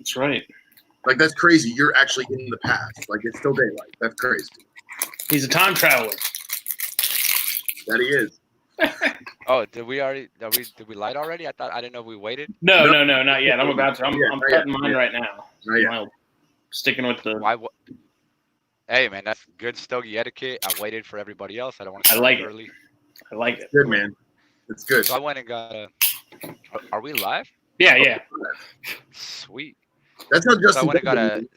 That's right. Like, that's crazy. You're actually in the past. Like, it's still daylight. That's crazy. He's a time traveler. That he is. Oh, did we light already? I didn't know if we waited. No, not yet. I'm about to. I'm cutting mine right now. Yeah. Sticking with the. Why? Hey, man, that's good Stogie etiquette. I waited for everybody else. I don't want to. I like early. I like it. Good, man. It's good. So I went and got a. Are we live? Yeah. Sweet. That's how Justin. So I went and got a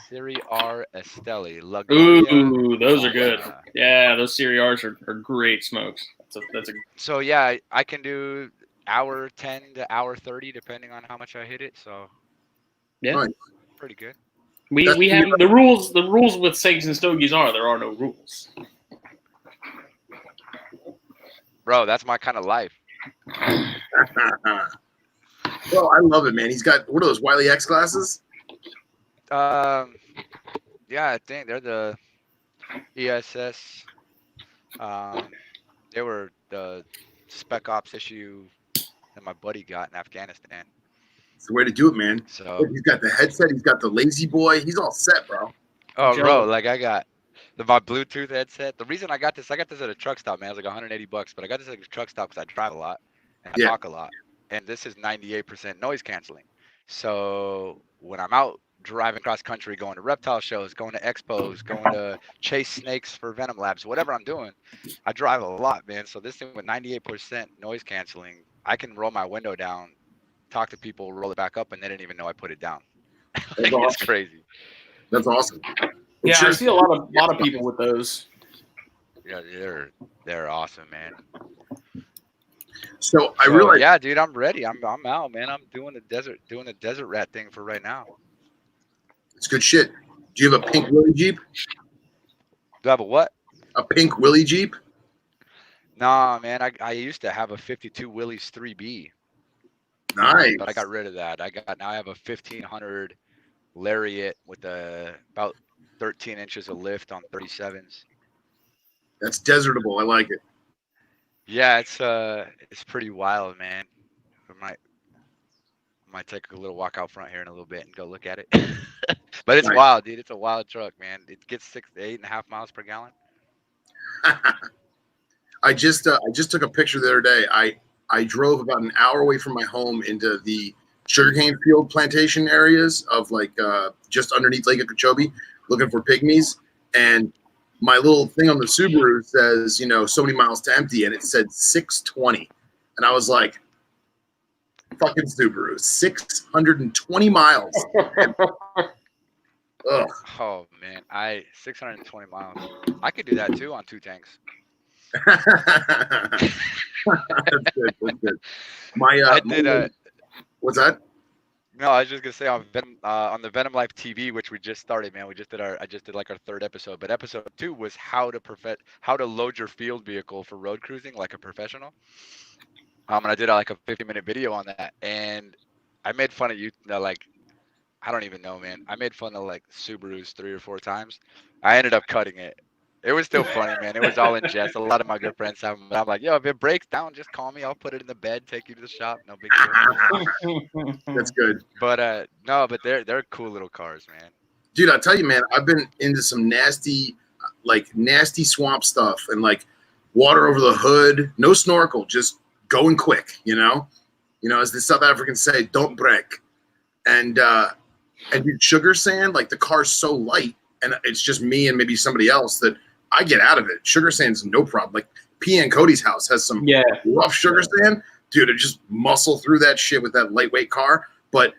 Serie R Esteli. Ooh, those are good. Yeah, those Serie R's are great smokes. That's a. So yeah, I can do hour 10 to hour 30 depending on how much I hit it. So yeah, nice. Pretty good. We have the rules. The rules with Segs and Stogies there are no rules. Bro, that's my kind of life. Well, I love it, man. He's got, what are those, Wiley X glasses? Yeah, I think they're the ESS. They were the Spec Ops issue that my buddy got in Afghanistan. It's the way to do it, man. So he's got the headset. He's got the lazy boy. He's all set, bro. Oh, bro, like I got my Bluetooth headset. The reason I got this at a truck stop, man. It was like $180, but I got this at a truck stop because I drive a lot and I talk a lot. And this is 98% noise canceling. So when I'm out driving cross country, going to reptile shows, going to expos, going to chase snakes for venom labs, whatever I'm doing, I drive a lot, man. So this thing with 98% noise canceling, I can roll my window down, talk to people, roll it back up, and they didn't even know I put it down. Like, awesome. It's crazy. That's awesome. Yeah, I see a lot of people with those. Yeah, they're awesome, man. So I realize, yeah, dude, I'm ready. I'm out, man. I'm doing the desert rat thing for right now. It's good shit. Do you have a pink Willie Jeep? Do I have a what? A pink Willie Jeep? Nah, man. I used to have a 52 Willys 3B. Nice. But I got rid of that. Now I have a 1500 Lariat with about 13 inches of lift on 37s. That's desertable. I like it. Yeah, it's pretty wild, man. I might take a little walk out front here in a little bit and go look at it. But it's wild, dude. It's a wild truck, man. It gets 6 to 8.5 miles per gallon. I just took a picture the other day. I drove about an hour away from my home into the sugarcane field plantation areas of just underneath Lake Okeechobee, looking for pygmies. And my little thing on the Subaru says, so many miles to empty, and it said 620. And I was like, fucking Subaru, 620 miles. Ugh. Oh, man. 620 miles. I could do that, too, on 2 tanks. That's good. That's good. What's that? No, I was just gonna say on the Venom Life TV, which we just started, man. I just did our 3rd episode, but episode 2 was how to load your field vehicle for road cruising like a professional. And I did like a 50-minute video on that, and I made fun of you. I don't even know, man. I made fun of Subarus 3 or 4 times. I ended up cutting it. It was still funny, man. It was all in jest. A lot of my good friends have them. But I'm like, yo, if it breaks down, just call me. I'll put it in the bed, take you to the shop. No big deal. That's good. But no, but they're cool little cars, man. Dude, I'll tell you, man, I've been into some nasty swamp stuff and water over the hood, no snorkel, just going quick, as the South Africans say, don't break. And dude, sugar sand, the car's so light, and it's just me and maybe somebody else that I get out of it. Sugar sand's no problem. P and Cody's house has some rough sugar sand. Dude, it just muscle through that shit with that lightweight car. But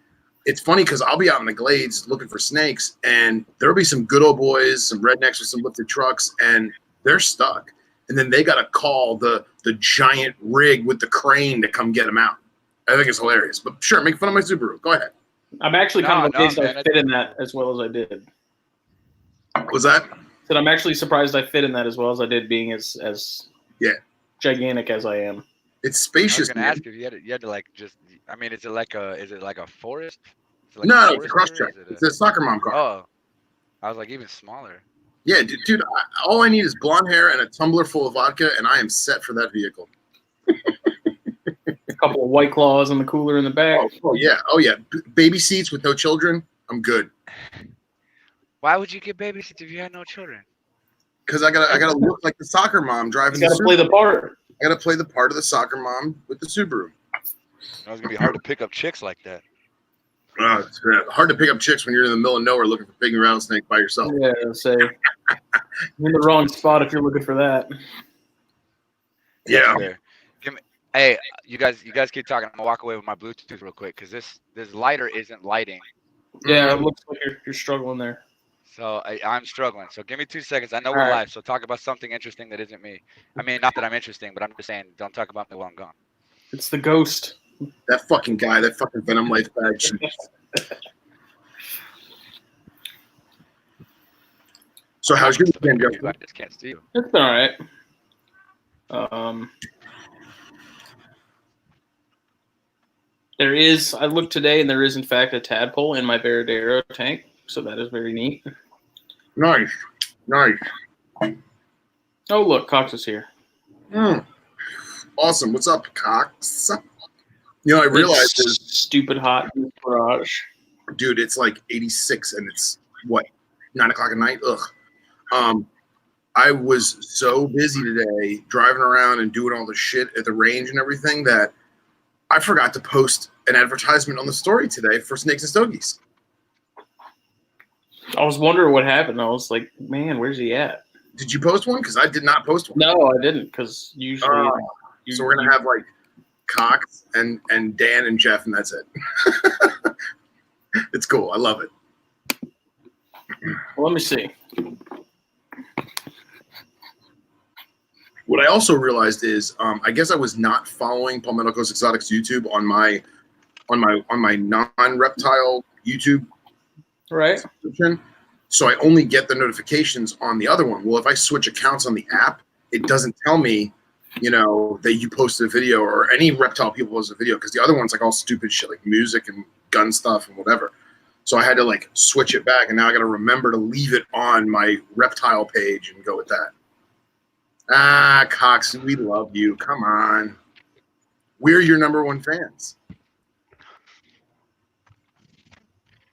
it's funny because I'll be out in the glades looking for snakes, and there'll be some good old boys, some rednecks with some lifted trucks, and they're stuck. And then they got to call the giant rig with the crane to come get them out. I think it's hilarious. But sure, make fun of my Subaru. Go ahead. I'm actually kind of amazed I fit in that as well as I did. Was that? That I'm actually surprised I fit in that as well as I did, being as gigantic as I am. It's spacious. I was gonna ask if you had to I mean, is it like a forest? No, it's a cross track. It's a soccer mom car. Oh, I was even smaller. Yeah, dude. All I need is blonde hair and a tumbler full of vodka, and I am set for that vehicle. couple of White Claws in the cooler in the back. Oh yeah. Baby seats with no children. I'm good. Why would you get baby seats if you had no children? Because I gotta look like the soccer mom driving. You gotta play the part. I gotta play the part of the soccer mom with the Subaru. It's gonna be hard to pick up chicks like that. It's hard to pick up chicks when you're in the middle of nowhere looking for pig and rattlesnake by yourself. Yeah, say you're in the wrong spot if you're looking for that. Yeah. Hey, you guys keep talking. I'm gonna walk away with my Bluetooth real quick because this lighter isn't lighting. Yeah, it looks like you're struggling there. So I'm struggling. So give me 2 seconds. I know we're live, so talk about something interesting that isn't me. I mean, not that I'm interesting, but I'm just saying, don't talk about me while I'm gone. It's the ghost. That fucking guy, that fucking Venom Life bag. So how's your weekend going? I just can't see you. It's all right. There is. I looked today, and there is in fact a tadpole in my Varadero tank, so that is very neat. Nice. Oh look, Cox is here. Awesome. What's up, Cox? You know, I realized this stupid hot garage. Dude, it's like 86 and it's what, 9 o'clock at night? Ugh. I was so busy today driving around and doing all the shit at the range and everything that I forgot to post an advertisement on the story today for Snakes and Stogies. I was wondering what happened. I was like, man, where's he at? Did you post one? Because I did not post one. No, I didn't. Because usually, so we're gonna have like Cox and Dan and Jeff, and that's it. It's cool. I love it. Well, let me see. What I also realized is, I guess I was not following Palmetto Coast Exotics YouTube on my non-reptile YouTube subscription. So I only get the notifications on the other one. Well, if I switch accounts on the app, it doesn't tell me, you know, that you posted a video or any reptile people posted a video, because the other one's like all stupid shit like music and gun stuff and whatever. So I had to like switch it back, and now I got to remember to leave it on my reptile page and go with that. Ah, Cox, we love you. Come on. We're your #1 fans.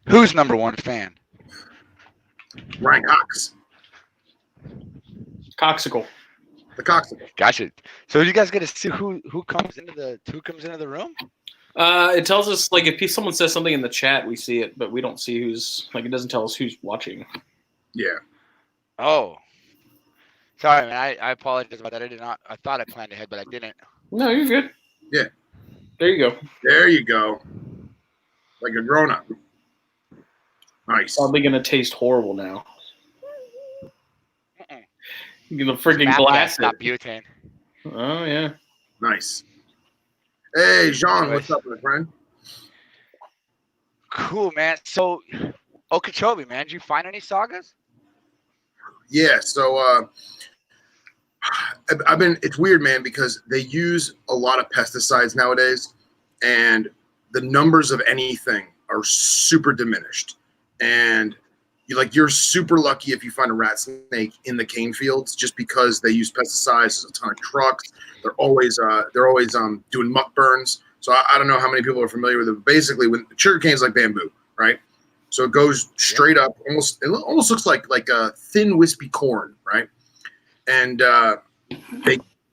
Who's #1 fan? Ryan Cox. Coxicle. The Coxicle. Gotcha. So you guys get to see who comes into the room? It tells us like if someone says something in the chat, we see it, but we don't see who's like. It doesn't tell us who's watching. Yeah. Oh. Sorry, man. I apologize about that. I thought I planned ahead, but I didn't. No, you're good. Yeah. There you go. There you go. Like a grown-up. Nice. Probably gonna taste horrible now. You're gonna freaking blast it. Not butane. Oh yeah. Nice. Hey, Jean, what's up, my friend? Cool, man. So, Okeechobee, man, did you find any sagas? Yeah, so it's weird, man, because they use a lot of pesticides nowadays, and the numbers of anything are super diminished. And you're super lucky if you find a rat snake in the cane fields, just because they use pesticides. There's a ton of trucks. They're always doing muck burns. So I don't know how many people are familiar with it. But basically, when sugar cane is like bamboo, right? So it goes straight up, it almost looks like a thin, wispy corn, right? And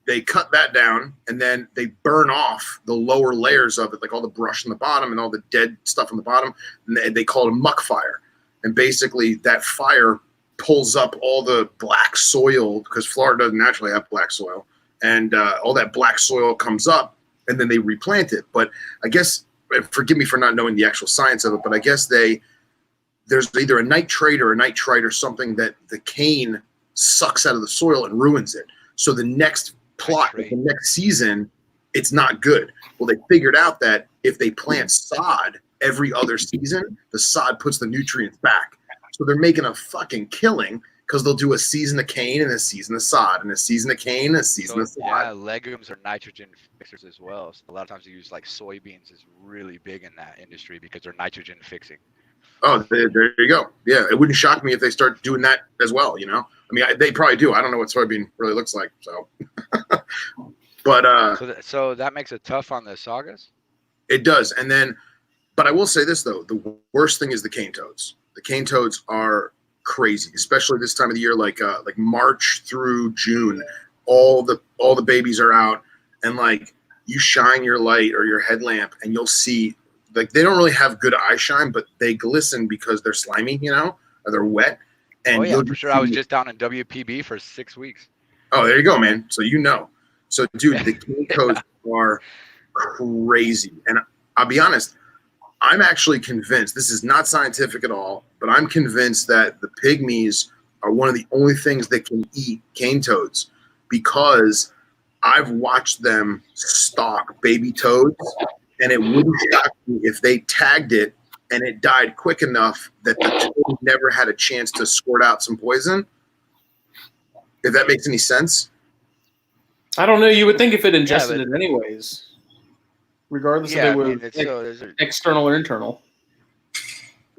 they cut that down, and then they burn off the lower layers of it, like all the brush on the bottom and all the dead stuff on the bottom, and they call it a muck fire. And basically, that fire pulls up all the black soil, because Florida doesn't naturally have black soil, and all that black soil comes up, and then they replant it. But I guess, forgive me for not knowing the actual science of it, but I guess there's either a nitrate or a nitrite or something that the cane sucks out of the soil and ruins it. So the next plot, the next season, it's not good. Well, they figured out that if they plant sod every other season, the sod puts the nutrients back. So they're making a fucking killing, because they'll do a season of cane and a season of sod and a season of cane and a season of sod. Yeah, legumes are nitrogen fixers as well. So a lot of times they use like soybeans is really big in that industry because they're nitrogen fixing. Oh, there you go. Yeah, it wouldn't shock me if they start doing that as well, you know? I mean, they probably do. I don't know what soybean really looks like, so. But So that makes it tough on the Stogies. it does. And then, but I will say this though, the worst thing is the cane toads. The cane toads are crazy, especially this time of the year, like March through June. All the babies are out, and like you shine your light or your headlamp, and you'll see like they don't really have good eye shine, but they glisten because they're slimy, or they're wet. And Oh yeah, for sure. I was just down in WPB for 6 weeks. Oh, there you go, man. So So, dude, the cane toads are crazy. And I'll be honest, I'm actually convinced, this is not scientific at all, but I'm convinced that the pygmies are one of the only things that can eat cane toads because I've watched them stalk baby toads, and it wouldn't shock me if they tagged it and it died quick enough that the toad never had a chance to squirt out some poison. If that makes any sense. I don't know. You would think if it ingested it anyways, regardless if it was external or internal.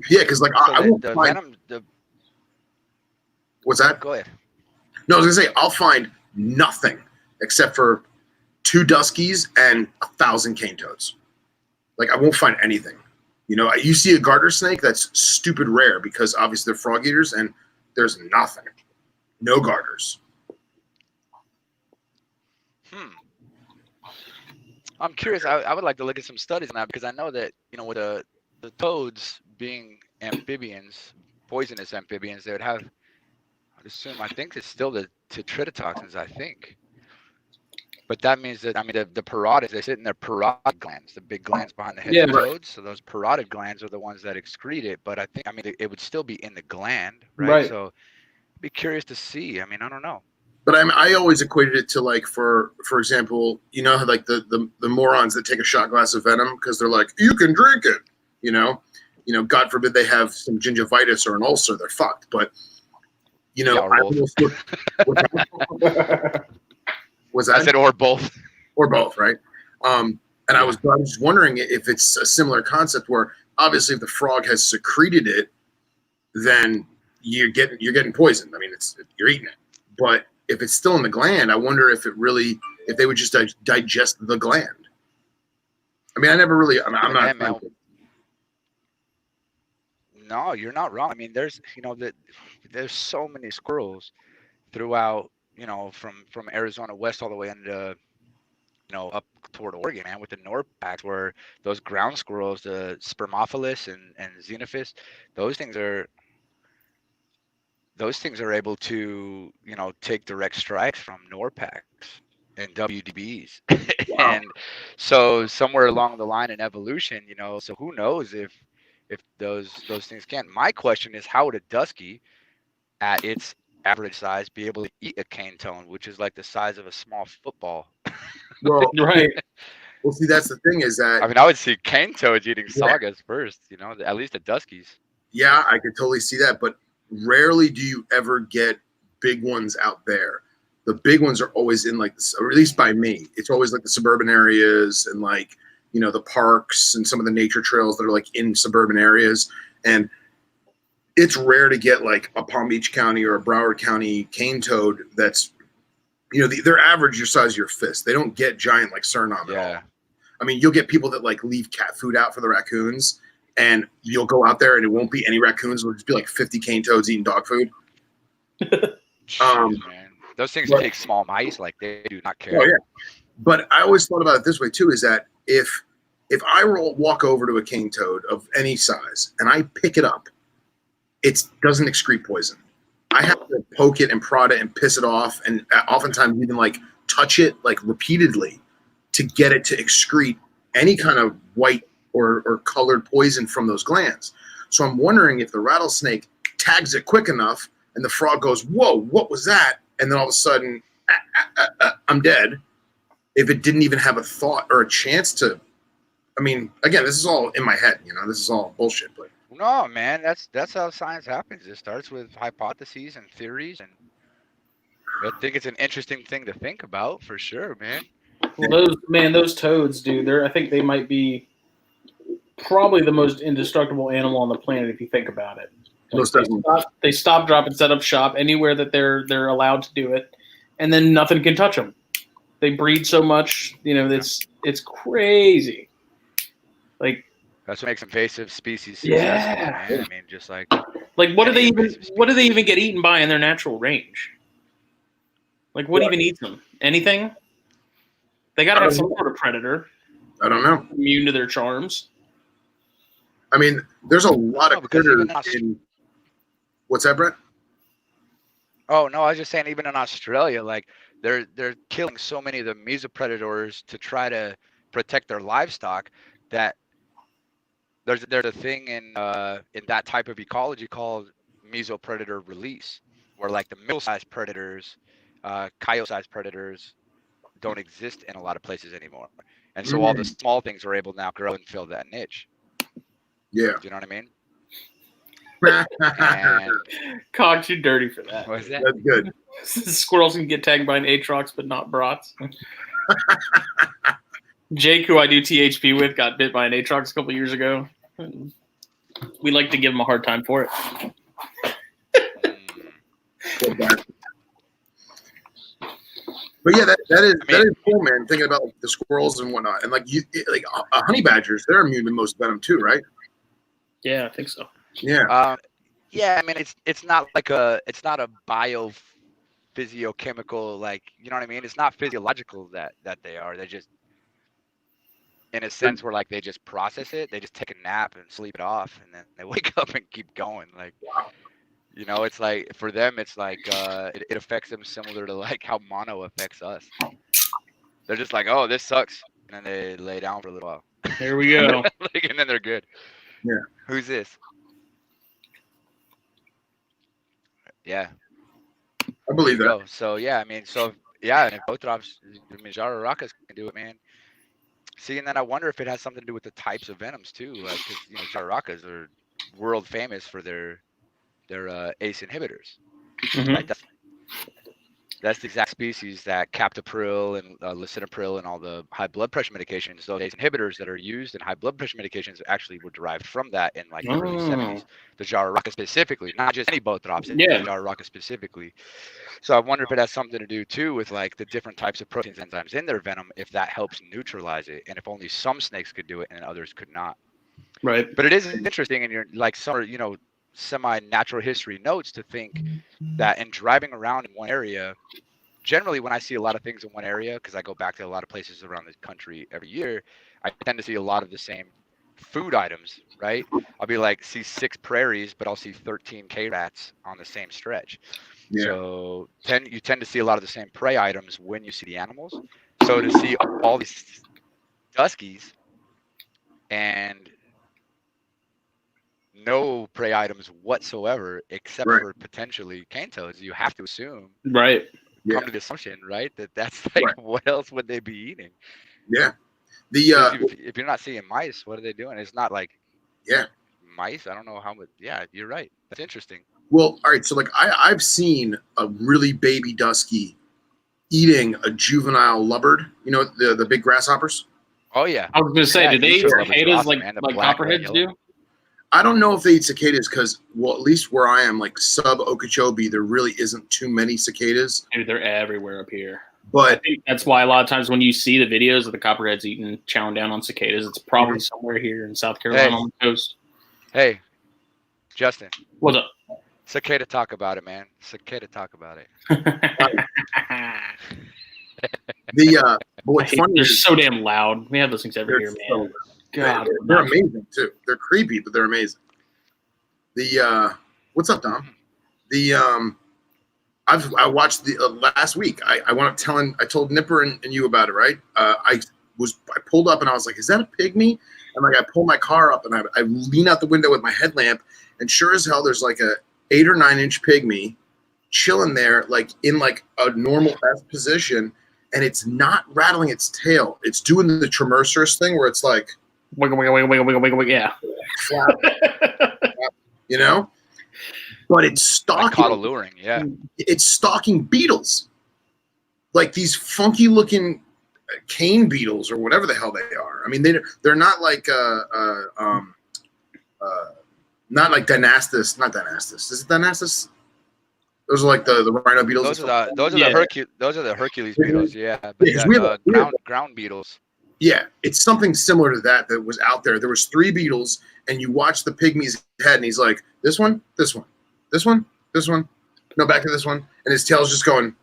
Yeah, because like I won't find what's that? Go ahead. No, I was gonna say I'll find nothing except for 2 Duskies and 1,000 cane toads. Like I won't find anything. You see a garter snake, that's stupid rare because obviously they're frog eaters, and there's nothing, no garters. I'm curious. I would like to look at some studies on that because I know that with the toads being amphibians, poisonous amphibians, they would have. I'd assume. I think it's still the tetrodotoxins. I think. But that means that the parotid, they sit in their parotid glands, the big glands behind the head of toads. So those parotid glands are the ones that excrete it. But I think it would still be in the gland, right? So I'd be curious to see. I don't know. But I always equated it to like for example, how like the morons that take a shot glass of venom because they're like, you can drink it, God forbid they have some gingivitis or an ulcer, they're fucked. But was that? I said or both. Or both, right? And I was just wondering if it's a similar concept where obviously if the frog has secreted it, then you're getting poisoned. You're eating it. But if it's still in the gland, I wonder if they would just digest the gland. I never really. I'm not. Man. No, you're not wrong. There's there's so many squirrels throughout. From Arizona west all the way into up toward Oregon, man, with the Norpax, where those ground squirrels, the Spermophilus and Xenophis, those things are able to take direct strikes from Norpax and WDBs. Wow. And so somewhere along the line in evolution, so who knows if those things can. My question is, how would a Dusky at its average size be able to eat a cane toad, which is like the size of a small football? Well, right. Well, see, that's the thing is that I would see cane toads eating Stogies first, at least the Duskies. Yeah, I could totally see that, but rarely do you ever get big ones out there. The big ones are always in like, or at least by me, it's always like the suburban areas and like, the parks and some of the nature trails that are like in suburban areas. And it's rare to get like a Palm Beach County or a Broward County cane toad that's, they're average your size of your fist. They don't get giant like Suriname at all. You'll get people that like leave cat food out for the raccoons, and you'll go out there and it won't be any raccoons. It'll just be like 50 cane toads eating dog food. Man. Those things take small mice, like they do not care. Oh, yeah. But I always thought about it this way too, is that if I walk over to a cane toad of any size and I pick it up, it doesn't excrete poison. I have to poke it and prod it and piss it off, and oftentimes even like touch it like repeatedly to get it to excrete any kind of white or colored poison from those glands. So I'm wondering if the rattlesnake tags it quick enough and the frog goes, whoa, what was that? And then all of a sudden, I'm dead. If it didn't even have a thought or a chance to, again, this is all in my head, this is all bullshit, but. No, man, that's how science happens. It starts with hypotheses and theories, and I think it's an interesting thing to think about for sure, man. Well, those toads, dude, I think they might be probably the most indestructible animal on the planet if you think about it. Like they stop, drop, and set up shop anywhere that they're allowed to do it, and then nothing can touch them. They breed so much, it's crazy. Like, that's what makes invasive species Yeah. successful, man. I mean, just like what do they any even invasive what do they species. even get eaten by in their natural range? Like, what even eats them? Anything? They got to have some sort of predator I don't know. immune to their charms. I mean, there's a lot No, of because critters even in. What's that, Brett? Oh no, I was just saying, even in Australia, like they're killing so many of the mesopredators to try to protect their livestock that there's a thing in that type of ecology called mesopredator release, where like the middle-sized predators, coyote-sized predators don't exist in a lot of places anymore, and so all the small things are able to now grow and fill that niche. Yeah. Do you know what I mean? And Cogs, you're dirty for that. what is that? That's good. Squirrels can get tagged by an Aatrox, but not brats. Jake, who I do THP with, got bit by an Aatrox a couple years ago. We like to give him a hard time for it. But yeah, that is cool, man. Thinking about like, the squirrels and whatnot, and like honey badgers, they're immune to most venom too, right? Yeah, I think so. Yeah. Yeah, I mean it's not a biophysiochemical, like, you know what I mean? It's not physiological that they are. They're just in a sense where like they just process it. They just take a nap and sleep it off, and then they wake up and keep going. Like, it's like for them, it's like it affects them similar to like how mono affects us. They're just like, oh, this sucks, and then they lay down for a little while. There we go. Like, and then they're good. Yeah. Who's this? Yeah. I believe that. So yeah, I mean, and if both drops, I mean, Jararakas can do it, man. See, and then I wonder if it has something to do with the types of venoms too, like because Jararakas are world famous for their ACE inhibitors, right? That's the exact species that captopril and lisinopril and all the high blood pressure medications, those ACE inhibitors that are used in high blood pressure medications, actually were derived from that in like the early 70s. The Jararaca specifically, not just any Bothrops, the Jararaca specifically. So I wonder if it has something to do too with like the different types of proteins, enzymes in their venom, if that helps neutralize it, and if only some snakes could do it and others could not. Right. But it is interesting in your like some semi-natural history notes to think that in driving around in one area, generally when I see a lot of things in one area, because I go back to a lot of places around the country every year, I tend to see a lot of the same food items, right? I'll be like, see 6 prairies, but I'll see 13 K-rats on the same stretch. Yeah. So you tend to see a lot of the same prey items when you see the animals. So to see all these Stogies and no prey items whatsoever except for potentially cane toads, you have to assume come to the assumption, right, that's like what else would they be eating? Yeah. If you're not seeing mice, what are they doing? It's not like mice. I don't know how much. Yeah, you're right. That's interesting. Well, all right. So like I've seen a really baby dusky eating a juvenile lubbard. You know, the big grasshoppers. Oh yeah. I was gonna say, do they eat cicadas like copperheads do? I don't know if they eat cicadas because, well, at least where I am, like sub Okeechobee, there really isn't too many cicadas. Dude, they're everywhere up here. But I think that's why a lot of times when you see the videos of the copperheads chowing down on cicadas, it's probably somewhere here in South Carolina on the coast. Hey, Justin. What's up? Cicada talk about it, man. Cicada talk about it. What's funny they're so damn loud. We have those things every year, man. God, they're amazing too. They're creepy, but they're amazing. What's up, Dom? I watched the last week. I told Nipper and you about it, right? I pulled up and I was like, is that a pygmy? And like I pull my car up and I lean out the window with my headlamp, and sure as hell there's like a 8 or 9 inch pygmy chilling there, like in like a normal S position, and it's not rattling its tail. It's doing the Tremercerus thing where it's like wiggle, wiggle, wiggle, wiggle, wiggle, wiggle, yeah. You know? But it's stalking. Like caught alluring, yeah. It's stalking beetles. Like these funky looking cane beetles or whatever the hell they are. I mean, they're not like not like Dynastis. Not Dynastis. Is it Dynastis? Those are like the rhino beetles. Those are the Hercules beetles. Yeah, but ground beetles. Yeah, it's something similar to that was out there. There was 3 beetles, and you watch the pygmy's head, and he's like, this one, this one, this one, this one. No, back to this one, and his tail's just going.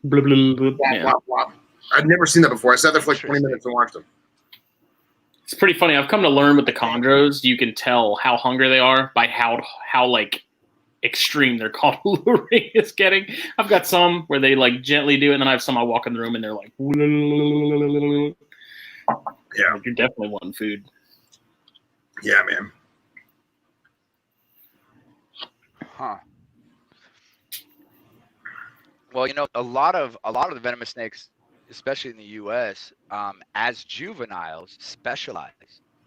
Blah, blah, blah, wop, wop, wop. I'd never seen that before. I sat there for like 20 minutes and watched them. It's pretty funny. I've come to learn with the chondros, you can tell how hungry they are by how like extreme their coddling is getting. I've got some where they like gently do it, and then I have some I walk in the room and they're like, yeah, you're definitely wanting food. Yeah, man. Huh. Well, you know, a lot of the venomous snakes, especially in the U.S., as juveniles, specialize.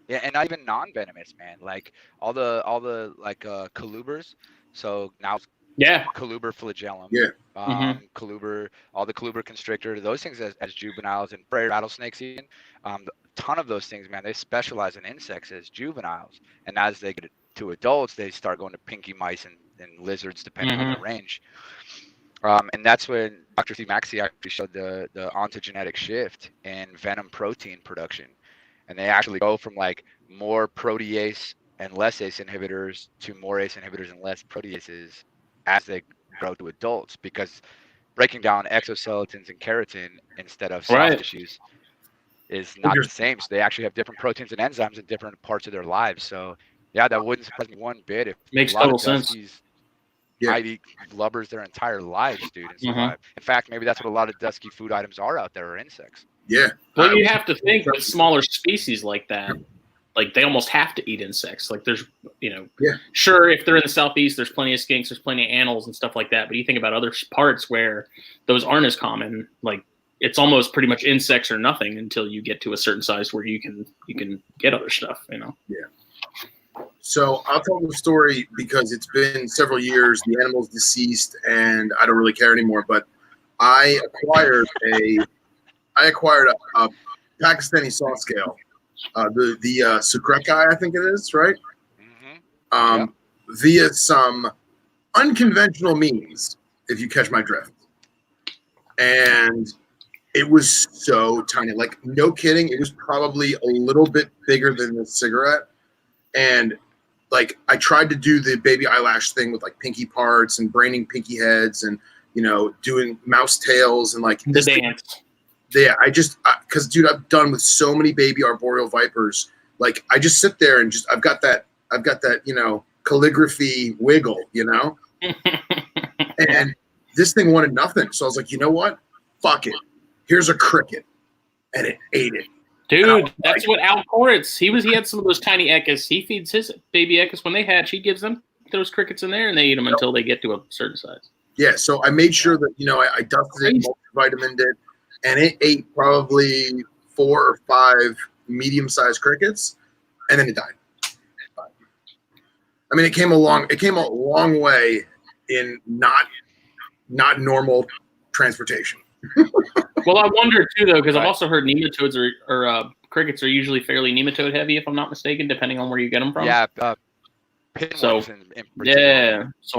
Yeah, and not even non-venomous, man. Like all the like colubers. So now, coluber flagellum. Yeah. Coluber, all the coluber constrictor, those things as juveniles, and prairie rattlesnakes even. A ton of those things, man. They specialize in insects as juveniles, and as they get to adults, they start going to pinky mice and lizards, depending on the range. And that's when Dr. Steve Maxey actually showed the ontogenetic shift in venom protein production. And they actually go from like more protease and less ACE inhibitors to more ACE inhibitors and less proteases as they grow to adults, because breaking down exoskeletons and keratin instead of soft tissues is not the same. So they actually have different proteins and enzymes in different parts of their lives. So yeah, that wouldn't surprise me one bit if makes total sense. Might eat lubbers their entire lives, dude, and survive. In fact, maybe that's what a lot of dusky food items are out there, are insects. Yeah. Well, you have to think with smaller species like that, like they almost have to eat insects. Like there's, sure, if they're in the southeast, there's plenty of skinks, there's plenty of animals and stuff like that. But you think about other parts where those aren't as common, like it's almost pretty much insects or nothing until you get to a certain size where you can get other stuff, Yeah. So I'll tell the story because it's been several years. The animal's deceased, and I don't really care anymore. But I acquired a Pakistani saw scale, the Sukrekai, I think it is, right? Via some unconventional means, if you catch my drift. And it was so tiny, like no kidding. It was probably a little bit bigger than a cigarette, and like I tried to do the baby eyelash thing with like pinky parts and braining pinky heads and doing mouse tails and like the dance. Because dude, I've done with so many baby arboreal vipers. Like I just sit there and I've got that calligraphy wiggle, and this thing wanted nothing. So I was like, you know what? Fuck it. Here's a cricket, and it ate it. Dude, that's what Al Koritz, he had some of those tiny echis. He feeds his baby echis when they hatch. He gives them those crickets in there, and they eat them until they get to a certain size. Yeah, so I made sure that, I dusted it, multivitamined it, and it ate probably 4 or 5 medium-sized crickets, and then it died. I mean, it came a long way in not normal transportation. Well, I wonder too, though, because I've also heard nematodes or crickets are usually fairly nematode heavy, if I'm not mistaken, depending on where you get them from. Yeah. So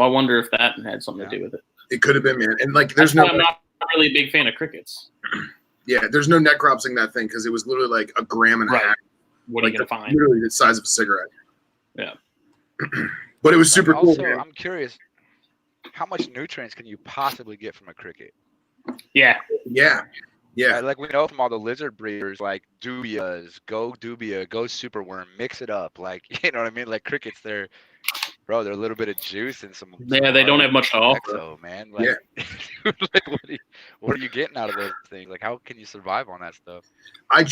I wonder if that had something to do with it. It could have been, man. And like, I'm not really a big fan of crickets. Yeah, there's no neck cropsing that thing because it was literally like a gram and a half. What are you gonna find? Literally the size of a cigarette. Yeah. But it was super cool. Also, I'm curious, how much nutrients can you possibly get from a cricket? Yeah. Like we know from all the lizard breeders, like dubias, go dubia, go superworm, mix it up. Like, you know what I mean? Like crickets, they're a little bit of juice and some. Yeah, they don't have much to offer. Exo, man. Like, like, what are you getting out of those things? Like, how can you survive on that stuff? I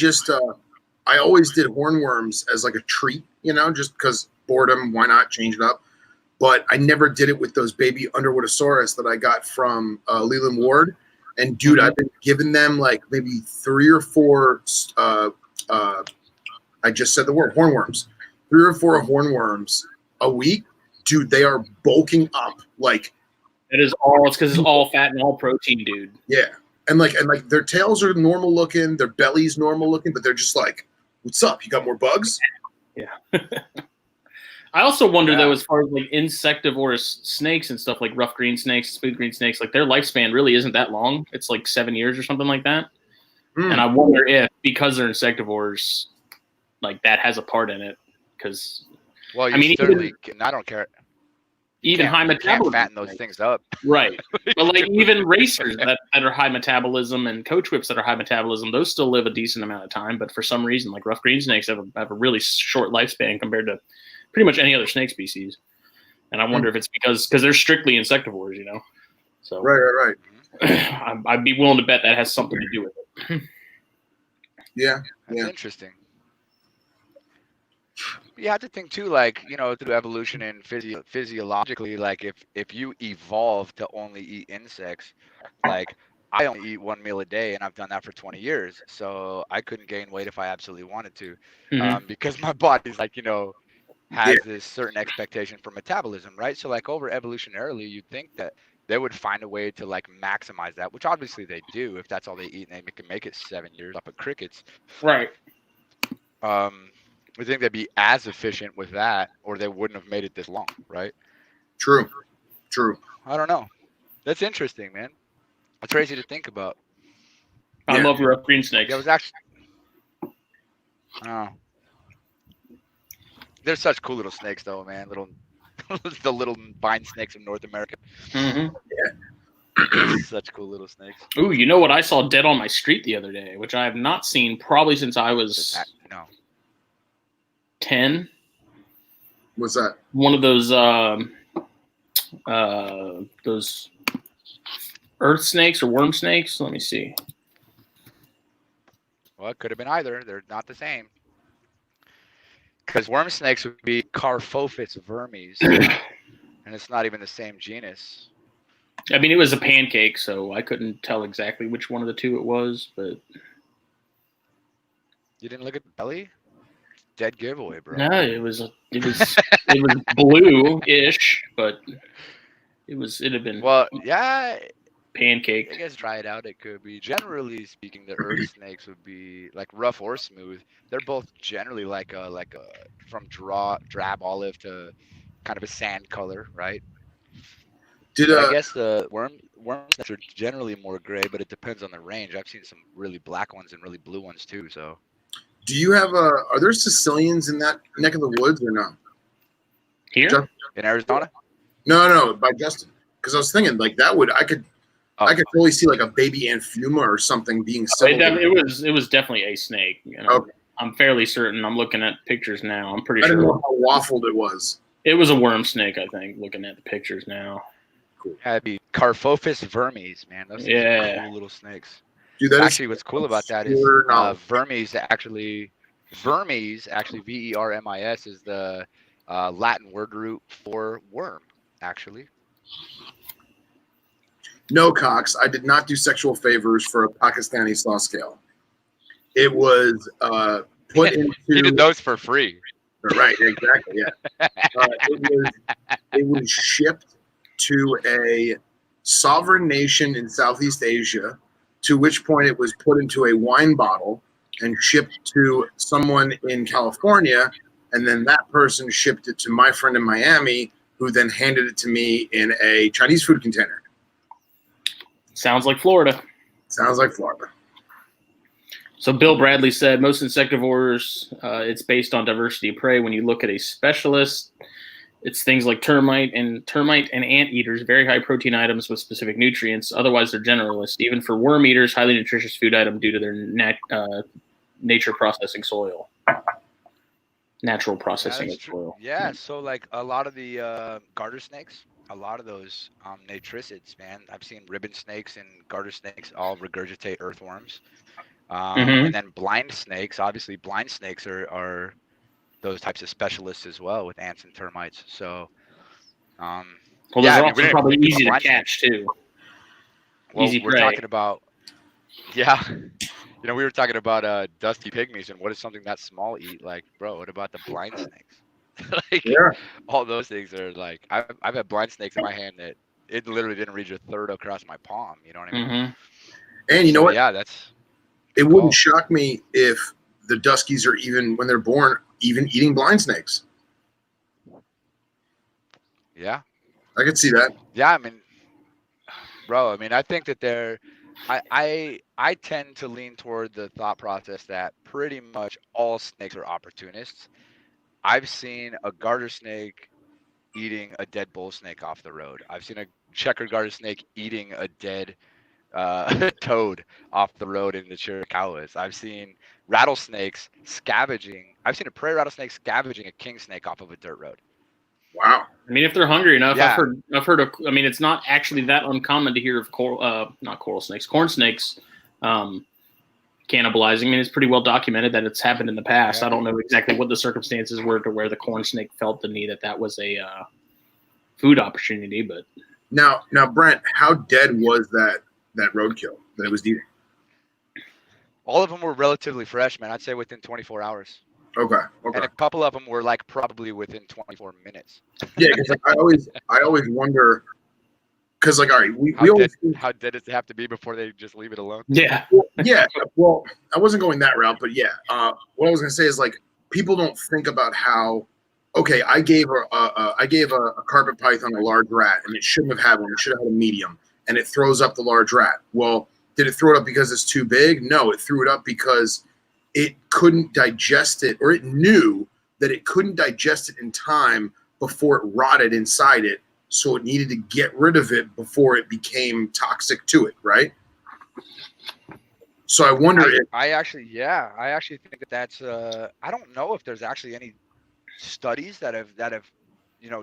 always did hornworms as like a treat, just because boredom. Why not change it up? But I never did it with those baby Underwoodosaurus that I got from Leland Ward. And dude, I've been giving them like maybe 3 or 4. I just said the word hornworms. 3 or 4 hornworms a week, dude. They are bulking up like. It's because it's all fat and all protein, dude. Yeah, and like their tails are normal looking, their belly's normal looking, but they're just like, "What's up? You got more bugs?" Yeah. I also wonder though, as far as like insectivorous snakes and stuff like rough green snakes, smooth green snakes, like their lifespan really isn't that long. It's like 7 years or something like that. And I wonder if because they're insectivores, like that has a part in it. Because I mean, certainly, I don't care. Even high metabolism, fatten those things up, right? But like even racers that are high metabolism and coach whips that are high metabolism, those still live a decent amount of time. But for some reason, like rough green snakes have a really short lifespan compared to pretty much any other snake species. And I wonder if it's because they're strictly insectivores, you know. So right. I'd be willing to bet that has something to do with it. Yeah, that's interesting. You have to think too, like, you know, through evolution and physiologically, like if you evolve to only eat insects, like I only eat 1 meal a day, and I've done that for 20 years, so I couldn't gain weight if I absolutely wanted to, because my body's like, you know, has this certain expectation for metabolism, right? So like over evolutionarily, you'd think that they would find a way to like maximize that, which obviously they do if that's all they eat and they can make it 7 years up at crickets, right? I think they'd be as efficient with that, or they wouldn't have made it this long, right? True. I don't know. That's interesting, man. It's crazy to think about. I love rough green snakes. It was actually. They're such cool little snakes, though, man. The little vine snakes of North America. Such cool little snakes. Ooh, you know what I saw dead on my street the other day, which I have not seen probably since I was 10. What's that? One of those earth snakes or worm snakes. Let me see. Well, it could have been either. They're not the same. Because worm snakes would be Carphophis vermes, and it's not even the same genus. I mean, it was a pancake, so I couldn't tell exactly which one of the two it was, but you didn't look at the belly? Dead giveaway, bro. No, it was blue-ish, but it'd have been pancake. I guess dry it out. It could be. Generally speaking, the earth snakes would be like rough or smooth. They're both generally like a from drab olive to kind of a sand color, right? I guess the worms are generally more gray, but it depends on the range. I've seen some really black ones and really blue ones too. So, do you have are there Sicilians in that neck of the woods or no? Here in Arizona? No, by Justin. Because I was thinking like that I could totally see like a baby Anfuma or something being civil. It was definitely a snake. You know? Okay. I'm fairly certain. I'm looking at pictures now. I'm pretty sure. I don't know how waffled it was. It was a worm snake, I think. Looking at the pictures now. Cool. That'd be Carphophis vermes, man. Those are cool little snakes. Dude, that actually, what's cool about that is vermes actually vermis, V-E-R-M-I-S, is the Latin word root for worm, actually. No, Cox, I did not do sexual favors for a Pakistani saw scale. It was put into... You did those for free. Right, exactly, yeah. It was shipped to a sovereign nation in Southeast Asia, to which point it was put into a wine bottle and shipped to someone in California, and then that person shipped it to my friend in Miami, who then handed it to me in a Chinese food container. Sounds like Florida. Sounds like Florida. So Bill Bradley said, most insectivores, it's based on diversity of prey. When you look at a specialist, it's things like termite and anteaters, very high protein items with specific nutrients. Otherwise, they're generalist. Even for worm eaters, highly nutritious food item due to their nature processing soil. Natural processing of soil. Yeah, so like a lot of the garter snakes, a lot of those natricids, man. I've seen ribbon snakes and garter snakes all regurgitate earthworms. And then blind snakes, obviously blind snakes are those types of specialists as well with ants and termites. So, well, those are also probably easy to catch too. Well, we're talking about, we were talking about dusty pygmies and what does something that small eat? Like, bro, what about the blind snakes? All those things are like, I've had blind snakes in my hand that it literally didn't reach a third across my palm. You know what I mean? And you know what? Yeah, that's. It wouldn't shock me if the Duskies are even, when they're born, even eating blind snakes. Yeah. I could see that. Yeah, I mean, bro, I mean, I think that I tend to lean toward the thought process that pretty much all snakes are opportunists. I've seen a garter snake eating a dead bull snake off the road. I've seen a checkered garter snake eating a dead toad off the road in the Chiricahuas. I've seen rattlesnakes scavenging. I've seen a prairie rattlesnake scavenging a king snake off of a dirt road. Wow. I mean, if they're hungry enough, Yeah. I've heard of. I mean, it's not actually that uncommon to hear of not coral snakes, corn snakes, cannibalizing. I mean, it's pretty well documented that it's happened in the past. Yeah. I don't know exactly what the circumstances were to where the corn snake felt the need that was a food opportunity, but Now, Brent, how dead was that roadkill that it was eating? All of them were relatively fresh, man. I'd say within 24 hours. Okay. And a couple of them were like probably within 24 minutes. Yeah, because I always wonder, because like, all right, we How always how dead does it have to be before they just leave it alone? yeah, yeah. Well, I wasn't going that route, but yeah. What I was gonna say is like people don't think about how. Okay, I gave a carpet python a large rat, and it shouldn't have had one. It should have had a medium, and it throws up the large rat. Well, did it throw it up because it's too big? No, it threw it up because it couldn't digest it, or it knew that it couldn't digest it in time before it rotted inside it. So it needed to get rid of it before it became toxic to it, right? So I wonder if I actually think that that's I don't know if there's actually any studies that have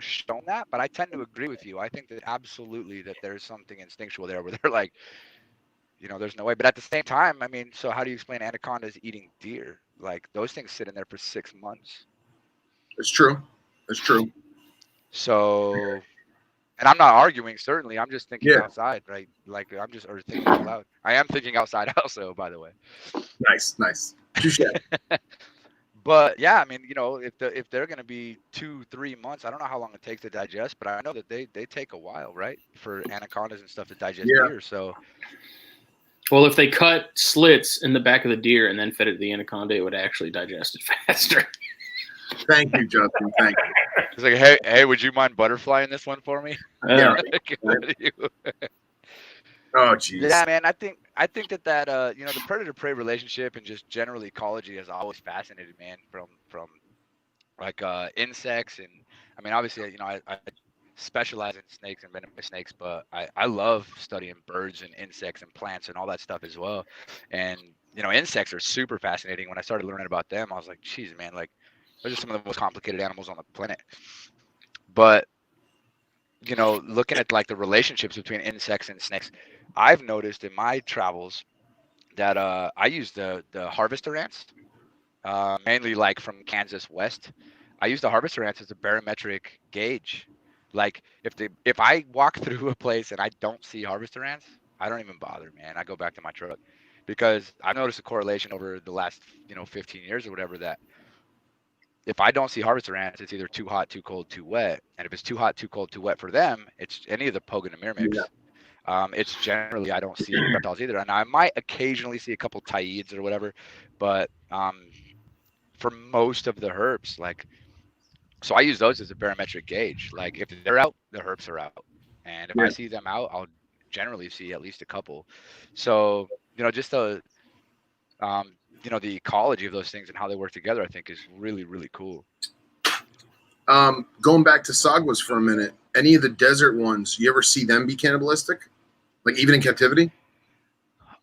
shown that, but I tend to agree with you. I think that absolutely that there's something instinctual there where they're like, there's no way. But at the same time, I mean, so how do you explain anacondas eating deer? Like those things sit in there for 6 months. it's true. It's true. So, and I'm not arguing, certainly. I'm just thinking Yeah. outside, right? Like or thinking out loud. I am thinking outside also, by the way. Nice. Touche. But yeah, I mean, if they're going to be 2-3 months, I don't know how long it takes to digest, but I know that they take a while, right, for anacondas and stuff to digest deer. So, well, if they cut slits in the back of the deer and then fed it to the anaconda, it would actually digest it faster. Thank you, Justin. Thank you. it's like, hey, would you mind butterflying this one for me? Yeah. Oh, geez. Yeah, man. I think that the predator prey relationship and just general ecology has always fascinated man from like insects, and I mean obviously I specialize in snakes and venomous snakes, but I love studying birds and insects and plants and all that stuff as well. And insects are super fascinating. When I started learning about them, I was like, geez, man, like those are some of the most complicated animals on the planet. But looking at like the relationships between insects and snakes, I've noticed in my travels that I use the harvester ants, mainly like from Kansas west. I use the harvester ants as a barometric gauge. Like if I walk through a place and I don't see harvester ants, I don't even bother, man. I go back to my truck because I've noticed a correlation over the last 15 years or whatever that if I don't see harvester ants, it's either too hot, too cold, too wet. And if it's too hot, too cold, too wet for them, it's any of the pogonomyrmex. Yeah. It's generally I don't see reptiles either, and I might occasionally see a couple tyids or whatever, but for most of the herps, like, so I use those as a barometric gauge. Like if they're out, the herps are out, and if I see them out, I'll generally see at least a couple. So just the the ecology of those things and how they work together, I think is really, really cool. Going back to saguas for a minute, any of the desert ones, you ever see them be cannibalistic? Like even in captivity?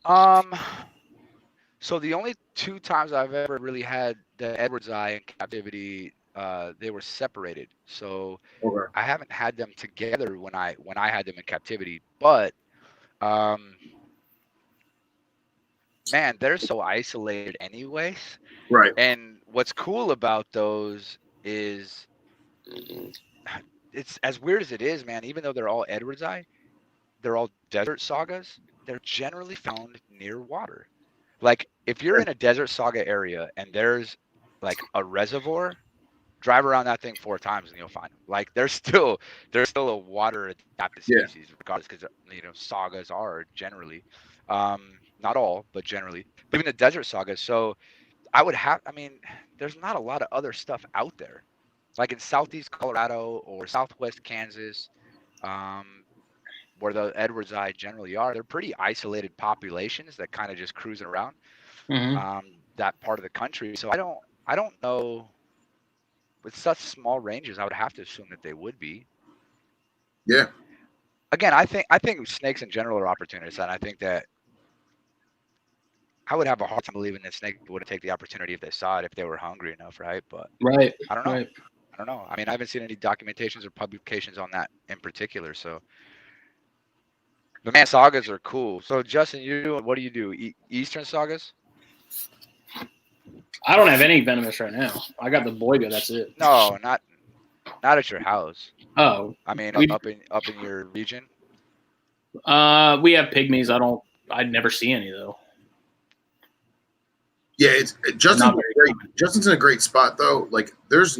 So the only 2 times I've ever really had the Edward's eye in captivity, they were separated. So Okay. I haven't had them together when I had them in captivity, but man, they're so isolated anyways. Right. And what's cool about those is it's as weird as it is, man, even though they're all Edward's eye, they're all desert sagas, they're generally found near water. Like if you're in a desert saga area and there's like a reservoir, drive around that thing 4 times and you'll find them. Like there's still a water adapted species, regardless, because sagas are generally, not all, but generally, even the desert sagas. So I mean, there's not a lot of other stuff out there. like in southeast Colorado or southwest Kansas, where the Edwards Eye generally are, they're pretty isolated populations that kind of just cruising around that part of the country. So I don't know. With such small ranges, I would have to assume that they would be. Yeah. Again, I think snakes in general are opportunists, and I think that I would have a hard time believing that snake would take the opportunity if they saw it, if they were hungry enough, right? But Right. I don't know. Right. I don't know. I mean, I haven't seen any documentations or publications on that in particular. So, but man, sagas are cool. So, Justin, what do you do? Eastern sagas? I don't have any venomous right now. I got the Boyga. That's it. No, not at your house. Oh, I mean, up in your region. We have pygmies. I'd never see any though. Yeah, Justin's in a great spot though. Like, there's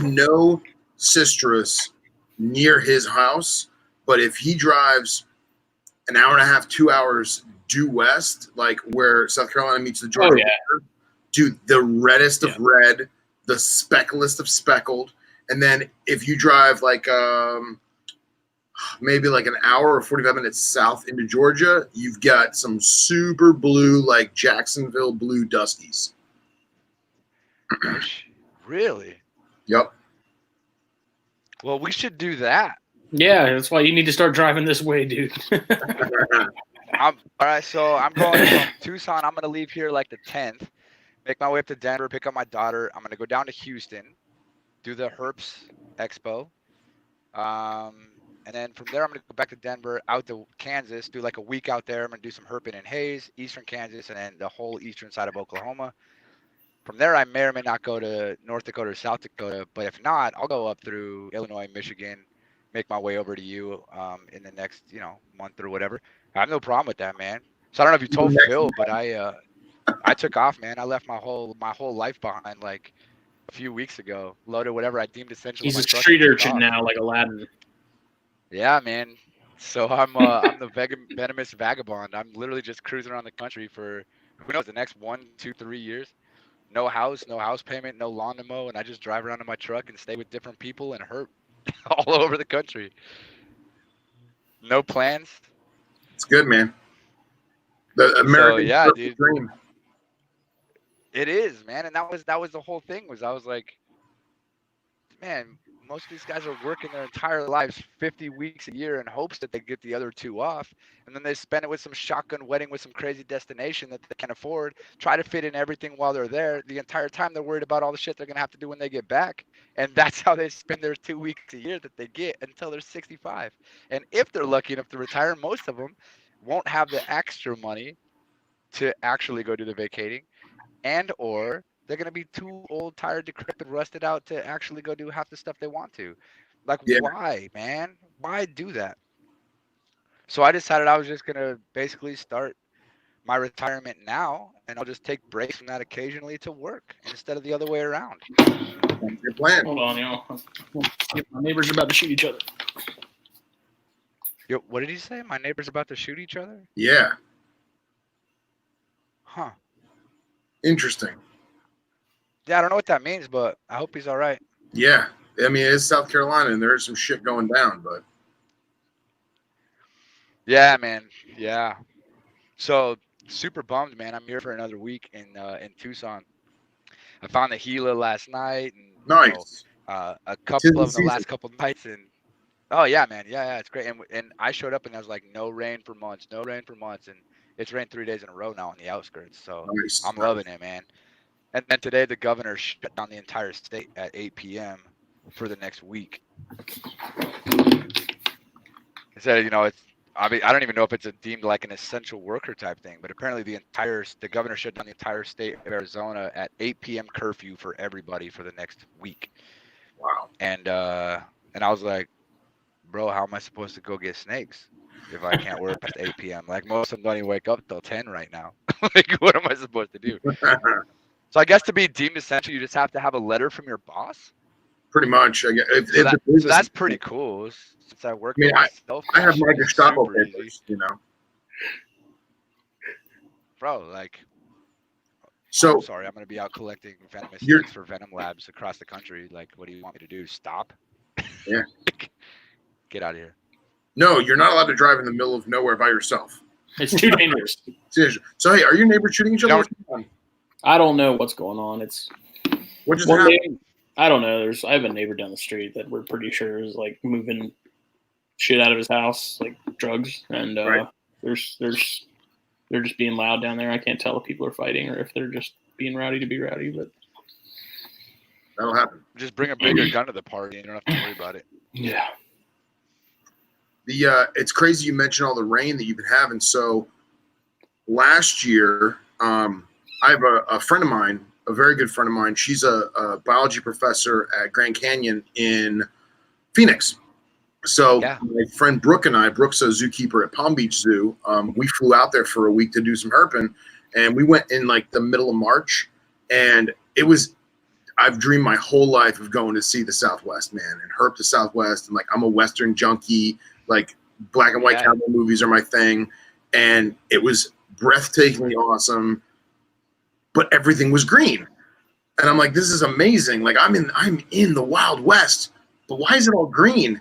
no citrus near his house, but if he drives an hour and a half, 2 hours due west, like where South Carolina meets the Georgia border, dude, the reddest of red, the specklest of speckled, and then if you drive like maybe like an hour or 45 minutes south into Georgia, you've got some super blue, like Jacksonville blue duskies. Really? Yep. Well, we should do that. Yeah, that's why you need to start driving this way, dude. All right, so I'm going from Tucson. I'm going to leave here like the 10th, make my way up to Denver, pick up my daughter. I'm going to go down to Houston, do the Herps Expo. And then from there, I'm going to go back to Denver, out to Kansas, do like a week out there. I'm going to do some herping and haze, eastern Kansas, and then the whole eastern side of Oklahoma. From there, I may or may not go to North Dakota or South Dakota. But if not, I'll go up through Illinois, Michigan, make my way over to you in the next, month or whatever. I have no problem with that, man. So I don't know if you told Phil, but I took off, man. I left my whole life behind like a few weeks ago, loaded whatever I deemed essential. He's a street urchin now, like Aladdin. Yeah, man. So I'm the venomous vagabond. I'm literally just cruising around the country for who knows the next 1, 2, 3 years. No house payment, no lawn to mow, and I just drive around in my truck and stay with different people and herp all over the country. No plans. It's good, man. The American dude. dream. It is, man, and that was the whole thing. I was like, man, most of these guys are working their entire lives 50 weeks a year in hopes that they get the other 2 off, and then they spend it with some shotgun wedding with some crazy destination that they can afford, try to fit in everything while they're there. The entire time they're worried about all the shit they're going to have to do when they get back, and that's how they spend their 2 weeks a year that they get until they're 65. And if they're lucky enough to retire, most of them won't have the extra money to actually go do the vacating, and or they're going to be too old, tired, decrepit, rusted out to actually go do half the stuff they want to. Like, why, man? Why do that? So I decided I was just going to basically start my retirement now, and I'll just take breaks from that occasionally to work instead of the other way around. That's your plan. Hold on, y'all. My neighbors are about to shoot each other. Yo, what did he say? My neighbor's about to shoot each other? Yeah. Huh. Interesting. Yeah, I don't know what that means, but I hope he's all right. Yeah. I mean, it's South Carolina, and there's some shit going down, but. Yeah, man. Yeah. So, super bummed, man. I'm here for another week in Tucson. I found the Gila last night. And, nice. A couple of the last couple of nights. And, oh, yeah, man. Yeah, it's great. And I showed up, and I was like, no rain for months. And it's rained 3 days in a row now on the outskirts. So, nice. I'm loving it, man. And then today, the governor shut down the entire state at 8 p.m. for the next week. He said, it's. I mean, I don't even know if it's deemed like an essential worker type thing, but apparently the governor shut down the entire state of Arizona at 8 p.m. curfew for everybody for the next week. Wow. And I was like, bro, how am I supposed to go get snakes if I can't work past 8 p.m.? Like, most of them don't even wake up till 10 right now. Like, what am I supposed to do? So I guess to be deemed essential, you just have to have a letter from your boss? Pretty much. So that's pretty cool. Since I work myself, I have my Gestapo papers, Bro, like. So I'm sorry, I'm going to be out collecting venomous You're- snakes for venom labs across the country. Like, what do you want me to do? Stop? Yeah. Get out of here. No, you're not allowed to drive in the middle of nowhere by yourself. It's too dangerous. So hey, are your neighbors shooting each other? No. What's going on? I don't know what's going on. It's What just one happened? day, I don't know. I have a neighbor down the street that we're pretty sure is like moving shit out of his house, like drugs, and Right. they're just being loud down there. I can't tell if people are fighting or if they're just being rowdy to be rowdy, but That'll happen. Just bring a bigger gun to the party and you don't have to worry about it. yeah. It's crazy you mentioned all the rain that you've been having. So last year, I have a friend of mine, a very good friend of mine. She's a biology professor at Grand Canyon in Phoenix. So my friend Brooke and I, Brooke's a zookeeper at Palm Beach Zoo. We flew out there for a week to do some herping, and we went in like the middle of March, and I've dreamed my whole life of going to see the Southwest, man, and herp the Southwest. And like, I'm a Western junkie, like black and white cowboy movies are my thing. And it was breathtakingly awesome, but everything was green. And I'm like, this is amazing. Like I'm in the Wild West, but why is it all green?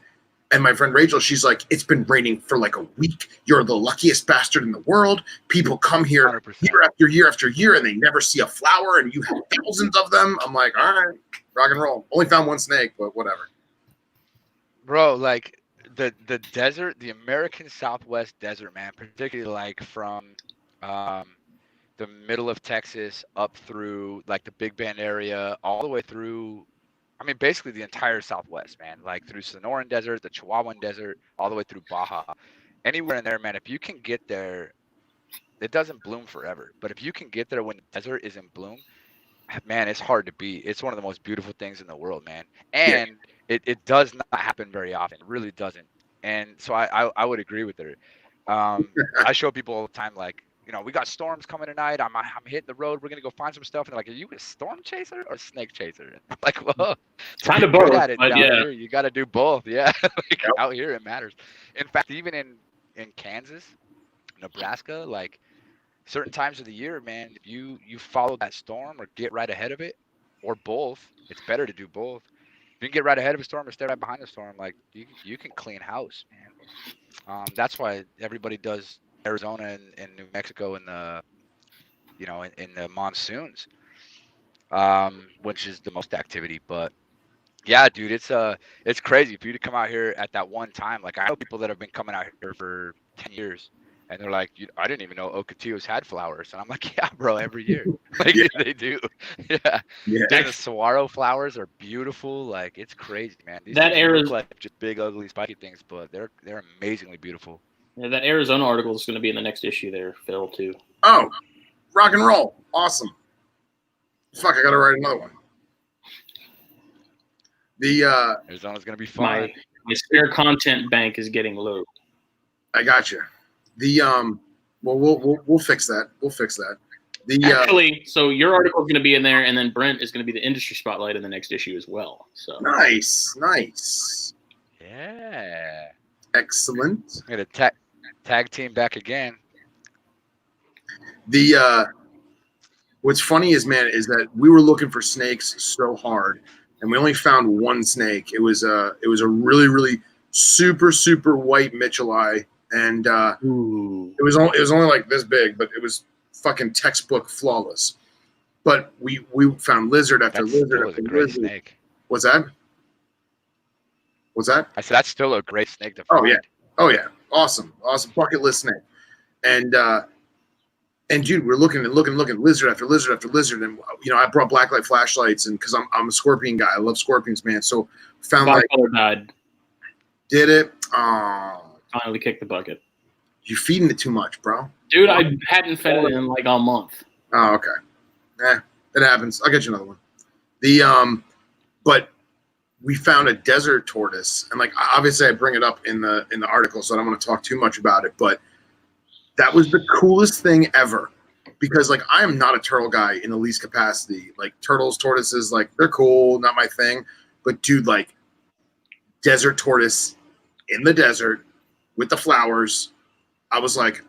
And my friend Rachel, she's like, it's been raining for like a week. You're the luckiest bastard in the world. People come here 100%. year after year after year, and they never see a flower, and you have thousands of them. I'm like, all right, rock and roll. Only found one snake, but whatever. Bro, like the desert, the American Southwest desert, man, particularly like from the middle of Texas up through like the Big Bend area, all the way through, I mean, basically the entire Southwest, man, like through Sonoran Desert, the Chihuahuan Desert, all the way through Baja. Anywhere in there, man, if you can get there, it doesn't bloom forever. But if you can get there when the desert is in bloom, man, it's hard to beat. It's one of the most beautiful things in the world, man. And it does not happen very often. It really doesn't. And so I would agree with her. I show people all the time, like, you know, we got storms coming tonight. I'm hitting the road. We're gonna go find some stuff. And they're like, are you a storm chaser or a snake chaser? And I'm like, well, Kind of both, at it but down yeah. here, you got to do both. Yeah, like, out here it matters. In fact, even in Kansas, Nebraska, like certain times of the year, man, if you follow that storm or get right ahead of it, or both, it's better to do both. If you can get right ahead of a storm or stay right behind the storm, like you can clean house, man. That's why everybody does Arizona and New Mexico in the, you know, in the monsoons, which is the most activity. But yeah, dude, it's crazy for you to come out here at that one time. Like I know people that have been coming out here for 10 years. And they're like, I didn't even know Ocotillos had flowers. And I'm like, yeah, bro, every year. Like they do. Yeah. Dude, the saguaro flowers are beautiful. Like it's crazy, man. These That things look like just big, ugly, spiky things, but they're amazingly beautiful. Yeah, that Arizona article is going to be in the next issue there, Phil, too. Oh, rock and roll. Awesome. Fuck, I got to write another one. Arizona's going to be fun. My spare content bank is getting low. I got you. We'll fix that. We'll fix that. Actually, so your article is going to be in there, and then Brent is going to be the industry spotlight in the next issue as well. So nice. Yeah. Excellent. I'm gonna tag team back again. What's funny is, man, is that we were looking for snakes so hard, and we only found one snake. It was a really, really super, super white Mitchellii. And it was only like this big, but it was fucking textbook flawless. But we found lizard after lizard after great lizard. Snake. What's that? I said that's still a great snake to find. find. Oh yeah, awesome bucket list snake. And dude, we're looking lizard after lizard after lizard, and you know I brought blacklight flashlights, and because I'm a scorpion guy, I love scorpions, man. So found died. Did it? Finally kicked the bucket. You're feeding it too much, bro. Dude, I hadn't fed it in like a month. Oh, okay. It happens. I'll get you another one. But we found a desert tortoise, and like obviously I bring it up in the article, so I don't want to talk too much about it. But that was the coolest thing ever, because like I am not a turtle guy in the least capacity. Like turtles, tortoises, like they're cool, not my thing. But dude, like desert tortoise in the desert with the flowers, I was like,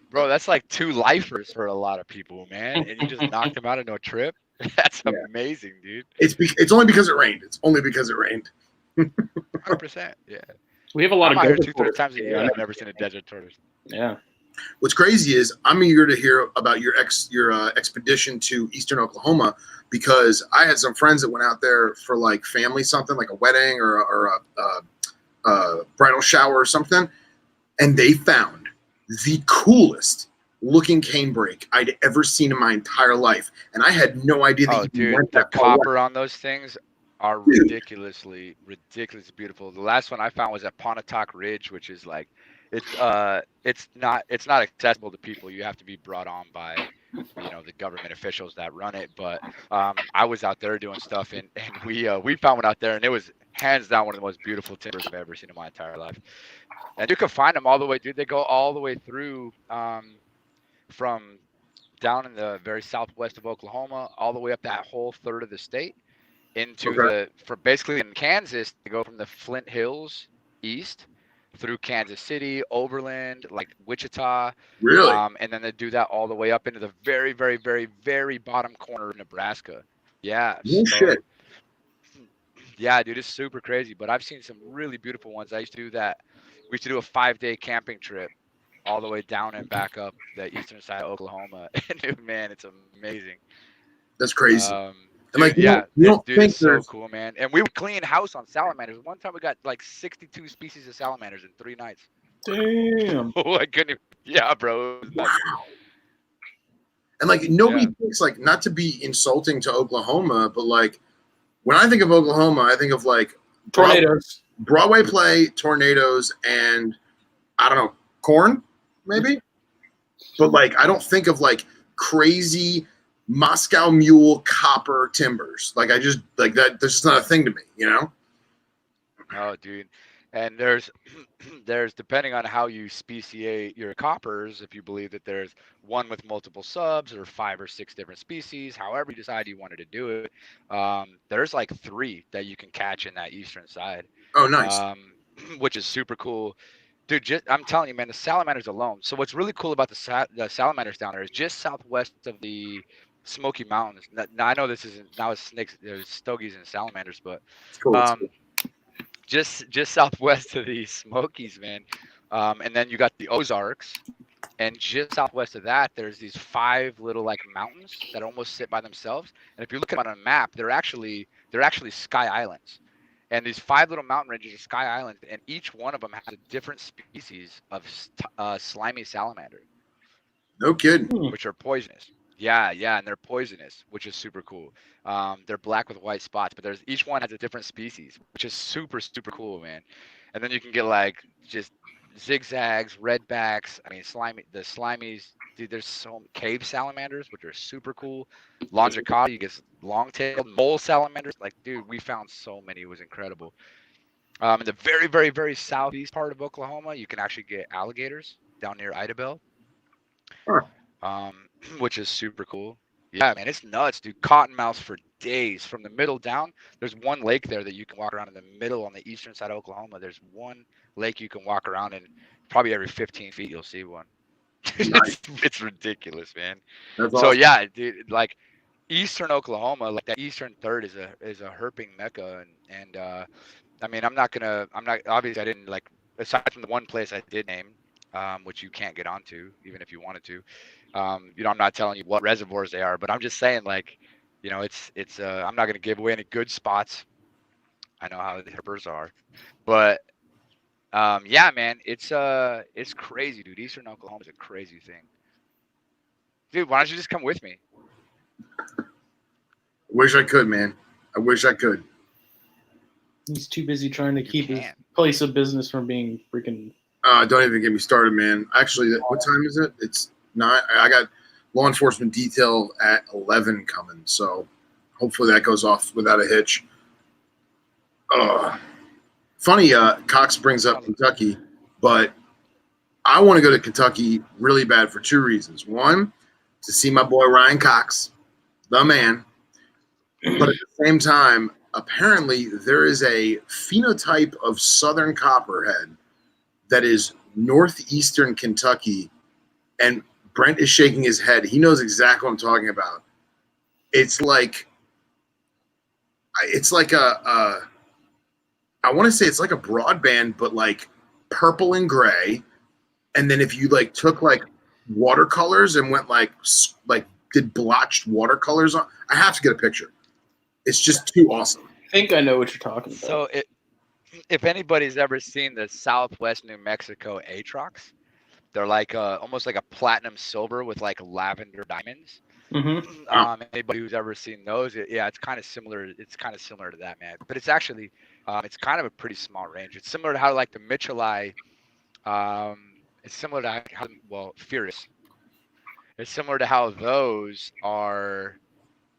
bro, Bro, that's like 2 lifers for a lot of people, man. And you just knocked them out into a trip. That's amazing, dude. It's only because it rained. It's only because it rained. 100%. Yeah. We have a lot I'm of out here desert 2-3 times a tortoise. year. I've never seen a desert tortoise. Yeah. What's crazy is I'm eager to hear about your expedition to Eastern Oklahoma, because I had some friends that went out there for like family something, like a wedding or a bridal shower or something, and they found the coolest looking canebrake I'd ever seen in my entire life, and I had no idea that you dude, went the that far copper on those things are ridiculously beautiful. The last one I found was at Pontotoc Ridge, which is like, it's not accessible to people. You have to be brought on by, you know, the government officials that run it. But I was out there doing stuff, and we found one out there, and it was hands down one of the most beautiful timbers I've ever seen in my entire life. And you can find them all the way, dude. They go all the way through from down in the very southwest of Oklahoma, all the way up that whole third of the state into basically in Kansas. They go from the Flint Hills east through Kansas City, Overland, like Wichita. Really? And then they do that all the way up into the very, very, very, very bottom corner of Nebraska. Yeah. No shit. Yeah, dude, it's super crazy. But I've seen some really beautiful ones. I used to do that. We used to do a 5-day camping trip all the way down and back up the eastern side of Oklahoma. And man, it's amazing. That's crazy. Dude, like, yeah, you don't dude, think it's so cool, man. And we would clean house on salamanders. One time we got like 62 species of salamanders in 3 nights. Damn. Oh, I couldn't even, yeah, bro. Wow. And like nobody thinks, like, not to be insulting to Oklahoma, but like when I think of Oklahoma, I think of like Tornadoes. Broadway play, tornadoes, and I don't know, corn, maybe. But like I don't think of like crazy Moscow Mule copper timbers. Like I just like that. That's just not a thing to me, you know. Oh, dude. And there's depending on how you speciate your coppers, if you believe that there's one with multiple subs or 5 or 6 different species, however you decide you wanted to do it, there's like 3 that you can catch in that eastern side. Oh, nice. Which is super cool. Dude, I'm telling you, man, the salamanders alone. So what's really cool about the salamanders down there is just southwest of the Smoky Mountains. Now I know this isn't, now it's snakes, there's stogies and salamanders, but It's cool. It's cool. just southwest of the Smokies, man. And then you got the Ozarks, and just southwest of that, there's these 5 little like mountains that almost sit by themselves. And if you look at them on a map, they're actually sky islands. And these 5 little mountain ranges are sky islands, and each one of them has a different species of slimy salamander. No kidding. Which are poisonous. Yeah, and they're poisonous, which is super cool. They're black with white spots, but each one has a different species, which is super, super cool, man. And then you can get like just zigzags, redbacks. I mean, the slimies. Dude, there's so cave salamanders, which are super cool. Longicauda, you get long-tailed mole salamanders. Like, dude, we found so many. It was incredible. In the very, very, very southeast part of Oklahoma, you can actually get alligators down near Idabel. Which is super cool. Yeah, man, it's nuts, dude. Cottonmouths for days from the middle down. There's one lake there that you can walk around in the middle on the eastern side of Oklahoma. There's one lake you can walk around in. Probably every 15 feet you'll see one. Nice. It's ridiculous, man. That's So awesome. yeah, dude, like eastern Oklahoma, like that eastern third is a herping mecca, and I mean, I'm not obviously I didn't like, aside from the one place I did name, which you can't get onto even if you wanted to. You know, I'm not telling you what reservoirs they are, but I'm just saying, like, you know, it's I'm not going to give away any good spots. I know how the herpers are, but yeah, man, it's crazy, dude. Eastern Oklahoma is a crazy thing. Dude, why don't you just come with me? Wish I could, man. I wish I could. He's too busy trying to keep his can. place of business from being freaking. Don't even get me started, man. Actually, what time is it? It's 9. I got law enforcement detail at 11 coming, so hopefully that goes off without a hitch. Funny, Cox brings up Kentucky, but I want to go to Kentucky really bad for 2 reasons. One, to see my boy Ryan Cox, the man. But at the same time, apparently there is a phenotype of southern copperhead that is northeastern Kentucky and Brent is shaking his head. He knows exactly what I'm talking about. It's like I want to say it's like a broadband, but like purple and gray. And then if you like took like watercolors and went like did blotched watercolors on, I have to get a picture. It's just too awesome. I think I know what you're talking about. So if anybody's ever seen the Southwest New Mexico Atrox, they're like almost like a platinum silver with like lavender diamonds. Mm-hmm. Anybody who's ever seen those, it's kind of similar. It's kind of similar to that, man. But it's actually, it's kind of a pretty small range. It's similar to how like the Michelai, it's similar to how Furious. It's similar to how those are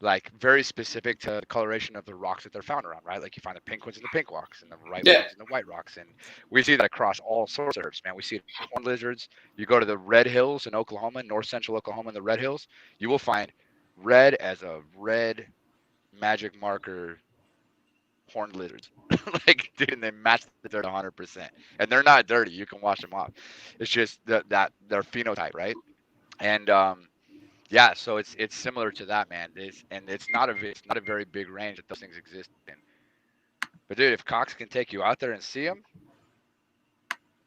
like very specific to the coloration of the rocks that they're found around, right? Like you find the pink ones in the pink rocks and the ones in the white rocks. And we see that across all sorts of herbs, man. We see it in horn lizards. You go to the Red Hills in Oklahoma, north central Oklahoma in the Red Hills, you will find red as a red magic marker horned lizards. Like, dude, and they match the dirt 100%. And they're not dirty. You can wash them off. It's just that their phenotype, right? And yeah, so it's similar to that, man. It's not a very big range that those things exist in. But dude, if Cox can take you out there and see them,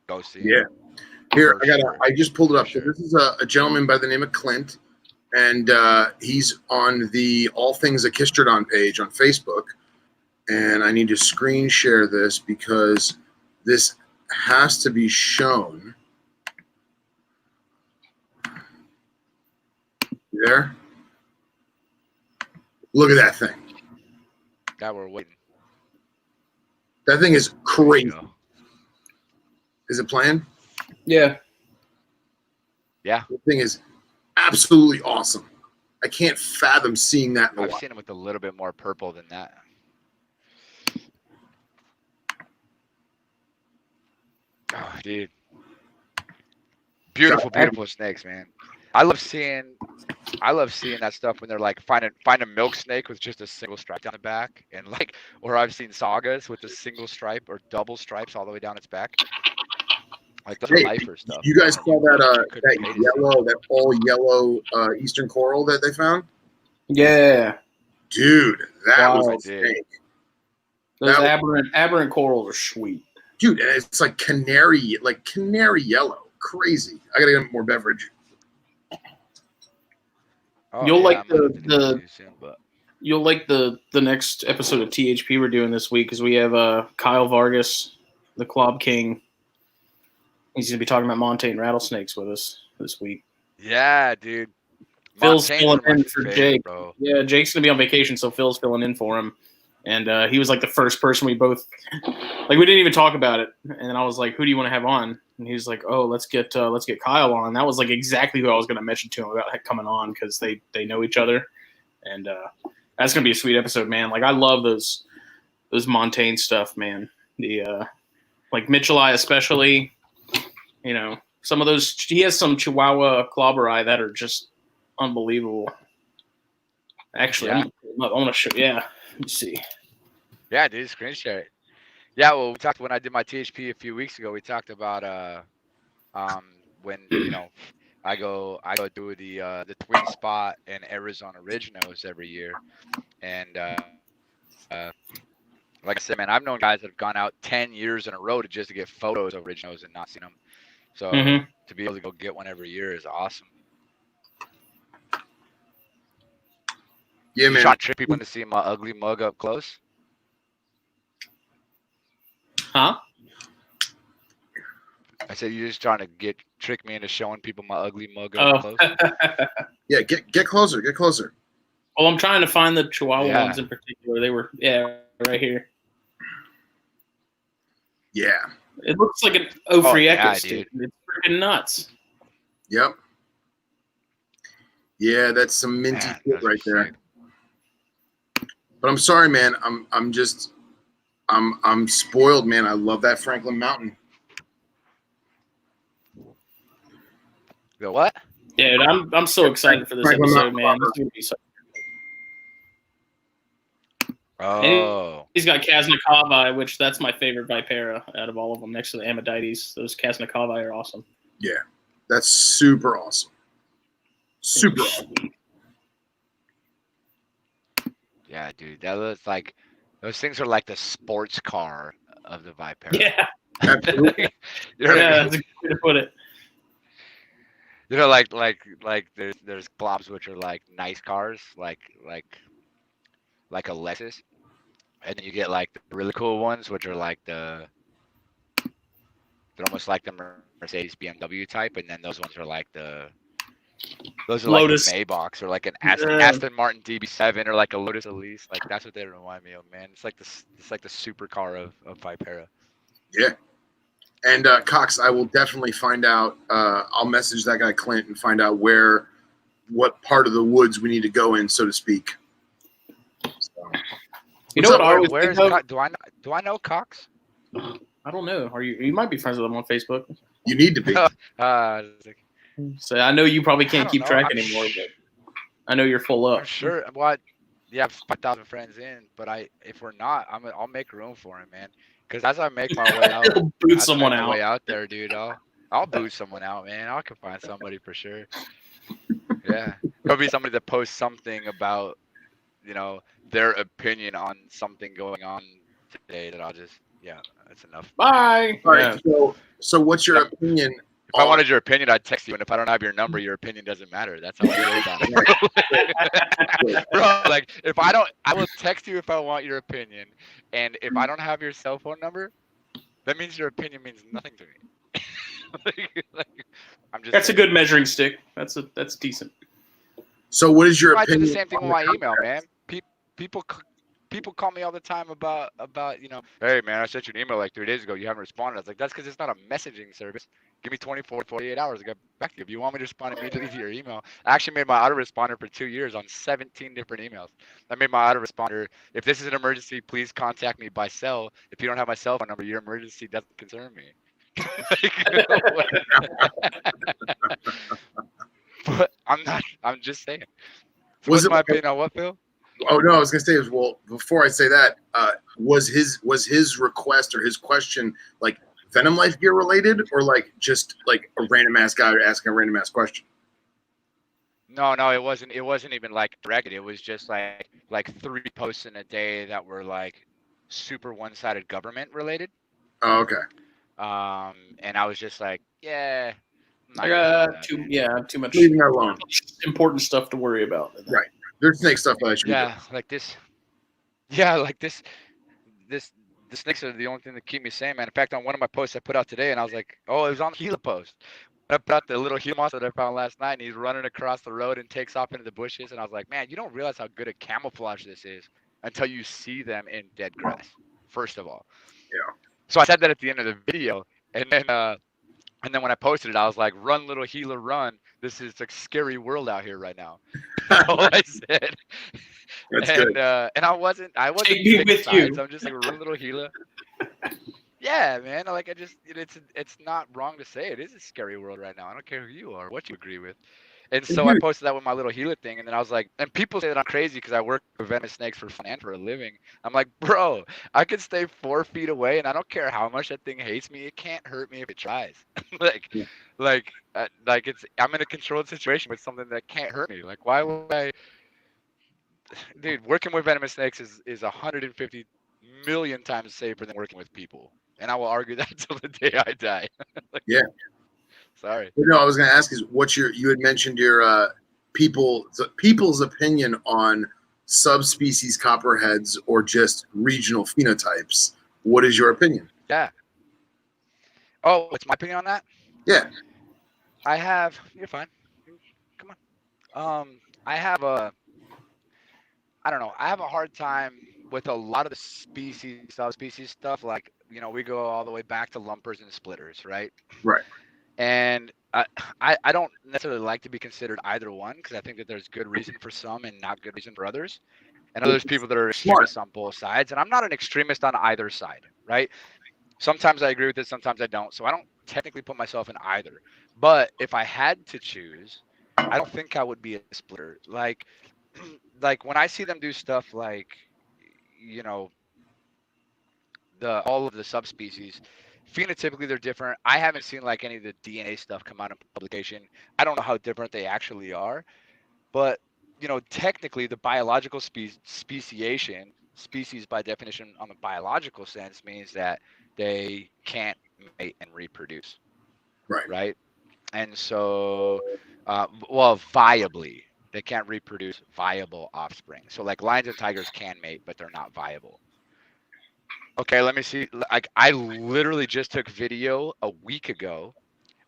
go see them. Yeah. Here, I just pulled it up. So this is a gentleman by the name of Clint, and he's on the All Things Akistrodon page on Facebook. And I need to screen share this because this has to be shown. You there? Look at that thing. Yeah, we're waiting. That thing is crazy. Is it playing? Yeah. Yeah. The thing is absolutely awesome. I can't fathom seeing that in the I've wild. seen it with a little bit more purple than that. Oh, dude. Beautiful snakes, man. I love seeing that stuff when they're like find a milk snake with just a single stripe down the back, and like, or I've seen sagas with a single stripe or double stripes all the way down its back. Like those are lifer stuff. You guys saw that all yellow eastern coral that they found? Yeah. Dude, that was a snake. Those aberrant corals are sweet. Dude, and it's like canary yellow. Crazy. I gotta get more beverage. Oh, you'll like the next episode of THP we're doing this week because we have Kyle Vargas, the Clob King. He's gonna be talking about montane rattlesnakes with us this week. Yeah, dude. Phil's filling in for Jake. Bro. Yeah, Jake's gonna be on vacation, so Phil's filling in for him. And he was like the first person we both we didn't even talk about it. And then I was like, "Who do you want to have on?" And he was like, "Oh, let's get Kyle on." That was like exactly who I was going to mention to him about coming on because they know each other, and that's gonna be a sweet episode, man. Like I love those montane stuff, man. The like Michelai especially. You know, some of those. He has some Chihuahua clobberi that are just unbelievable. Actually, yeah. I want to show. Yeah. Let me see. Yeah, dude, screen share it. Yeah, well, we talked when I did my THP a few weeks ago. We talked about when I go do the Twin Spot and Arizona Originals every year, and like I said, man, I've known guys that have gone out 10 years in a row to get photos of Originals and not seen them. So to be able to go get one every year is awesome. Yeah, man. Trying to trick people into seeing my ugly mug up close. Huh? I said you're just trying to trick me into showing people my ugly mug up close. Yeah, get closer. Get closer. Well, I'm trying to find the Chihuahua ones in particular. They were right here. Yeah. It looks like an Ophrieticus, dude. It's freaking nuts. Yep. Yeah, that's some minty shit right there. Sick. But I'm sorry, man. I'm spoiled, man. I love that Franklin Mountain. The what? Yeah, I'm so excited for this episode, man. This is gonna be so. Oh. He's got Kasnakavai, which that's my favorite Vipera out of all of them, next to the Amidites. Those Kasnakavai are awesome. Yeah, That's super awesome. Super awesome. Yeah, dude, that looks like those things are like the sports car of the Vipera. Yeah, Absolutely. You know what I yeah, mean? that's a good way to put it. You know, like there's globs which are like nice cars, like a Lexus, and then you get like the really cool ones, which are like they're almost like the Mercedes BMW type, and then those ones are like those are like the Lotus. Maybachs or like an Yeah. Aston Martin DB7 or like a Lotus Elise. Like that's what they remind me of, man. It's like the supercar of Vipera. Yeah. And Cox, I will definitely find out. I'll message that guy Clint and find out what part of the woods we need to go in, so to speak. So, You know what I always Where is think of? do I know Cox? I don't know. Are you might be friends with him on Facebook. you need to be. So I know you probably I can't don't keep know. track I'm anymore, but I know you're full up. I'm sure. Well, yeah, I have 5,000 friends in, but if we're not, I'll make room for him, man. Because as I make my way out, He'll boot someone out. way out there, dude, I'll boot someone out, man. I can find somebody for sure. Yeah, there'll be somebody that posts something about, their opinion on something going on today that I'll just, that's enough. Bye. All right. So what's your opinion? If I wanted your opinion, I'd text you, and if I don't have your number, your opinion doesn't matter. That's how I feel about it. Bro, like I will text you if I want your opinion, and if I don't have your cell phone number, that means your opinion means nothing to me. I'm just. That's a good measuring stick. That's decent. So what is your I opinion? do the same thing with my email, man. People call me all the time about hey man, I sent you an email like 3 days ago, you haven't responded. I was like, that's because it's not a messaging service. Give me 24 48 hours to get back to you. If you want me to respond immediately to your email, I actually made my autoresponder for 2 years on 17 different emails. I made my autoresponder, if this is an emergency, please contact me by cell. If you don't have my cell phone number, your emergency doesn't concern me. But I'm just saying. So what's my opinion on what, Phil? Oh no, I was gonna say before I say that, was his request or his question like Venom Life gear related, or like just like a random ass guy asking a random ass question? No, it wasn't even like directed. It was just like 3 posts in a day that were like super one-sided government related. Oh, okay. And I was just like, yeah. I got too much leaving that alone. Important stuff to worry about. Right. There's snake stuff that I should. Yeah, like this. Yeah, like this. The snakes are the only thing that keep me sane, man. In fact, on one of my posts I put out today, and I was like, oh, it was on the Gila post. I put out the little Gila monster that I found last night, and he's running across the road and takes off into the bushes. And I was like, man, you don't realize how good at camouflage this is until you see them in dead grass, first of all. Yeah. So I said that at the end of the video, and then when I posted it, I was like, run, little Gila, run. This is a scary world out here right now. That's all I said. That's good. And I wasn't Take with sides. I'm just like, run, little Gila. Yeah, man. Like it's not wrong to say it is a scary world right now. I don't care who you are, what you agree with. And so I posted that with my little Gila thing, and then I was like, and people say that I'm crazy because I work with venomous snakes for fun and for a living. I'm like, bro, I could stay 4 feet away, and I don't care how much that thing hates me. It can't hurt me if it tries. I'm in a controlled situation with something that can't hurt me. Like, why would I? Dude, working with venomous snakes is 150 million times safer than working with people, and I will argue that till the day I die. Yeah. Sorry. No, I was going to ask is you had mentioned your people's opinion on subspecies copperheads or just regional phenotypes. What is your opinion? Yeah. Oh, what's my opinion on that? Yeah. You're fine. Come on. I don't know. I have a hard time with a lot of the subspecies stuff. Like, we go all the way back to lumpers and splitters, right? Right. And I don't necessarily like to be considered either one because I think that there's good reason for some and not good reason for others. And there's people that are extremists on both sides. And I'm not an extremist on either side, right? Sometimes I agree with it, sometimes I don't. So I don't technically put myself in either. But if I had to choose, I don't think I would be a splitter. Like when I see them do stuff like, all of the subspecies, Phenotypically, they're different. I haven't seen like any of the DNA stuff come out in publication. I don't know how different they actually are, but technically, the biological speciation, species by definition on the biological sense, means that they can't mate and reproduce, Right. right? And so, well, viably, they can't reproduce viable offspring. So, like lions and tigers can mate, but they're not viable. Okay, let me see. Like, I literally just took video a week ago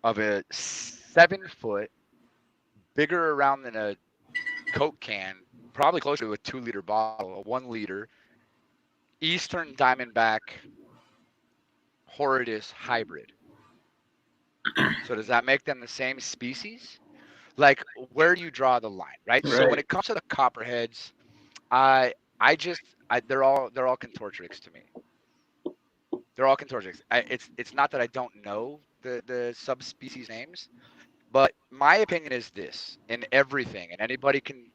of a 7-foot, bigger around than a Coke can, probably closer to a 2-liter bottle, a 1-liter Eastern Diamondback Horridus hybrid. So does that make them the same species? Like, where do you draw the line, right? So when it comes to the copperheads, they're all contortrix to me. They're all contortrix. It's not that I don't know the subspecies names, but my opinion is this in everything, and anybody can,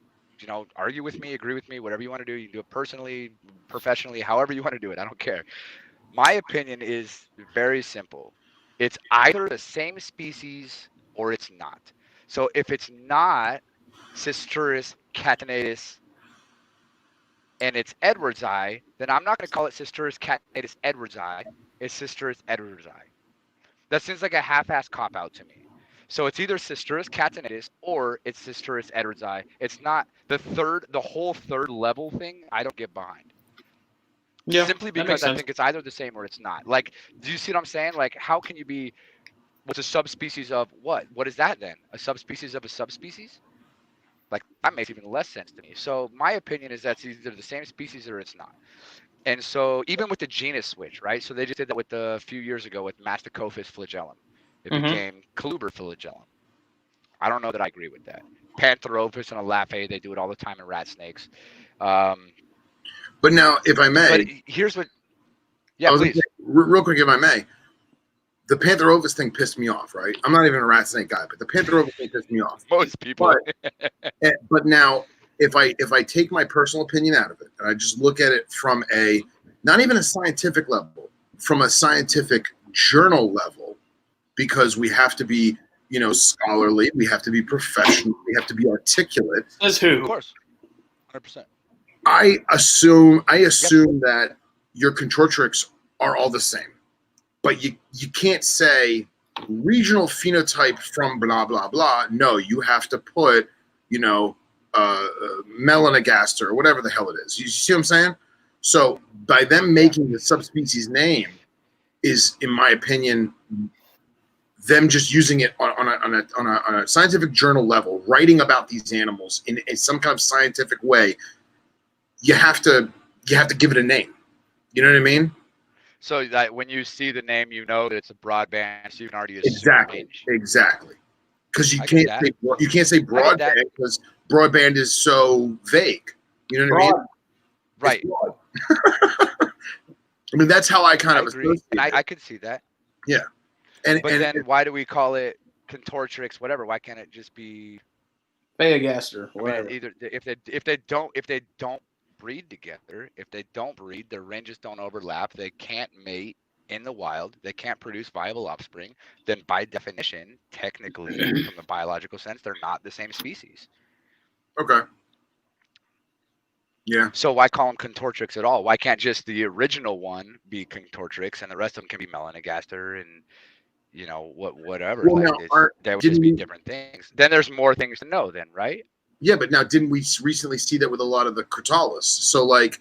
argue with me, agree with me, whatever you want to do. You can do it personally, professionally, however you want to do it. I don't care. My opinion is very simple. It's either the same species or it's not. So if it's not Cistrurus catenatus and it's Edward's eye, then I'm not going to call it Cistrurus catenatus Edward's eye. It's Cistrurus Edward's eye. That seems like a half-assed cop-out to me. So it's either Cistrurus catenatus or it's Cistrurus Edward's eye. It's not the whole third level thing. I don't get behind. Yeah, simply because I think it's either the same or it's not. Like, do you see what I'm saying? Like, how can you be what's a subspecies of what? What is that then? A subspecies of a subspecies? Like, that makes even less sense to me. So my opinion is that's either the same species or it's not. And so even with the genus switch, right? So they just did that with a few years ago with Masticophis flagellum. It became Coluber flagellum. I don't know that I agree with that. Pantherophis and Elaphea, they do it all the time in rat snakes. But now, if I may, but here's what. Yeah, please. Say, real quick, if I may, the Pantherophis thing pissed me off. Right? I'm not even a rat snake guy, but the Pantherophis thing pissed me off. Most people. But now, if I take my personal opinion out of it and I just look at it from a not even a scientific level, from a scientific journal level, because we have to be, scholarly, we have to be professional, we have to be articulate. Says who? Of course, 100%. I assume that your contortrix are all the same, but you can't say regional phenotype from blah blah blah. No, you have to put melanogaster or whatever the hell it is. You see what I'm saying? So by them making the subspecies name is, in my opinion, them just using it on a scientific journal level, writing about these animals in some kind of scientific way. You have to give it a name. You know what I mean? So that when you see the name, that it's a broadband. So you can already assume exactly. Because you can't say broadband because broadband is so vague. You know what I mean? Right. I mean, that's how I kind of agree. And I could see that. Yeah. But then why do we call it contortrix? Whatever. Why can't it just be Phaeogaster? Whatever. Either if they don't breed together, if they don't breed, their ranges don't overlap. They can't mate in the wild. They can't produce viable offspring. Then by definition, technically, from the biological sense, they're not the same species. Okay. Yeah. So why call them contortrix at all? Why can't just the original one be contortrix and the rest of them can be melanogaster and whatever? Well, that would just be different things. Then there's more things to know then, right? Yeah, but now didn't we recently see that with a lot of the Crotalus? So like,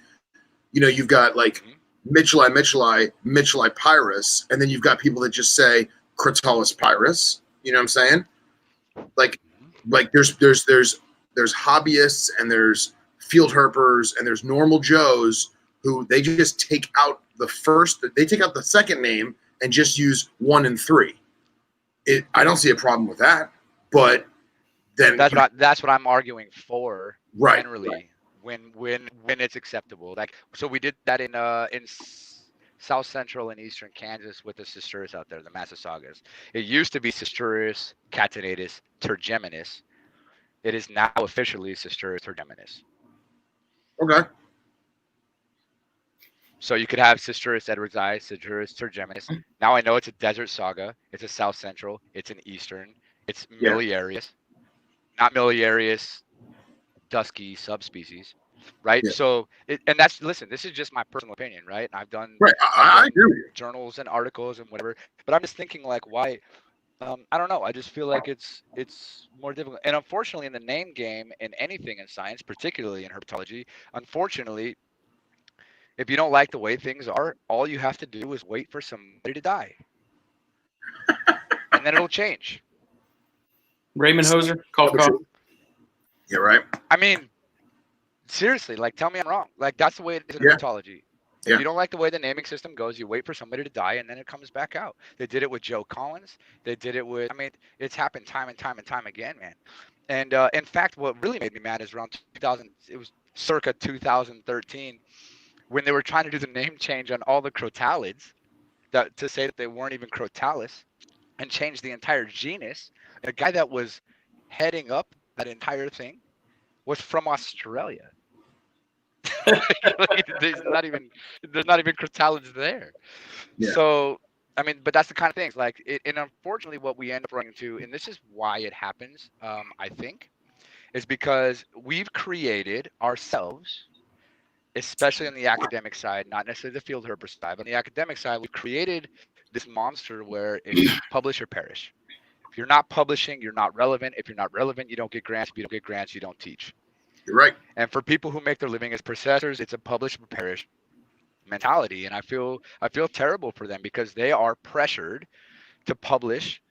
you've got like Mitchellii pyrus, and then you've got people that just say Crotalus pyrus. You know what I'm saying? Like there's hobbyists and there's field herpers and there's normal Joes who they just take out the second name and just use 1 and 3. I don't see a problem with that, but then that's what I'm arguing for. Right. Generally, when it's acceptable. Like, so we did that in South Central and Eastern Kansas with the Cistrurus out there, the Massasaugas. It used to be Cistrurus catenatus tergeminus. It is now officially Cistrurus tergeminus. Okay. So you could have Citrus Edwards-i, Citrus Tergeminus. Now I know it's a desert saga. It's a South Central. It's an Eastern. It's Miliarius, not Miliarius dusky subspecies, right? Yeah. So, and that's, listen, this is just my personal opinion, right? I've done, Right. I agree with you. journals and articles and whatever, but I'm just thinking like, why? I don't know. I just feel like it's more difficult. And unfortunately, in the name game, in anything in science, particularly in herpetology, unfortunately, if you don't like the way things are, all you have to do is wait for somebody to die, and then it'll change. Raymond Hoser, cough, cough. Yeah, right. I mean, seriously, like, tell me I'm wrong. Like, that's the way it is in herpetology. If you don't like the way the naming system goes, you wait for somebody to die, and then it comes back out. They did it with Joe Collins. They did it with, I mean, it's happened time and time and time again, man. And in fact, what really made me mad is around 2000, it was circa 2013, when they were trying to do the name change on all the crotalids, to say that they weren't even crotalis, and change the entire genus. The guy that was heading up that entire thing was from Australia. Like, there's not even crotalids there. Yeah. So, I mean, but that's the kind of things, like, and unfortunately what we end up running into, and this is why it happens, I think, is because we've created ourselves, especially on the academic side, not necessarily the field herper side, but on the academic side, we've created this monster where it's publish or perish. If you're not publishing, you're not relevant. If you're not relevant, you don't get grants. If you don't get grants, you don't teach. You're right. And for people who make their living as professors, it's a publish or perish mentality. And I feel terrible for them, because they are pressured to publish,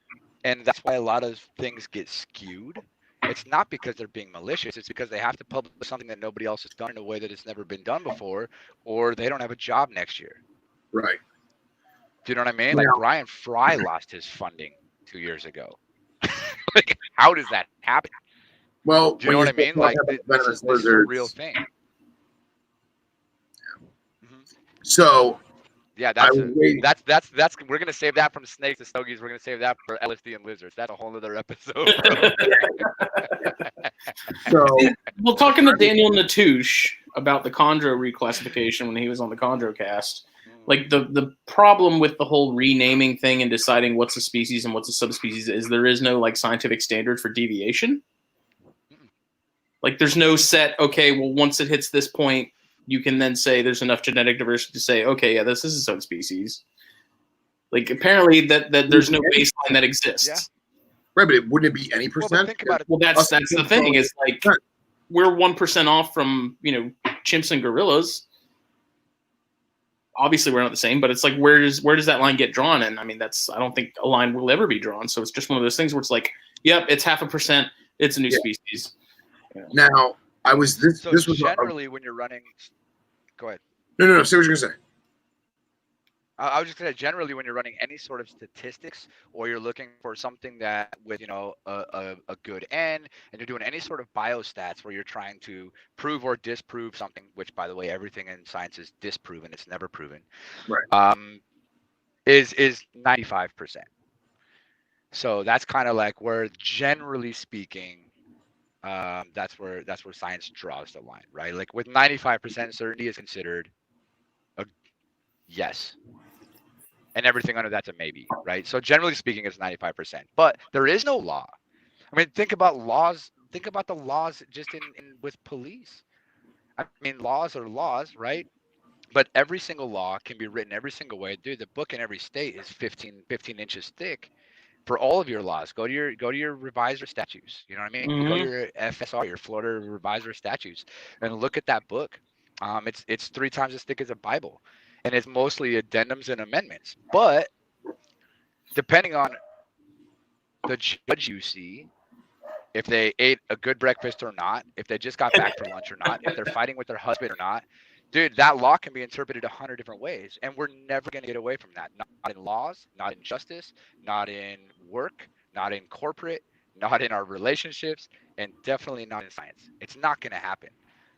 and that's why a lot of things get skewed. It's not because they're being malicious. It's because they have to publish something that nobody else has done in a way that it's never been done before, or they don't have a job next year. Right. Do you know what I mean? Like, Brian Fry lost his funding 2 years ago. Like, how does that happen? Well, do you know what I mean? Like, this is a real thing. Yeah. Mm-hmm. So, yeah, that's we're gonna save that from snakes to stogies. We're gonna save that for LSD and lizards. That's a whole other episode. So, well, talking to Daniel Natouche about the chondro reclassification when he was on the chondro cast, like, the problem with the whole renaming thing and deciding what's a species and what's a subspecies is there is no, like, scientific standard for deviation. Like, there's no set, okay, well, once it hits this point, you can then say there's enough genetic diversity to say, okay, yeah, this is a subspecies. Like, apparently that there's no baseline that exists. Yeah. Right, but wouldn't it be any percent? Well, think about it. Well, that's the thing. Is like, we're 1% off from, chimps and gorillas. Obviously, we're not the same, but it's like, where does that line get drawn? And I mean, I don't think a line will ever be drawn. So it's just one of those things where it's like, yep, it's 0.5%. It's a new species. Now, this was generally when you're running. Go ahead. No. Say what you're gonna say. I was just gonna say, generally when you're running any sort of statistics, or you're looking for something that with a good N, and you're doing any sort of biostats where you're trying to prove or disprove something, which, by the way, everything in science is disproven; it's never proven. Right. Is 95%. So that's kind of like where, generally speaking, that's where science draws the line, right? Like, with 95% certainty is considered a yes, and everything under that's a maybe, right? So generally speaking, it's 95%. But there is no law. I mean, think about laws. Think about the laws just in with police. I mean, laws are laws, right? But every single law can be written every single way. Dude, the book in every state is 15 inches thick. For all of your laws, go to your revisor statutes. You know what I mean? Mm-hmm. Go to your FSR, your Florida revisor statutes, and look at that book. It's 3 times as thick as a Bible, and it's mostly addendums and amendments. But depending on the judge you see, if they ate a good breakfast or not, if they just got back from lunch or not, if they're fighting with their husband or not, dude, that law can be interpreted 100 different ways, and we're never going to get away from that. Not in laws, not in justice, not in work, not in corporate, not in our relationships, and definitely not in science. It's not going to happen.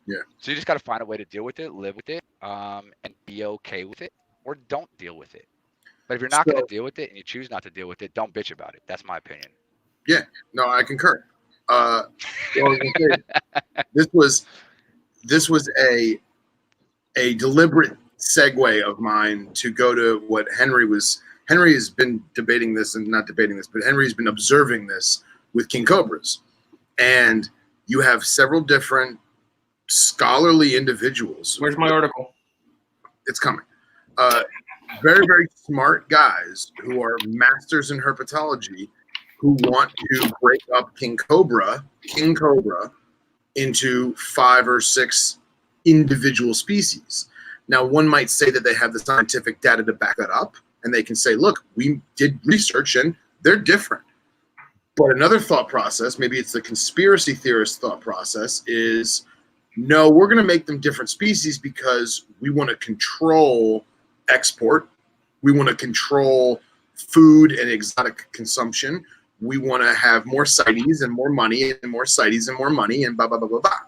Yeah. So you just got to find a way to deal with it, live with it, and be okay with it, or don't deal with it. But if you're not going to deal with it and you choose not to deal with it, don't bitch about it. That's my opinion. Yeah. No, I concur. This was a deliberate segue of mine to go to what Henry has been debating this, and not debating this, but Henry's been observing this with king cobras. And you have several different scholarly individuals. Where's my article? It's coming. Very, very smart guys who are masters in herpetology who want to break up king cobra into 5 or 6 individual species. Now, one might say that they have the scientific data to back that up, and they can say, look, we did research and they're different. But another thought process, maybe it's the conspiracy theorist thought process, is no, we're going to make them different species because we want to control export. We want to control food and exotic consumption. We want to have more CITES and more money and more CITES and more money and blah, blah, blah, blah, blah.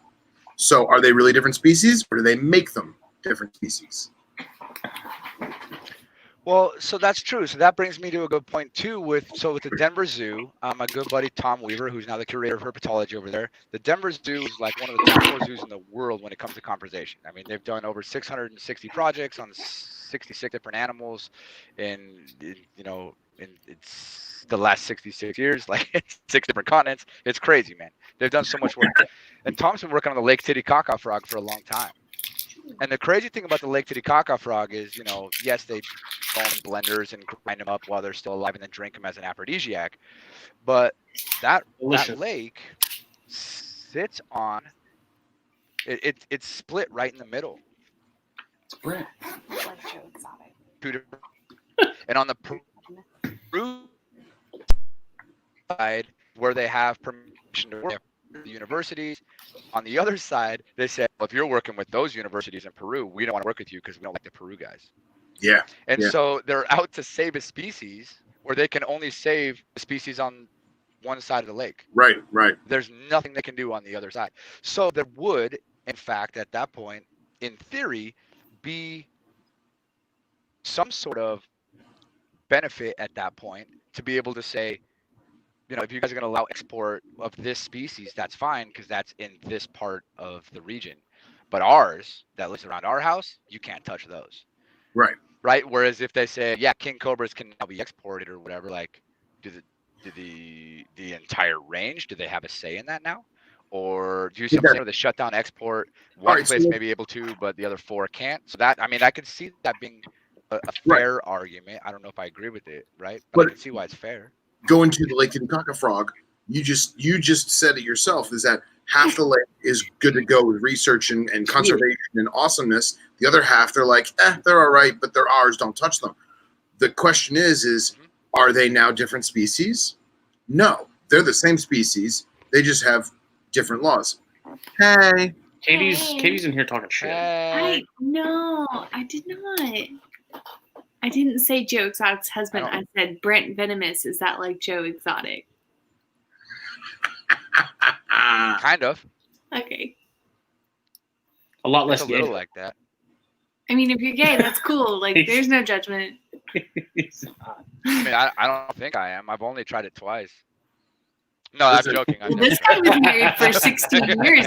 So are they really different species, or do they make them different species? Well, so that's true. So that brings me to a good point too. With the Denver Zoo, my good buddy Tom Weaver, who's now the curator of herpetology over there. The Denver Zoo is like one of the top 4 zoos in the world when it comes to conservation. I mean, they've done over 660 projects on 66 different animals, in it's the last 66 years, like 6 different continents. It's crazy, man. They've done so much work. And Tom's been working on the Lake Titicaca frog for a long time. And the crazy thing about the Lake Titicaca frog is, yes, they go in blenders and grind them up while they're still alive and then drink them as an aphrodisiac. But that lake sits on, it's split right in the middle. It's Brent. Like Joe Exotic. 2 different, and on the Peru side, where they have permission to work with the universities, on the other side, they said, well, if you're working with those universities in Peru, we don't want to work with you because we don't like the Peru guys. Yeah. And so they're out to save a species where they can only save the species on one side of the lake. Right. There's nothing they can do on the other side. So there would, in fact, at that point, in theory, be some sort of benefit at that point to be able to say, if you guys are going to allow export of this species, that's fine because that's in this part of the region. But ours, that lives around our house, you can't touch those. Right. Whereas if they say, yeah, king cobras can now be exported or whatever, like, do the entire range, do they have a say in that now? Or do you see something where they shut down export? One place may be able to, but the other 4 can't. So that, I could see that being a fair argument. I don't know if I agree with it, right? But I can see why it's fair. Going to the Lake Titicaca frog, you just said it yourself, is that half the lake is good to go with research and conservation and awesomeness. The other half, they're like, they're all right, but they're ours, don't touch them. The question is are they now different species? No, they're the same species. They just have different laws. Hey. Katie's in here talking shit. No, I did not. I didn't say Joe Exotic's husband. I said Brent Venomous. Is that like Joe Exotic? Kind of. Okay. A lot less a little like that. I mean, if you're gay, that's cool. Like, there's no judgment. I don't think I am. I've only tried it twice. No, I'm joking. This guy was married for 16 years.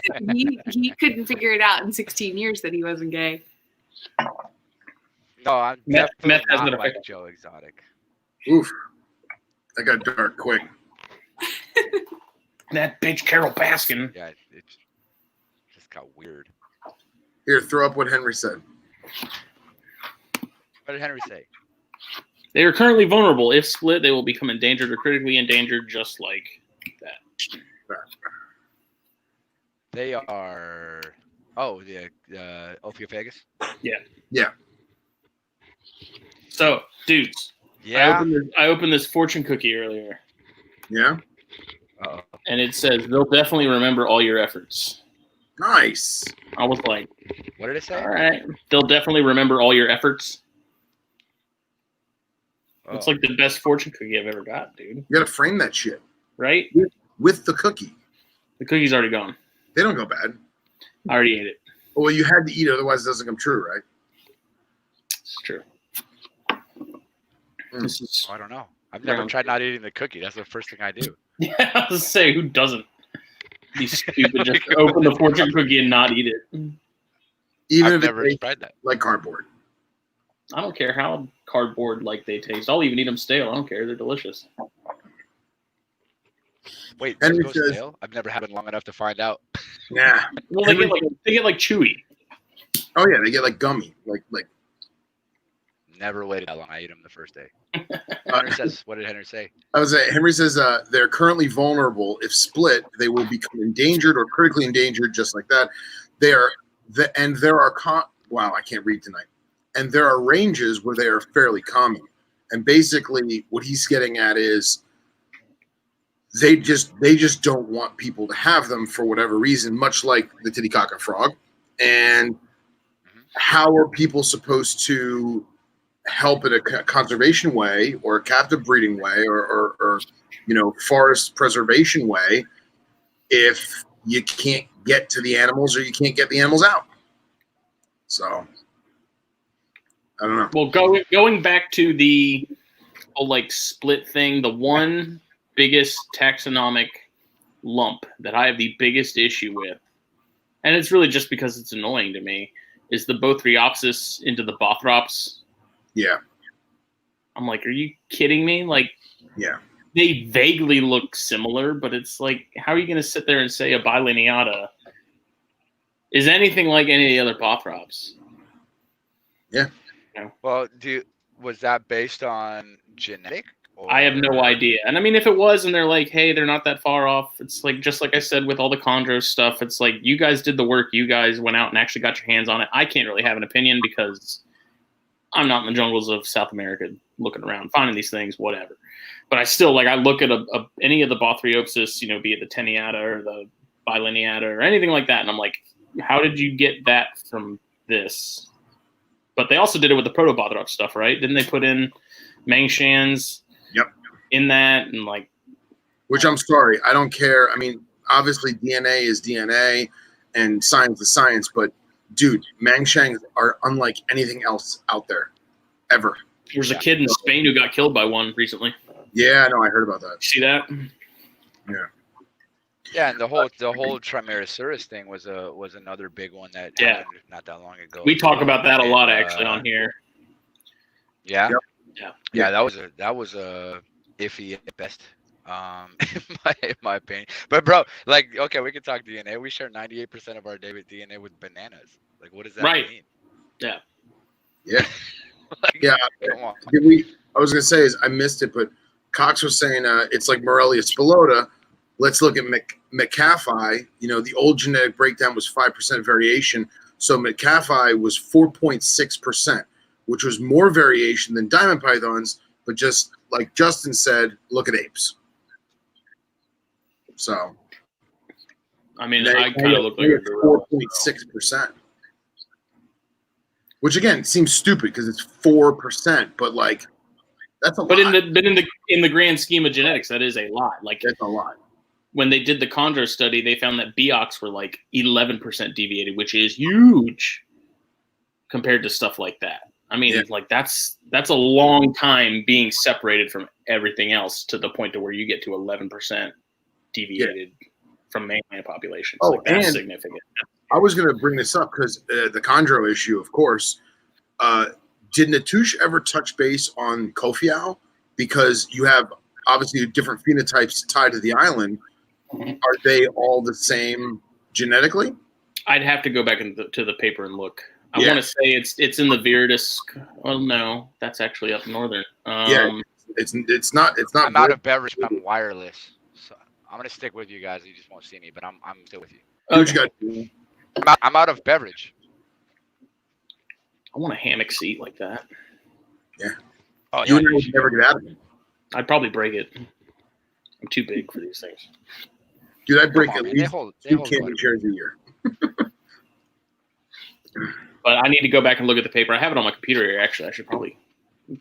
He couldn't figure it out in 16 years that he wasn't gay. No, I'm definitely not like Joe Exotic. Oof. That got dark quick. That bitch Carol Baskin. Yeah, it just got weird. Here, throw up what Henry said. What did Henry say? They are currently vulnerable. If split, they will become endangered or critically endangered, just like that. They are... Oh, the Ophiophagus? Yeah. So, dudes. Yeah. I opened this fortune cookie earlier. Yeah. Uh-oh. And it says they'll definitely remember all your efforts. Nice. I was like, what did it say? All right. They'll definitely remember all your efforts. Oh. It's like the best fortune cookie I've ever got, dude. You gotta frame that shit. Right? With the cookie. The cookie's already gone. They don't go bad. I already ate it. Well, you had to eat it, otherwise it doesn't come true, right? It's true. This is, I don't know. I've never tried not eating the cookie. That's the first thing I do. Yeah, I was say, who doesn't? Be stupid. Just open the fortune cookie and not eat it. Even I've if never it's tried that. Like cardboard. I don't care how cardboard like they taste. I'll even eat them stale. I don't care. They're delicious. Wait, Henry those go stale? I've never had it long enough to find out. Nah. Well, they get like chewy. Oh yeah, they get like gummy, like. Never waited that long. I ate them the first day. Henry says, what did Henry say? Henry says they're currently vulnerable. If split, they will become endangered or critically endangered, just like that. Wow, I can't read tonight. And there are ranges where they are fairly common. And basically, what he's getting at is they just don't want people to have them for whatever reason, much like the Titicaca frog. And how are people supposed to help in a conservation way or a captive breeding way or forest preservation way if you can't get to the animals or you can't get the animals out? So I don't know. Well, going back to the whole split thing, the one biggest taxonomic lump that I have the biggest issue with, and it's really just because it's annoying to me, is the Bothriopsis into the Bothrops. Yeah. I'm like, are you kidding me? Yeah. They vaguely look similar, but it's like, how are you going to sit there and say a bilineata is anything like any of the other Bothrops? Yeah. Well, was that based on genetic? I have no idea. And I mean, if it was, and they're like, hey, they're not that far off, it's like, just like I said with all the chondro stuff, it's like, you guys did the work. You guys went out and actually got your hands on it. I can't really have an opinion because I'm not in the jungles of South America looking around, finding these things, whatever. But I still, I look at any of the Bothriopsis, be it the Teniata or the Bilineata or anything like that, and I'm like, how did you get that from this? But they also did it with the Protobothrop stuff, right? Didn't they put in Mangshans in that? And which I'm sorry, I don't care. I mean, obviously DNA is DNA and science is science, but dude, Mangshangs are unlike anything else out there, ever. There was a kid in Spain who got killed by one recently. Yeah, no, I heard about that. See that? Yeah. Yeah, and the whole Trimerosaurus thing was another big one that happened not that long ago. We talk about that a lot actually on here. Yeah. Yep. Yeah, that was a iffy at best. In my opinion. But bro, okay, we can talk DNA. We share 98% of our DNA with bananas. What does that mean? Yeah. Yeah. Yeah. I was gonna say is I missed it, but Cox was saying it's like Morelia spilota. Let's look at McCaffey. The old genetic breakdown was 5% variation. So McCaffey was 4.6%, which was more variation than diamond pythons, but just like Justin said, look at apes. So, I mean, I kind of look like 4.6%, which again seems stupid because it's 4%, but that's a lot. But in the grand scheme of genetics, that is a lot. That's a lot. When they did the chondro study, they found that Beox were 11% deviated, which is huge compared to stuff like that. I mean, that's a long time being separated from everything else to the point to where you get to 11% deviated from mainland populations. That's significant. I was going to bring this up because the chondro issue, of course. Did Natush ever touch base on Kofiau? Because you have obviously different phenotypes tied to the island. Are they all the same genetically? I'd have to go back to the paper and look. I want to say it's in the Viridis. Well, no, that's actually up northern. It's not. I'm out of beverage, but I'm wireless, so I'm gonna stick with you guys. You just won't see me, but I'm still with you. What you got? I'm out of beverage. I want a hammock seat like that. Yeah. Oh, you would never get out of it. I'd probably break it. I'm too big for these things. Dude, I break at least 2 camping chairs a year. But I need to go back and look at the paper. I have it on my computer here, actually. I should probably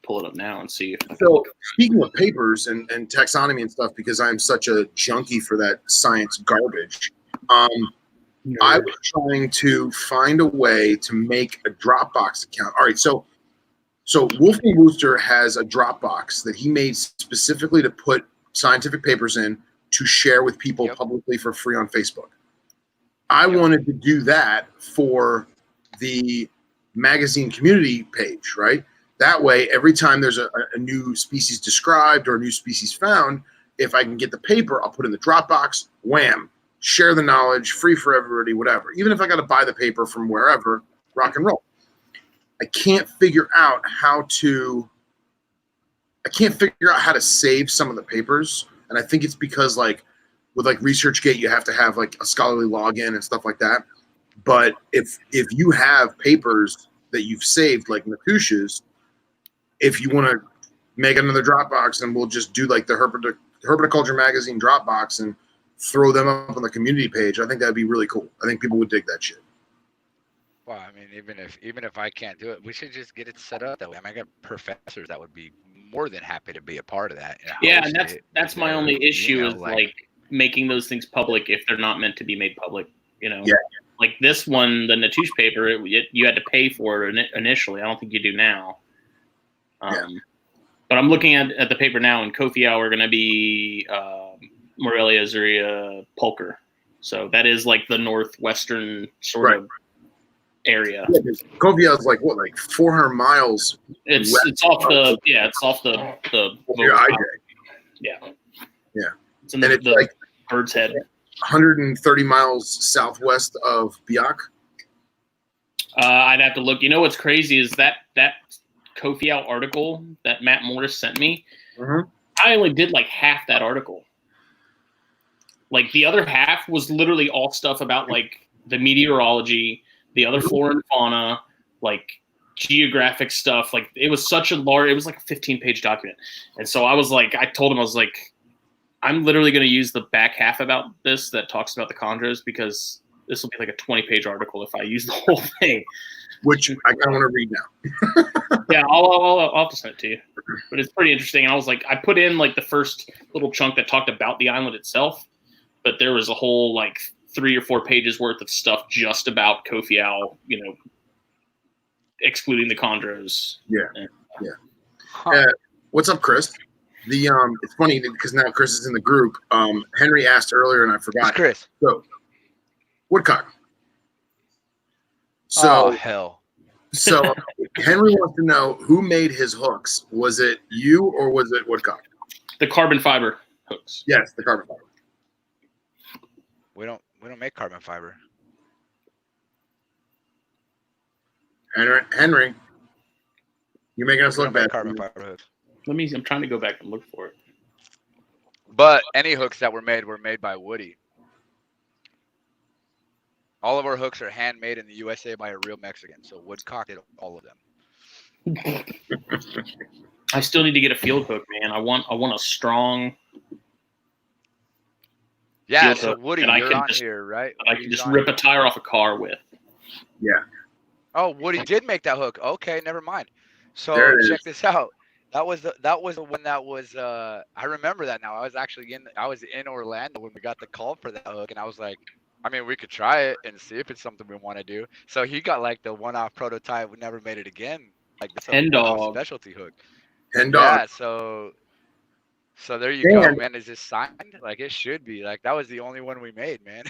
pull it up now and see. So, speaking of papers and taxonomy and stuff, because I'm such a junkie for that science garbage, I was trying to find a way to make a Dropbox account. All right, so Wolfgang Wooster has a Dropbox that he made specifically to put scientific papers in to share with people publicly for free on Facebook. I wanted to do that for the magazine community page, right? That way, every time there's a new species described or a new species found, if I can get the paper, I'll put it in the Dropbox, wham, share the knowledge, free for everybody, whatever. Even if I got to buy the paper from wherever, rock and roll. I can't figure out how to save some of the papers. And I think it's because like with like ResearchGate, you have to have like a scholarly login and stuff like that. But if you have papers that you've saved, like Nakush's, if you want to make another Dropbox, and we'll just do like the Herpetoculture Magazine Dropbox and throw them up on the community page, I think that'd be really cool. I think people would dig that shit. Well, I mean, even if I can't do it, we should just get it set up that way. I mean, I got professors that would be more than happy to be a part of that. Yeah, and that's my only issue is like making those things public if they're not meant to be made public. You know, yeah. Like this one, the Natush paper, you had to pay for it initially. I don't think you do now. But I'm looking at the paper now, and Kofiau are going to be Morelia azurea pulcher. So that is like the northwestern sort of area. Yeah, Kofiau is like 400 miles. It's off the IJ. Yeah. It's in and it's the like Bird's Head. 130 miles southwest of Biak. I'd have to look. You know what's crazy is that Kofiau article that Matt Morris sent me. Mm-hmm. I only did like half that article. Like the other half was literally all stuff about like the meteorology, the other flora and fauna, like geographic stuff. Like it was such a large. It was like a 15-page document, and so I was like, I told him I was like, I'm literally going to use the back half about this that talks about the chondros because this will be like a 20-page article if I use the whole thing. Which I kind of want to read now. Yeah, I'll have to send it to you. But it's pretty interesting. And I was like, I put in like the first little chunk that talked about the island itself, but there was a whole like 3 or 4 pages worth of stuff just about Kofiau, excluding the chondros. Yeah. What's up, Chris? It's funny because now Chris is in the group. Henry asked earlier, and I forgot. It's Chris. So, woodcock. So, oh hell. So Henry wants to know who made his hooks. Was it you or was it woodcock? The carbon fiber hooks. Yes, the carbon fiber. We don't make carbon fiber. Henry, you're making us look bad. Carbon fiber hooks. I'm trying to go back and look for it. But any hooks that were made by Woody. All of our hooks are handmade in the USA by a real Mexican. So Woodcock did all of them. I still need to get a field hook, man. I want a strong. Yeah, so Woody, you're on here, right? I can just rip a tire off a car with. Yeah. Oh, Woody did make that hook. Okay, never mind. So check this out. That was the one that was. I remember that now. I was in Orlando when we got the call for that hook, and I was like, I mean, we could try it and see if it's something we want to do. So he got like the one-off prototype. We never made it again. Like the Hen dog specialty hook. Hen dog. Yeah. So there you go, man. Is this signed? Like it should be. Like that was the only one we made, man.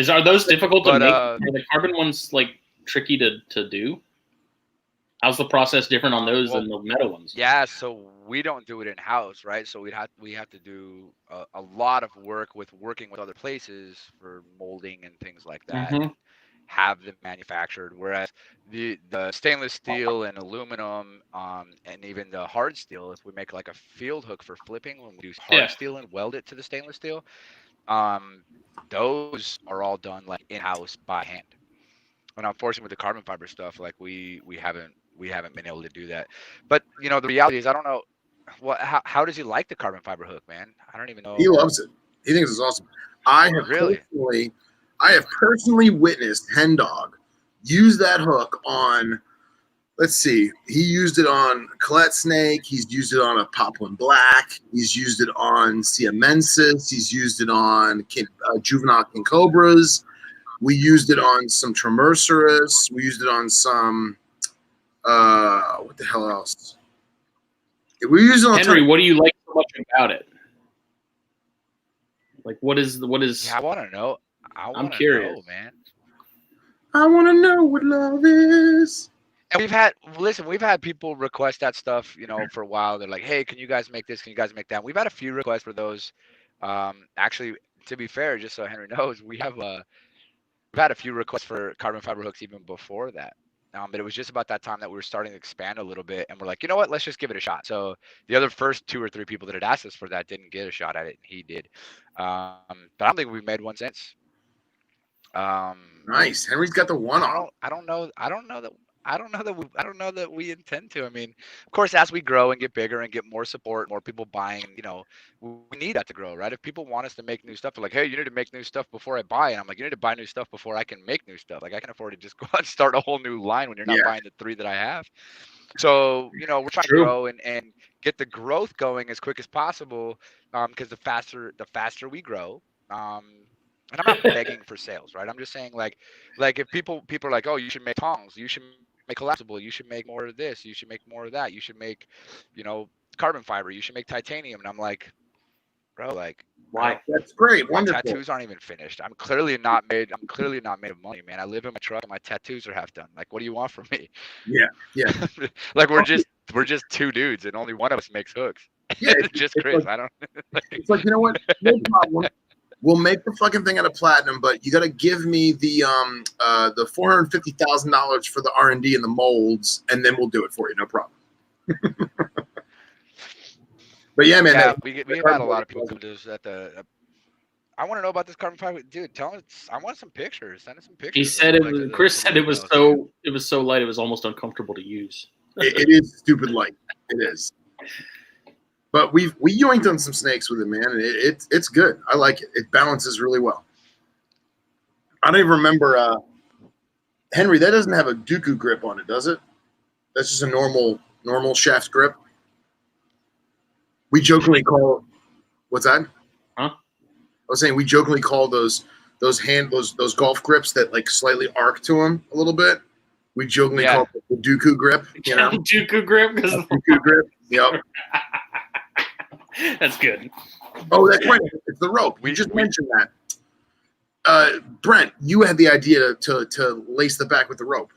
Are those difficult to make? Are the carbon ones like tricky to do? How's the process different on those than the metal ones? Yeah, so we don't do it in house, right? So we have to do a lot of work working with other places for molding and things like that. Mm-hmm. Have them manufactured. Whereas the stainless steel and aluminum, and even the hard steel, if we make like a field hook for flipping, when we do hard steel and weld it to the stainless steel, those are all done like in house by hand. And unfortunately, with the carbon fiber stuff, like we haven't been able to do that. But the reality is, I don't know. How does he like the carbon fiber hook, man? I don't even know. He loves it. He thinks it's awesome. I have personally witnessed Hen Dog use that hook on. Let's see. He used it on Colette Snake. He's used it on a Poplin Black. He's used it on Siamensis. He's used it on juvenile king cobras. We used it on some Tremercerus. We used it on some. What the hell else? We use it on Henry, what do you like so much about it? Like, what is? Yeah, I want to know. I'm curious, man. I want to know what love is. And we've had people request that stuff, you know, for a while. They're like, hey, can you guys make this? Can you guys make that? We've had a few requests for those. Actually, to be fair, just so Henry knows, we've had a few requests for carbon fiber hooks even before that. But it was just about that time that we were starting to expand a little bit, and we're like, you know what, let's just give it a shot. So the other first 2 or 3 people that had asked us for that didn't get a shot at it, and he did. But I don't think we've made one since. Nice. Henry's got the one off. I don't know that we intend to. I mean, of course, as we grow and get bigger and get more support, more people buying, you know, we need that to grow, right? If people want us to make new stuff, they're like, hey, you need to make new stuff before I buy. And I'm like, you need to buy new stuff before I can make new stuff. Like, I can afford to just go out and start a whole new line when you're not buying the 3 that I have. So, you know, we're trying to grow and get the growth going as quick as possible, because the faster we grow, and I'm not begging for sales, right? I'm just saying, like if people are like, oh, you should make tongs, you should make collapsible, you should make more of this, you should make more of that, you should make, you know, carbon fiber, you should make titanium, and I'm like, bro, like, why? That's great. My Wonderful. tattoos aren't even finished. I'm clearly not made of money, man. I live in my truck and my tattoos are half done. Like, what do you want from me? Yeah. Like, we're just 2 dudes and only one of us makes hooks. Yeah, just Chris. like, I don't. It's like, you know what? No problem. We'll make the fucking thing out of platinum, but you got to give me the $450,000 for the R&D and the molds, and then we'll do it for you. No problem. But yeah, man. Yeah, we've had a lot of people come to us at the. I want to know about this carbon fiber, dude. Tell us. I want some pictures. Send us some pictures. He said it was. Chris said it was so light, it was almost uncomfortable to use. It is stupid light. It is. But we yoinked on some snakes with it, man, and it's good. I like it. It balances really well. I don't even remember, Henry. That doesn't have a Dooku grip on it, does it? That's just a normal shaft grip. We jokingly call. What's that? Huh? I was saying we jokingly call those golf grips that like slightly arc to them a little bit. We jokingly call it the Dooku grip. You know, Dooku grip. Dooku grip. Yep. That's good. Oh, that's right. It's the rope. We just mentioned that. Brent, you had the idea to lace the back with the rope.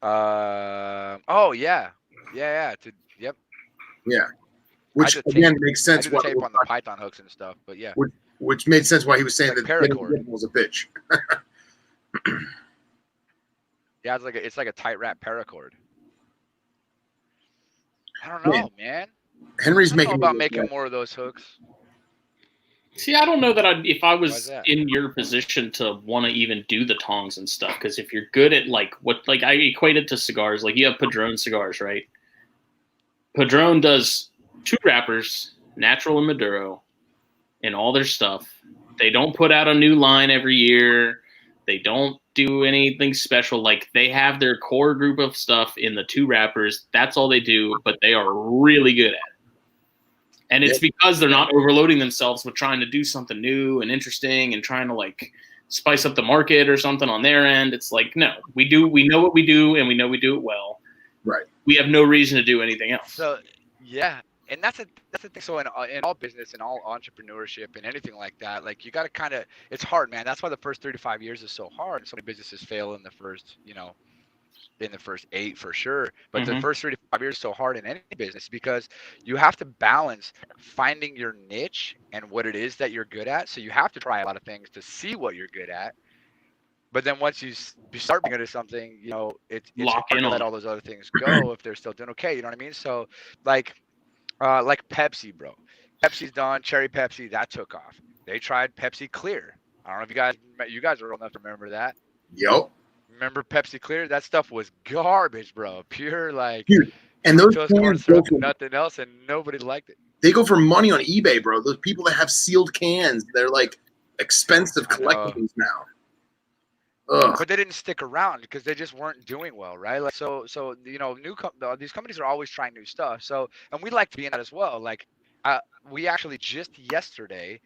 Oh yeah. Yep. Yeah. Which again makes sense. I do the tape on the Python hooks and stuff, but yeah. Which made sense why he was saying like that paracord was a bitch. Yeah, it's like a tight wrap paracord. I don't know, man. Henry's making more of those hooks. See, I don't know that if I was in your position to want to even do the tongs and stuff, because if you're good at like I equate it to cigars, like you have Padron cigars, right? Padron does 2 wrappers, natural and Maduro, and all their stuff. They don't put out a new line every year. They don't do anything special. Like, they have their core group of stuff in the 2 wrappers. That's all they do, but they are really good at it. And it's because they're not overloading themselves with trying to do something new and interesting and trying to like spice up the market or something on their end. It's like, no, we know what we do, and we know we do it well. Right. We have no reason to do anything else. So yeah, and that's the thing. So in all business and all entrepreneurship and anything like that, like you got to it's hard, man. That's why the first 3 to 5 years is so hard. So many businesses fail in the first, in the first 8 for sure. But the first 3 to 5 years is so hard in any business because you have to balance finding your niche and what it is that you're good at. So you have to try a lot of things to see what you're good at. But then once you start being good at something, it's hard to let all those other things go if they're still doing okay. You know what I mean? So like Pepsi, bro. Pepsi's done. Cherry Pepsi, that took off. They tried Pepsi Clear. I don't know if you guys are old enough to remember that. Yep. Remember Pepsi Clear? That stuff was garbage, bro. Pure like. Dude, and those cans go for nothing else, and nobody liked it. They go for money on eBay, bro. Those people that have sealed cans, they're like expensive collectibles now. Ugh. But they didn't stick around because they just weren't doing well, right? Like so these companies are always trying new stuff. So, and we like to be in that as well. Like, we actually just yesterday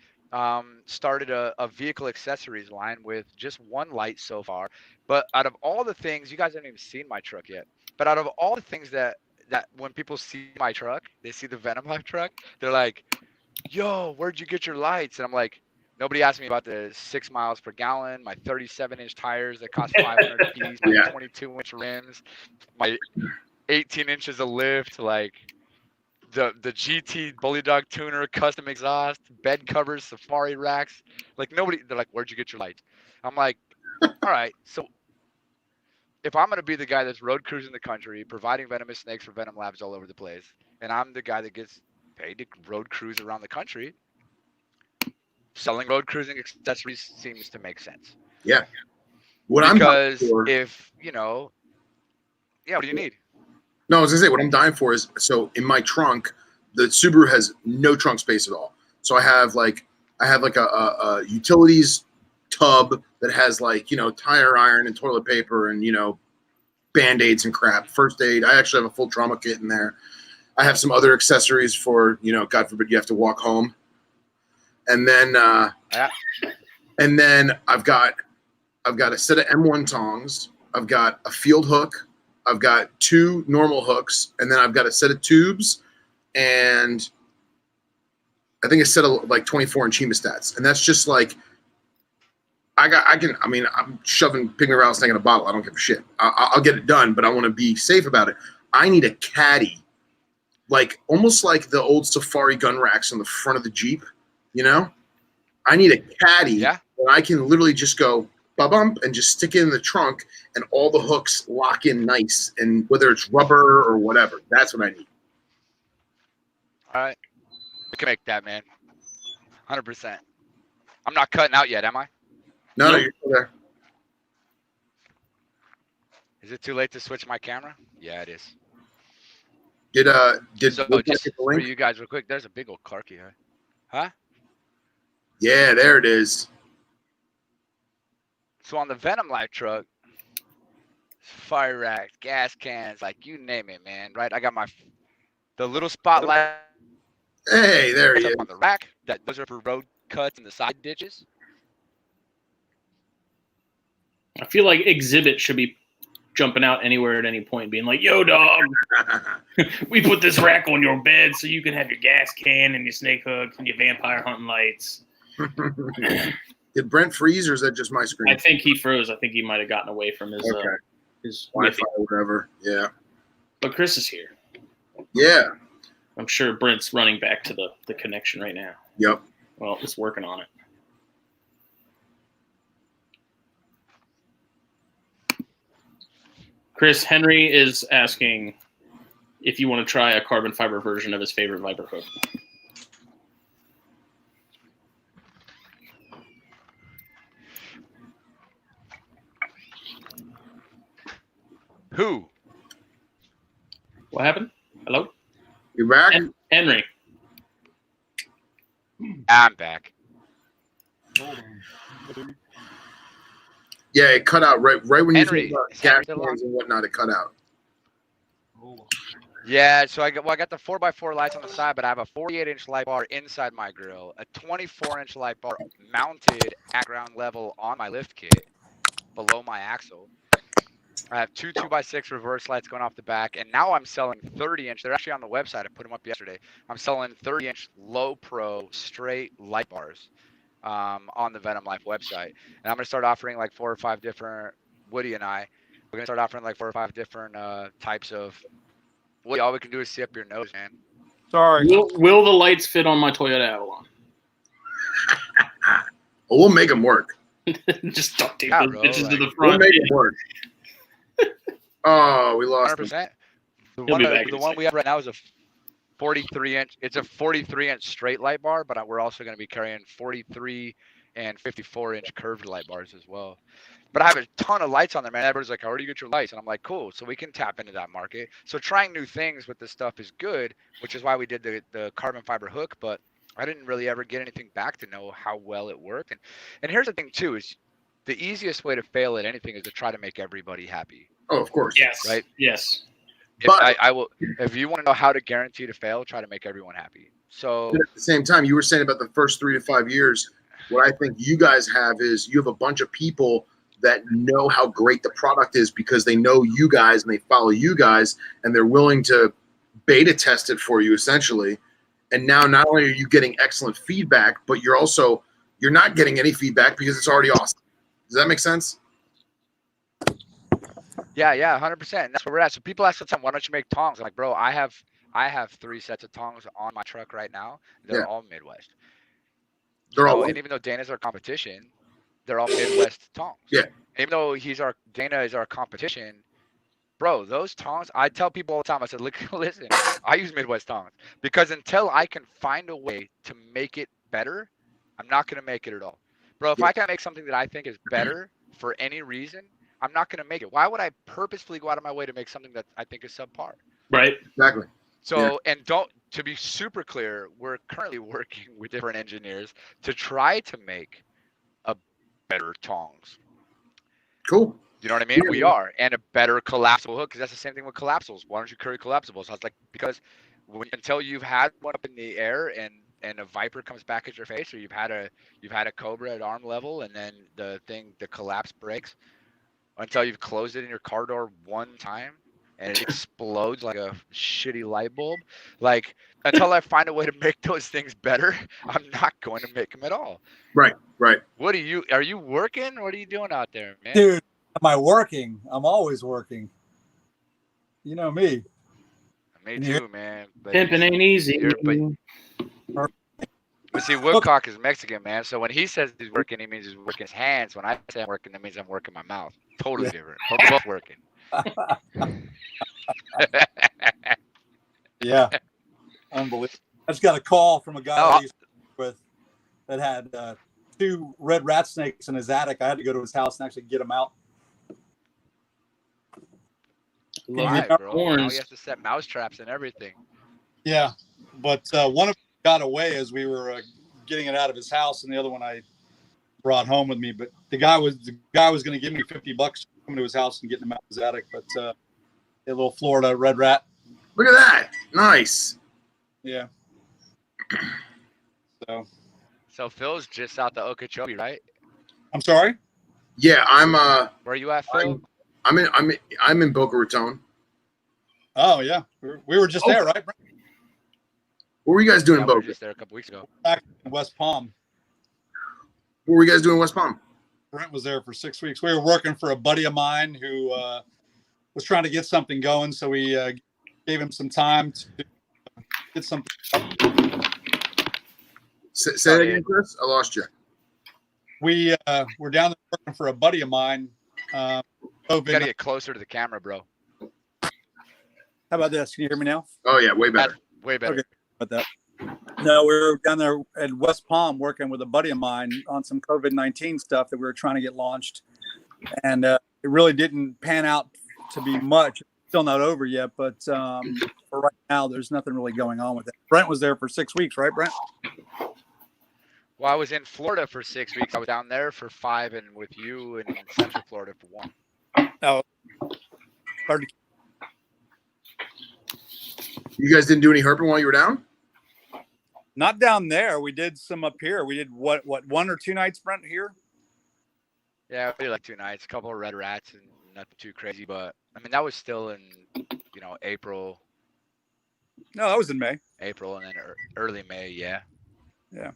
started a vehicle accessories line with just 1 light so far. But out of all the things, you guys haven't even seen my truck yet. But out of all the things that when people see my truck, they see the Venom Life truck, they're like, "Yo, where'd you get your lights?" And I'm like, Nobody asked me about the 6 miles per gallon, my 37-inch tires that cost $500 a piece, my 22-inch rims, my 18 inches of lift, like the GT Bully Dog tuner, custom exhaust, bed covers, safari racks. Like nobody, they're like, where'd you get your lights? I'm like, all right, so if I'm gonna be the guy that's road cruising the country, providing venomous snakes for Venom Labs all over the place, and I'm the guy that gets paid to road cruise around the country, selling road cruising accessories seems to make sense. Yeah. Because if, you know, what do you need? No, I was gonna say what I'm dying for is, so in my trunk, the Subaru has no trunk space at all. So I have like a utilities tub that has like, you know, tire iron and toilet paper and, you know, Band-Aids and crap, first aid. I actually have a full trauma kit in there. I have some other accessories for, you know, God forbid you have to walk home. And then I've got a set of M1 tongs. I've got a field hook. I've got 2 normal hooks, and then I've got a set of tubes, and I think a set of like 24-inch hemostats. And that's just like, I'm shoving pygmy rattlesnake in a bottle. I don't give a shit. I'll get it done, but I want to be safe about it. I need a caddy, like almost like the old safari gun racks on the front of the Jeep, you know? I need a caddy where I can literally just go ba-bump and just stick it in the trunk and all the hooks lock in nice, and whether it's rubber or whatever, that's what I need. All right. We can make that, man. 100%. I'm not cutting out yet, am I? No, you're still there. Is it too late to switch my camera? Yeah, it is. Did so just for you guys real quick, there's a big old Clarky here. Huh? Yeah, there it is. So on the Venom Life truck, fire racks, gas cans, like you name it, man. Right? I got the little spotlight. Hey, there he is. On the rack. Those are for road cuts and the side ditches. I feel like Exhibit should be jumping out anywhere at any point, being like, "Yo, dog, we put this rack on your bed so you can have your gas can and your snake hooks and your vampire hunting lights." Did Brent freeze, or is that just my screen? I think he froze. I think he might have gotten away from his Wi-Fi or whatever. Yeah. But Chris is here. Yeah. I'm sure Brent's running back to the connection right now. Yep. Well, it's working on it. Chris, Henry is asking if you want to try a carbon fiber version of his favorite Viper hook. Who? What happened? Hello? You back? Henry. I'm back. Yeah, it cut out right when Henry, you think about gas cans and whatnot. It cut out. Yeah, so I got the 4x4 lights on the side, but I have a 48-inch light bar inside my grill, a 24-inch light bar mounted at ground level on my lift kit below my axle. I have 2 2x6 reverse lights going off the back, and now I'm selling 30-inch. They're actually on the website. I put them up yesterday. I'm selling 30-inch low pro straight light bars on the Venom Life website. And I'm going to start offering like 4 or 5 different, Woody and I, we're going to start offering like 4 or 5 different types of, Woody, all we can do is see up your nose, man. Sorry. Will the lights fit on my Toyota Avalon? Well, we'll make them work. Just duct tape those bitches to the front. We'll make them work. Oh, we lost 100%. The one we have right now is a 43-inch. It's a 43-inch straight light bar, but we're also going to be carrying 43 and 54-inch curved light bars as well. But I have a ton of lights on there, man. Everybody's like, "How do you get your lights?" And I'm like, "Cool." So we can tap into that market. So trying new things with this stuff is good, which is why we did the carbon fiber hook. But I didn't really ever get anything back to know how well it worked. And here's the thing too: is the easiest way to fail at anything is to try to make everybody happy. Oh, of course. Yes. Right. Yes. I will. If you want to know how to guarantee to fail, try to make everyone happy. So at the same time, you were saying about the first 3 to 5 years. What I think you guys have is you have a bunch of people that know how great the product is because they know you guys and they follow you guys and they're willing to beta test it for you essentially. And now not only are you getting excellent feedback, but you're also, you're not getting any feedback because it's already awesome. Does that make sense? Yeah, 100%. That's where we're at. So people ask the time, why don't you make tongs? I'm like, bro, I have 3 sets of tongs on my truck right now. They're all Midwest. They're all and even though Dana's our competition, they're all Midwest tongs. Yeah. Even though Dana is our competition, bro, those tongs, I tell people all the time, I said, look, listen, I use Midwest tongs because until I can find a way to make it better, I'm not going to make it at all. Bro, if I can't make something that I think is better for any reason, I'm not going to make it. Why would I purposefully go out of my way to make something that I think is subpar? Right. Exactly. So, and to be super clear, we're currently working with different engineers to try to make a better tongs. Cool. You know what I mean? We are. And a better collapsible hook, because that's the same thing with collapsibles. Why don't you carry collapsibles? I was like, because until you've had one up in the air and a Viper comes back at your face, or you've had a Cobra at arm level, and then the collapse breaks, until you've closed it in your car door one time and it explodes like a shitty light bulb, like until I find a way to make those things better, I'm not going to make them at all. Right. What are you working? What are you doing out there, man? Dude, am I working? I'm always working. You know me. Me too, man. But Pimping ain't easy. But see, Woodcock is Mexican, man. So when he says he's working, he means he's working his hands. When I say I'm working, that means I'm working my mouth. Totally different. But we're both working. Yeah. Unbelievable. I just got a call from a guy that I used to work with that had 2 red rat snakes in his attic. I had to go to his house and actually get them out. Why, bro? Now he has to set mouse traps and everything. Yeah. But one of them got away as we were getting it out of his house, and the other one I brought home with me. But the guy was going to give me $50 to come to his house and get him out of his attic. But a little Florida red rat. Look at that. Nice. Yeah. So Phil's just out the Okeechobee, right? I'm sorry? Yeah, I'm Where are you at, Phil? I'm in Boca Raton. Oh yeah. We were just there, right? What were you guys doing in We were Boca? just there a couple weeks ago. Back in West Palm. What were you guys doing in West Palm? Brent was there for 6 weeks. We were working for a buddy of mine who was trying to get something going, so we gave him some time to get something. Say that again, Chris. I lost you. We were down there working for a buddy of mine. You gotta get closer to the camera, bro. How about this? Can you hear me now? Oh yeah, way better. Way better. Okay. About that. No, we were down there at West Palm working with a buddy of mine on some COVID-19 stuff that we were trying to get launched, and it really didn't pan out to be much. It's still not over yet, but for right now, there's nothing really going on with it. Brent was there for 6 weeks, right, Brent? Well, I was in Florida for 6 weeks. I was down there for 5, and with you in Central Florida for 1. Oh, hard to. You guys didn't do any herping while you were down? Not down there. We did some up here. We did what 1 or 2 nights, Brent, here? Yeah, we did like 2 nights, a couple of red rats, and nothing too crazy. But I mean, that was still in, April. No, that was in May. April, and then early May. Yeah. Yeah.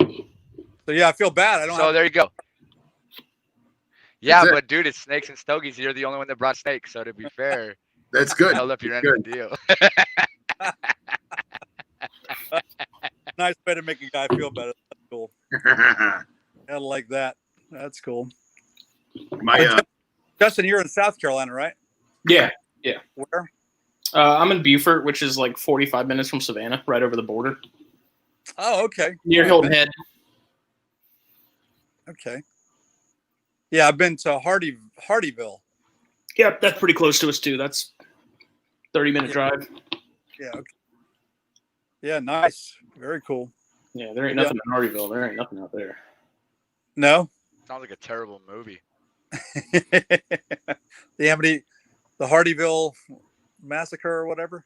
So yeah, I feel bad. I don't. So there you go. Yeah, but dude, it's snakes and stogies. You're the only one that brought snakes. So to be fair, that's good. Held up your end of the deal. Nice way to make a guy feel better. That's cool. I like that. That's cool. Justin, you're in South Carolina, right? Yeah. Where? I'm in Beaufort, which is like 45 minutes from Savannah, right over the border. Oh, okay. Near Hilton Head. Okay. Yeah, I've been to Hardyville. Yep, that's pretty close to us too. That's 30-minute drive. Yeah. Okay. Yeah, nice. Very cool. Yeah, there ain't nothing in Hardyville. There ain't nothing out there. No? Sounds like a terrible movie. The Hardyville Massacre or whatever?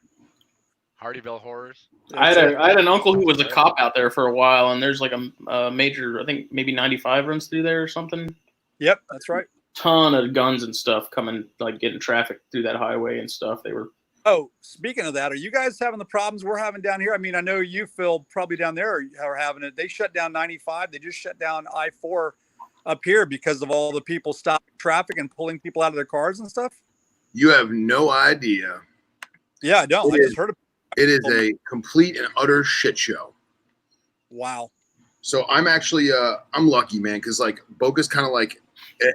Hardyville Horrors. I had an uncle who was a cop out there for a while, and there's like a major, I think maybe 95 runs through there or something. Yep, that's right. Ton of guns and stuff coming, like getting traffic through that highway and stuff. They were Oh, speaking of that, are you guys having the problems we're having down here? I mean, I know you, Phil, probably down there are having it. They shut down 95. They just shut down I-4 up here because of all the people stopping traffic and pulling people out of their cars and stuff. You have no idea. Yeah, I don't. I just heard it is a complete and utter shit show. Wow. So I'm actually I'm lucky, man, because like Boca's kind of like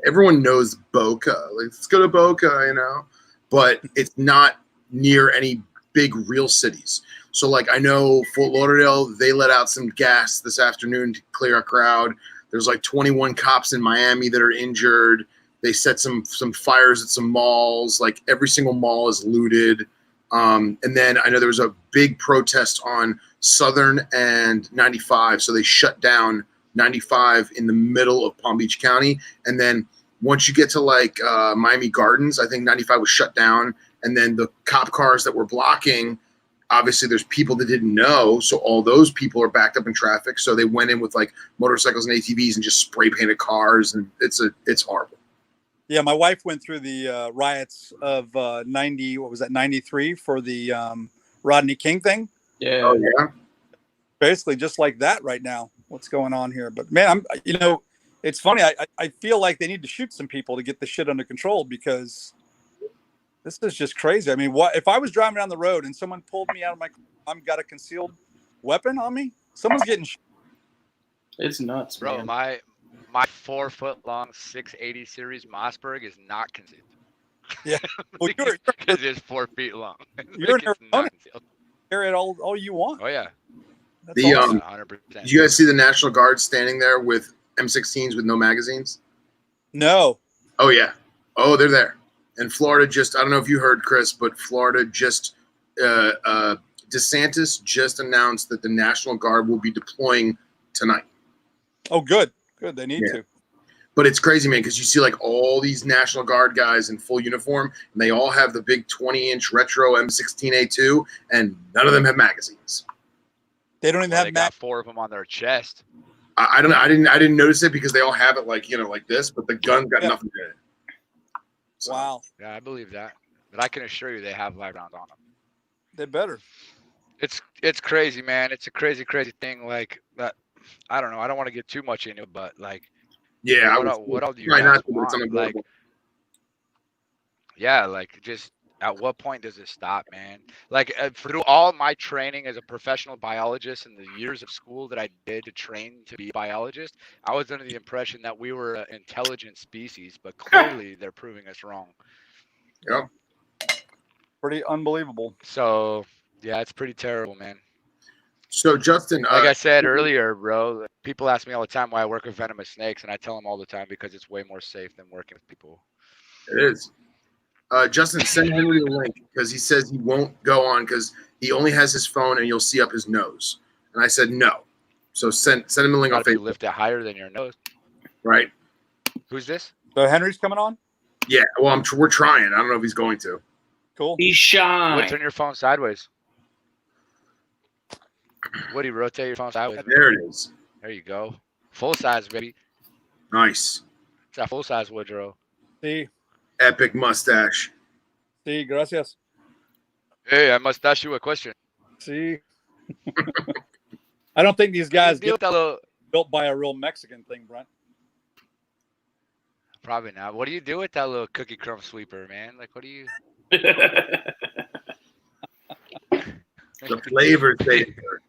everyone knows Boca. Like, let's go to Boca, you know, but it's not near any big real cities. So like I know Fort Lauderdale, they let out some gas this afternoon to clear a crowd. There's like 21 cops in Miami that are injured. They set some fires at some malls. Like every single mall is looted. And then I know there was a big protest on Southern and 95. So they shut down 95 in the middle of Palm Beach County. And then once you get to like Miami Gardens, I think 95 was shut down. And then the cop cars that were blocking, obviously there's people that didn't know. So all those people are backed up in traffic. So they went in with like motorcycles and ATVs and just spray painted cars. And it's horrible. Yeah, my wife went through the riots of 90. What was that? 93 for the Rodney King thing. Yeah. Oh yeah. Basically, just like that right now. What's going on here? But man, it's funny. I feel like they need to shoot some people to get the shit under control because this is just crazy. I mean, what if I was driving down the road and someone pulled me out of my car? I've got a concealed weapon on me. Someone's getting shot. It's nuts, Bro, man. my 4-foot-long 680 series Mossberg is not concealed. Yeah, well, because it's 4 feet long. You're Like, it's not concealed. Carry it all you want. Oh yeah. That's The awesome. 100%. Did you guys see the National Guard standing there with M16s with no magazines? No. Oh yeah. Oh, they're there. And Florida just, I don't know if you heard, Chris, but Florida just, DeSantis just announced that the National Guard will be deploying tonight. Oh, good. Good. They need to. But it's crazy, man, because you see like all these National Guard guys in full uniform, and they all have the big 20-inch retro M16A2, and none of them have magazines. They don't even They have got 4 of them on their chest. I don't know. I didn't notice it because they all have it like, like this, but the gun's got nothing in it. So, Wow. Yeah, I believe that. But I can assure you they have live rounds on them. They better. It's crazy, man. It's a crazy thing. Like that. I don't know. I don't want to get too much into it, but like, yeah, what all do you try guys not to, but it's want? Like, unavoidable. yeah, like just at what point does it stop, man? Like through all my training as a professional biologist and the years of school that I did to train to be a biologist, I was under the impression that we were an intelligent species, but clearly they're proving us wrong. Yep. Pretty unbelievable. So yeah, it's pretty terrible, man. So Justin, Like I said earlier, bro, people ask me all the time why I work with venomous snakes, and I tell them all the time because it's way more safe than working with people. it is. Justin, send Henry the link because he says he won't go on because he only has his phone and you'll see up his nose. And I said no. So send him the link on If you Facebook. lift it higher than your nose. Right? Who's this? So Henry's coming on? Yeah. Well, we're trying. I don't know if he's going to. Cool. He's shy. Turn your phone sideways. Woody, rotate your phone sideways. There it is. There you go. Full size, baby. Nice. It's a full size Woodrow. See, Epic mustache. gracias. Hey, I must ask you a question. See. I don't think these guys Deal get with that little... built by a real Mexican thing, Brent. Probably not. What do you do with that little cookie crumb sweeper, man? Like, what do you... The flavor saver.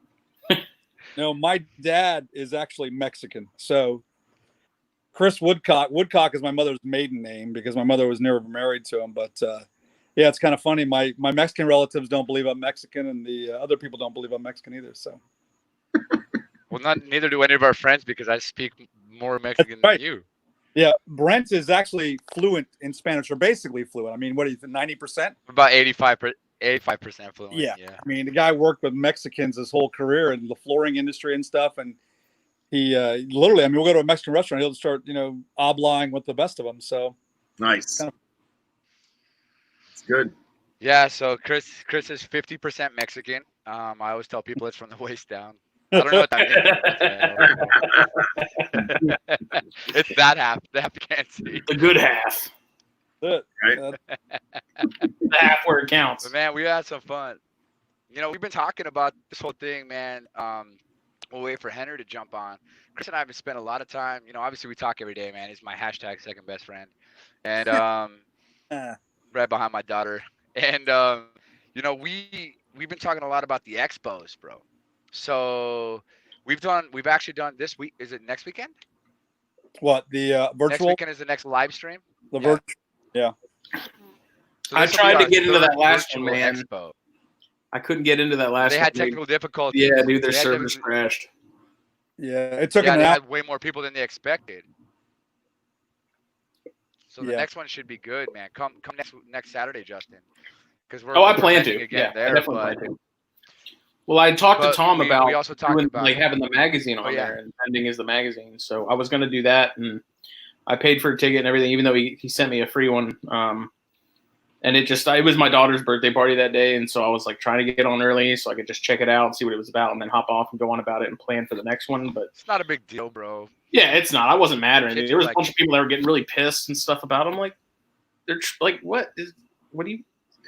No, my dad is actually Mexican. So Chris Woodcock is my mother's maiden name because my mother was never married to him. But yeah, it's kind of funny. My Mexican relatives don't believe I'm Mexican, and the other people don't believe I'm Mexican either. So. Well, neither do any of our friends because I speak more Mexican right. than you. Yeah, Brent is actually fluent in Spanish, or basically fluent. I mean, what do you think, 90%? About 85% fluent. Yeah. I mean, the guy worked with Mexicans his whole career in the flooring industry and stuff. And he literally, I mean, we'll go to a Mexican restaurant, he'll start, oblying with the best of them. So Nice. Kind It's good. Yeah, so Chris is 50% Mexican. I always tell people it's from the waist down. I don't know what that means. It's that half. The half you can't see. The good half. That's it. Right. the half where it counts. But man, we had some fun. You know, we've been talking about this whole thing, man. We'll wait for Henry to jump on. Chris and I have spent a lot of time. You know, obviously we talk every day, man. He's my hashtag second best friend, and right behind my daughter. And you know, we've been talking a lot about the expos, bro. So we've actually done this week. Is it next weekend? What, the virtual? Next weekend is the next live stream. The virtual, yeah. So I this will be tried to our get into that third last one, virtual man. Expo. I couldn't get into that last They one. had technical difficulties. Yeah, dude, their They had servers technical- crashed. Yeah, it took Yeah, an they hour. had way more people than they expected. So the Yeah. next one should be good, man. Come next Saturday, Justin. Because I plan to. again Yeah, there, I definitely but plan to. Well, I talked to but Tom we about also talked doing, about like having the magazine on yeah. there, and Pending is the magazine. So I was going to do that, and I paid for a ticket and everything, even though he sent me a free one. And it was my daughter's birthday party that day, and so I was like trying to get on early so I could just check it out and see what it was about, and then hop off and go on about it and plan for the next one. But it's not a big deal, bro. yeah, it's not. I wasn't mad or anything. Kids There was are a bunch of people that were getting really pissed and stuff about them. Like, they're like, what do you?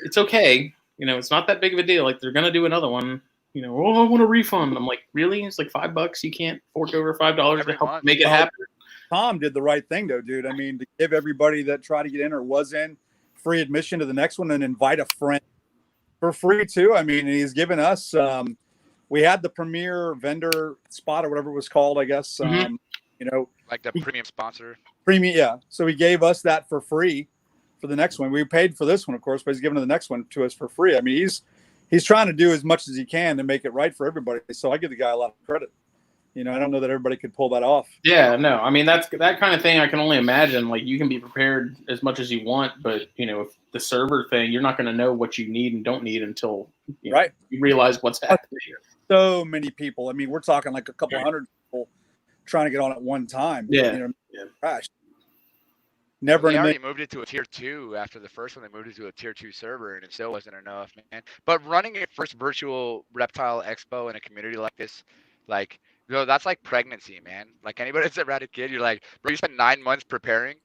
It's okay. You know, it's not that big of a deal. Like, they're gonna do another one. You know, oh, I want a refund. I'm like, really? It's like $5. You can't fork over $5 to help make it happen. Tom did the right thing, though, dude. I mean, to give everybody that tried to get in or was in free admission to the next one and invite a friend for free too. I mean, he's given us. We had the premier vendor spot or whatever it was called, I guess. Mm-hmm. You know, like the premium sponsor. Premium, yeah. So he gave us that for free for the next one. We paid for this one, of course, but he's giving the next one to us for free. I mean, he's trying to do as much as he can to make it right for everybody. So I give the guy a lot of credit. You know, I don't know that everybody could pull that off. Yeah, no. I mean, that's that kind of thing. I can only imagine. Like, you can be prepared as much as you want, but you know, if the server thing, you're not going to know what you need and don't need until you realize what's happening. So many people. I mean, we're talking like a couple hundred people trying to get on at one time. Yeah. You know, crash. Never. They already moved it to a tier 2 after the first one. They moved it to a tier 2 server, and it still wasn't enough, man. But running a first virtual reptile expo in a community like this, like, yo, that's like pregnancy, man. Like, anybody that's ever had a kid, you're like, bro, you spent 9 months preparing.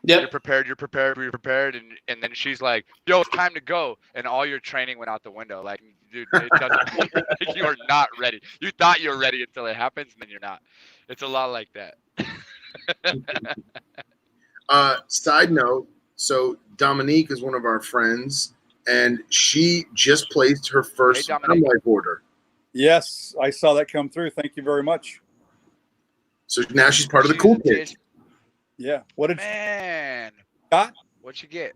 Yep. You're prepared, and then she's like, yo, it's time to go, and all your training went out the window. Like, dude, it doesn't. Like, you are not ready. You thought you were ready until it happens, and then you're not. It's a lot like that. Side note, so Dominique is one of our friends, and she just placed her first life order. Yes, I saw that come through. Thank you very much. So now she's part of the cool kids. Yeah. What did man? Got? What'd you get?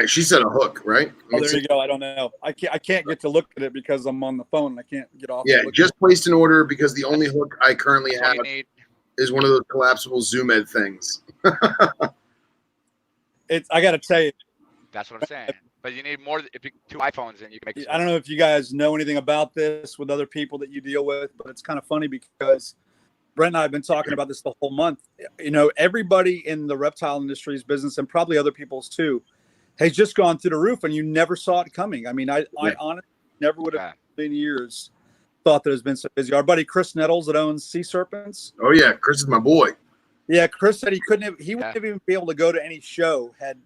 She said a hook, right? Oh, there you go. I don't know. I can't get to look at it because I'm on the phone and I can't get off. Yeah, just placed an order because the only hook I currently have is one of those collapsible Zoom Ed things. I got to tell you. That's what I'm saying. But you need more. If you 2 iPhones, and you can make. I don't know if you guys know anything about this with other people that you deal with, but it's kind of funny because Brent and I have been talking about this the whole month. You know, everybody in the reptile industry's business, and probably other people's too, has just gone through the roof, and you never saw it coming. I mean, I honestly never would have in years thought that it's been so busy. Our buddy Chris Nettles that owns Sea Serpents. Oh yeah, Chris is my boy. Yeah, Chris said he wouldn't even be able to go to any show had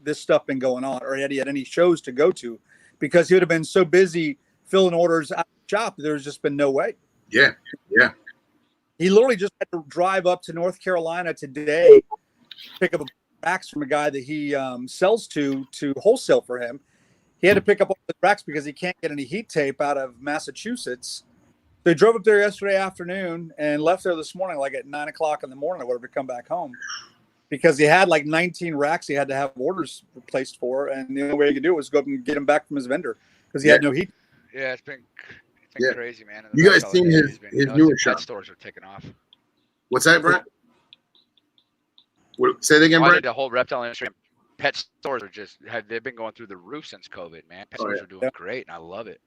this stuff been going on, or had he had any shows to go to, because he would have been so busy filling orders out of the shop. There's just been no way. Yeah. He literally just had to drive up to North Carolina today, pick up a racks from a guy that he sells to wholesale for him. He had to pick up all the racks because he can't get any heat tape out of Massachusetts. So he drove up there yesterday afternoon and left there this morning, like at 9 o'clock in the morning or whatever, to come back home, because he had like 19 racks he had to have orders placed for, and the only way he could do it was go up and get them back from his vendor because he had no heat. Yeah, it's been crazy, man. You guys seen his newer shop? Pet stores are taking off. What's that, Brent? Say that again, Brent. The whole reptile industry, pet stores they've been going through the roof since COVID, man. Pet stores are doing great, and I love it.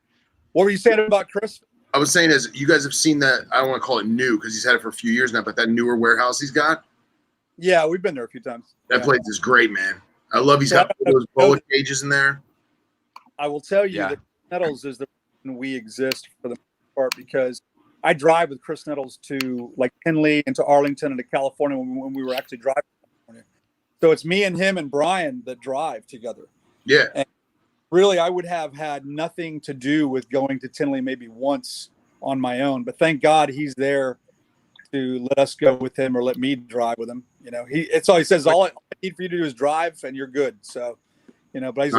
What were you saying about Chris? I was saying, as you guys have seen that, I don't want to call it new because he's had it for a few years now, but that newer warehouse he's got. Yeah, we've been there a few times. That place is great, man. I love he's got all those bullet cages in there. I will tell you that Nettles is the reason we exist for the most part, because I drive with Chris Nettles to like Henley and to Arlington and to California when we were actually driving to California. So it's me and him and Brian that drive together. Yeah. And really, I would have had nothing to do with going to Tinley maybe once on my own, but thank God he's there to let us go with him or let me drive with him. You know, it's all he says. All I need for you to do is drive, and you're good. So, you know, but he's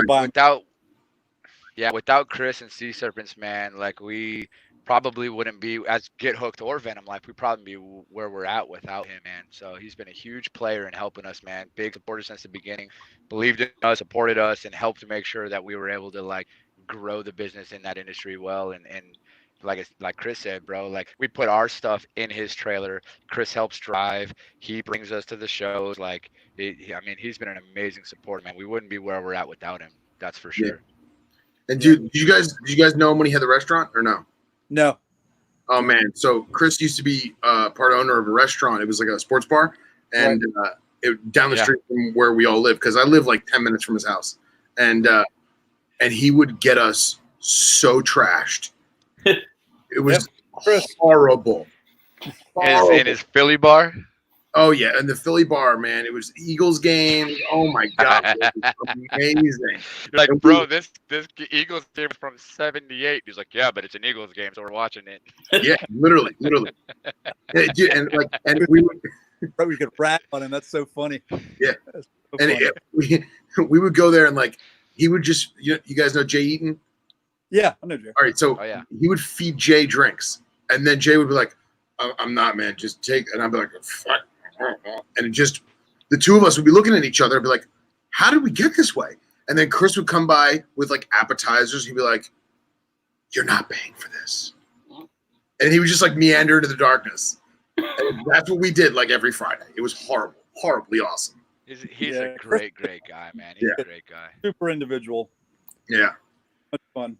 without Chris and Sea Serpents, man, like we probably wouldn't be as Get Hooked or Venom Life. We'd probably be where we're at without him, man. So he's been a huge player in helping us, man. Big supporter since the beginning. Believed in us, supported us, and helped to make sure that we were able to like grow the business in that industry well. And like Chris said, bro, like we put our stuff in his trailer. Chris helps drive. He brings us to the shows. Like, I mean, he's been an amazing supporter, man. We wouldn't be where we're at without him. That's for sure. And dude, did you guys know him when he had the restaurant or no? No. Oh man, so Chris used to be part owner of a restaurant. It was like a sports bar, and down the street from where we all live, because I live like 10 minutes from his house, and he would get us so trashed. It was horrible. In his Philly bar. Oh yeah, and the Philly bar, man. It was Eagles game. Oh my god, it was amazing. You're like, bro, this Eagles game is from '78. He's like, yeah, but it's an Eagles game, so we're watching it. Yeah, literally. Yeah, dude, and we could rap on him. That's so funny. Yeah, so and funny. we would go there and like he would just you guys know Jay Eaton? Yeah, I know Jay. All right, so he would feed Jay drinks, and then Jay would be like, "I'm not, man. Just take," and I'd be like, "Fuck." And the two of us would be looking at each other and be like, how did we get this way? And then Chris would come by with like appetizers. He'd be like, you're not paying for this. And he would just like meander into the darkness. And that's what we did like every Friday. It was horrible, horribly awesome. He's a great guy, man. He's a great guy. Super individual. Yeah. Much fun.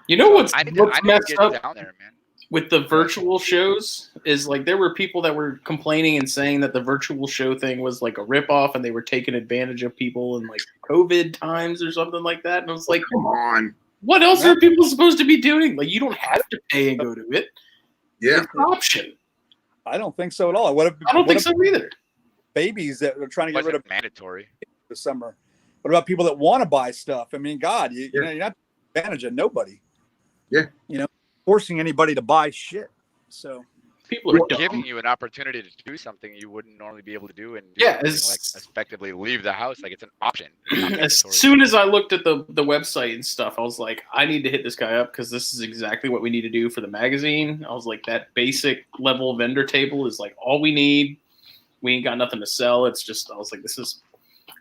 You know what's I need to messed get up down there, man. With the virtual shows is like there were people that were complaining and saying that the virtual show thing was like a ripoff and they were taking advantage of people in like COVID times or something like that. And I was like, come on. What else are people supposed to be doing? Like, you don't have to pay and go to it. Yeah. It's an option. I don't think so at all. I don't think so either. Babies that are trying to get rid of mandatory this summer. What about people that want to buy stuff? I mean, God, you know, you're not taking advantage of nobody. Yeah. You know, forcing anybody to buy shit. So people are giving you an opportunity to do something you wouldn't normally be able to do, and like effectively leave the house. Like, it's an option. As soon as I looked at the website and stuff, I was like, I need to hit this guy up because this is exactly what we need to do for the magazine. I was like, that basic level vendor table is like all we need. We ain't got nothing to sell. It's just, I was like,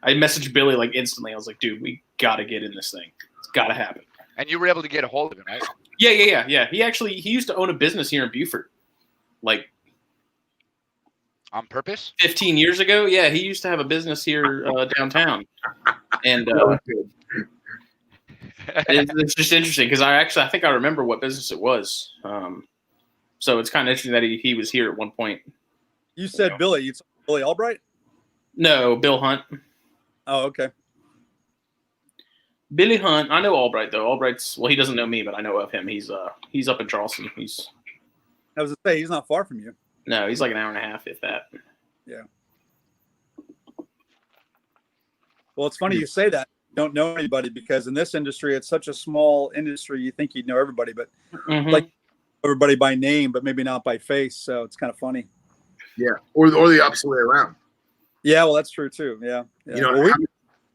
I messaged Billy like instantly. I was like, dude, we got to get in this thing. It's got to happen. And you were able to get a hold of him, right? Yeah. He used to own a business here in Beaufort. Like on purpose? 15 years ago. Yeah, he used to have a business here downtown. And it's just interesting because I think I remember what business it was. So it's kind of interesting that he was here at one point. You said Billy. You said Billy Albright? No, Bill Hunt. Oh, okay. Billy Hunt. I know Albright though. Albright's he doesn't know me, but I know of him. He's up in Charleston. I was to say he's not far from you. No, he's like an hour and a half, if that. Yeah. Well, it's funny you say that. You don't know anybody because in this industry, it's such a small industry. You think you'd know everybody, but like everybody by name, but maybe not by face. So it's kind of funny. Yeah, or the opposite way around. Yeah, well, that's true too. Yeah. You know, well,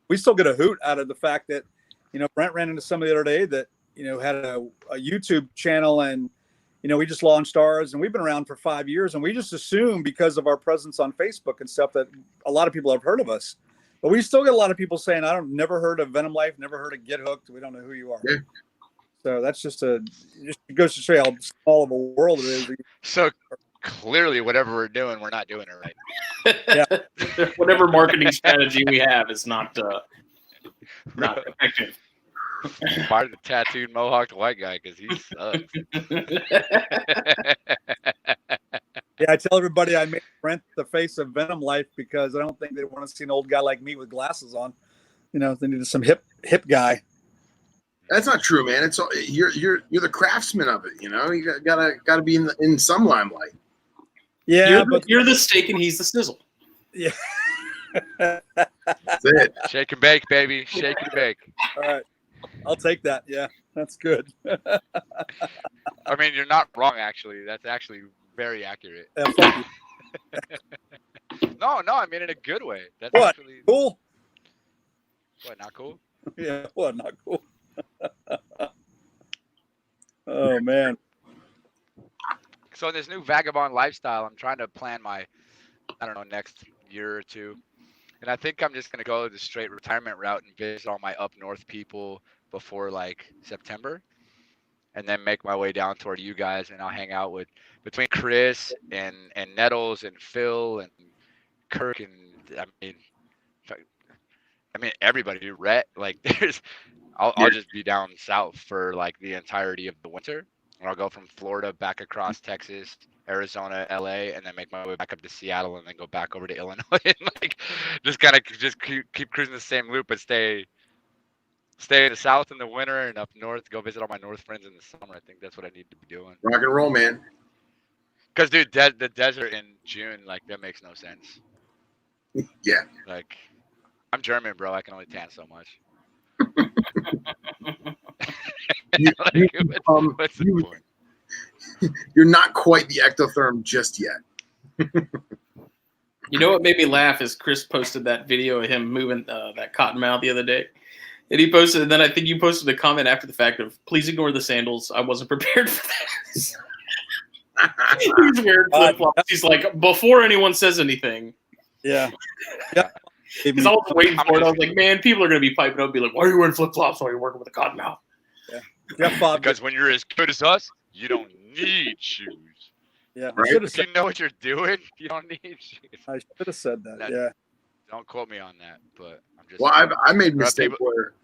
we still get a hoot out of the fact that, you know, Brent ran into somebody the other day that, you know, had a YouTube channel and, you know, we just launched ours and we've been around for 5 years and we just assume because of our presence on Facebook and stuff that a lot of people have heard of us. But we still get a lot of people saying, never heard of Venom Life, never heard of Get Hooked. We don't know who you are. Yeah. So that's just it goes to show you how small of a world it is. So clearly whatever we're doing, we're not doing it right. Yeah. Whatever marketing strategy we have is not effective. Part of the tattooed mohawked white guy because he sucks. Yeah, I tell everybody I made Brent the face of Venom Life because I don't think they want to see an old guy like me with glasses on. You know, they needed some hip guy. That's not true, man. It's all, you're the craftsman of it. You know, you gotta be in some limelight. Yeah, you're the steak and he's the sizzle. Yeah. That's it. Shake and bake, baby. Shake and bake. All right. I'll take that. Yeah, that's good. I mean, you're not wrong, actually. That's actually very accurate. Yeah, fuck you. No, I mean in a good way. That's What? actually Cool? what, not cool? Yeah, what? Not cool. Oh, man. So in this new vagabond lifestyle, I'm trying to plan my, I don't know, next year or two. And I think I'm just going to go the straight retirement route and visit all my up north people before like September. And then make my way down toward you guys, and I'll hang out with between Chris and Nettles and Phil and Kirk and I mean everybody. Rhett, like I'll just be down south for like the entirety of the winter. And I'll go from Florida back across Texas, Arizona, LA, and then make my way back up to Seattle, and then go back over to Illinois, and like just kind of keep cruising the same loop, but stay in the south in the winter and up north, go visit all my north friends in the summer. I think that's what I need to be doing. Rock and roll, man. Because, dude, the desert in June, like, that makes no sense. Yeah. Like, I'm German, bro. I can only tan so much. What's the point? You're not quite the ectotherm just yet. You know what made me laugh is Chris posted that video of him moving that cottonmouth the other day. And he posted, and then I think you posted a comment after the fact of, please ignore the sandals. I wasn't prepared for this. He's wearing flip-flops. He's like, before anyone says anything. Yeah. Yeah. Because I was waiting for it. I was like, man, people are going to be piping up, be like, why are you wearing flip-flops while you're working with a cottonmouth? Yeah. Jeff Bob. Because when you're as good as us, you don't need shoes. Yeah. Right? If you know what you're doing, you don't need shoes. I should have said that. Yeah. Don't quote me on that, but I'm just. Well, I made mistakes where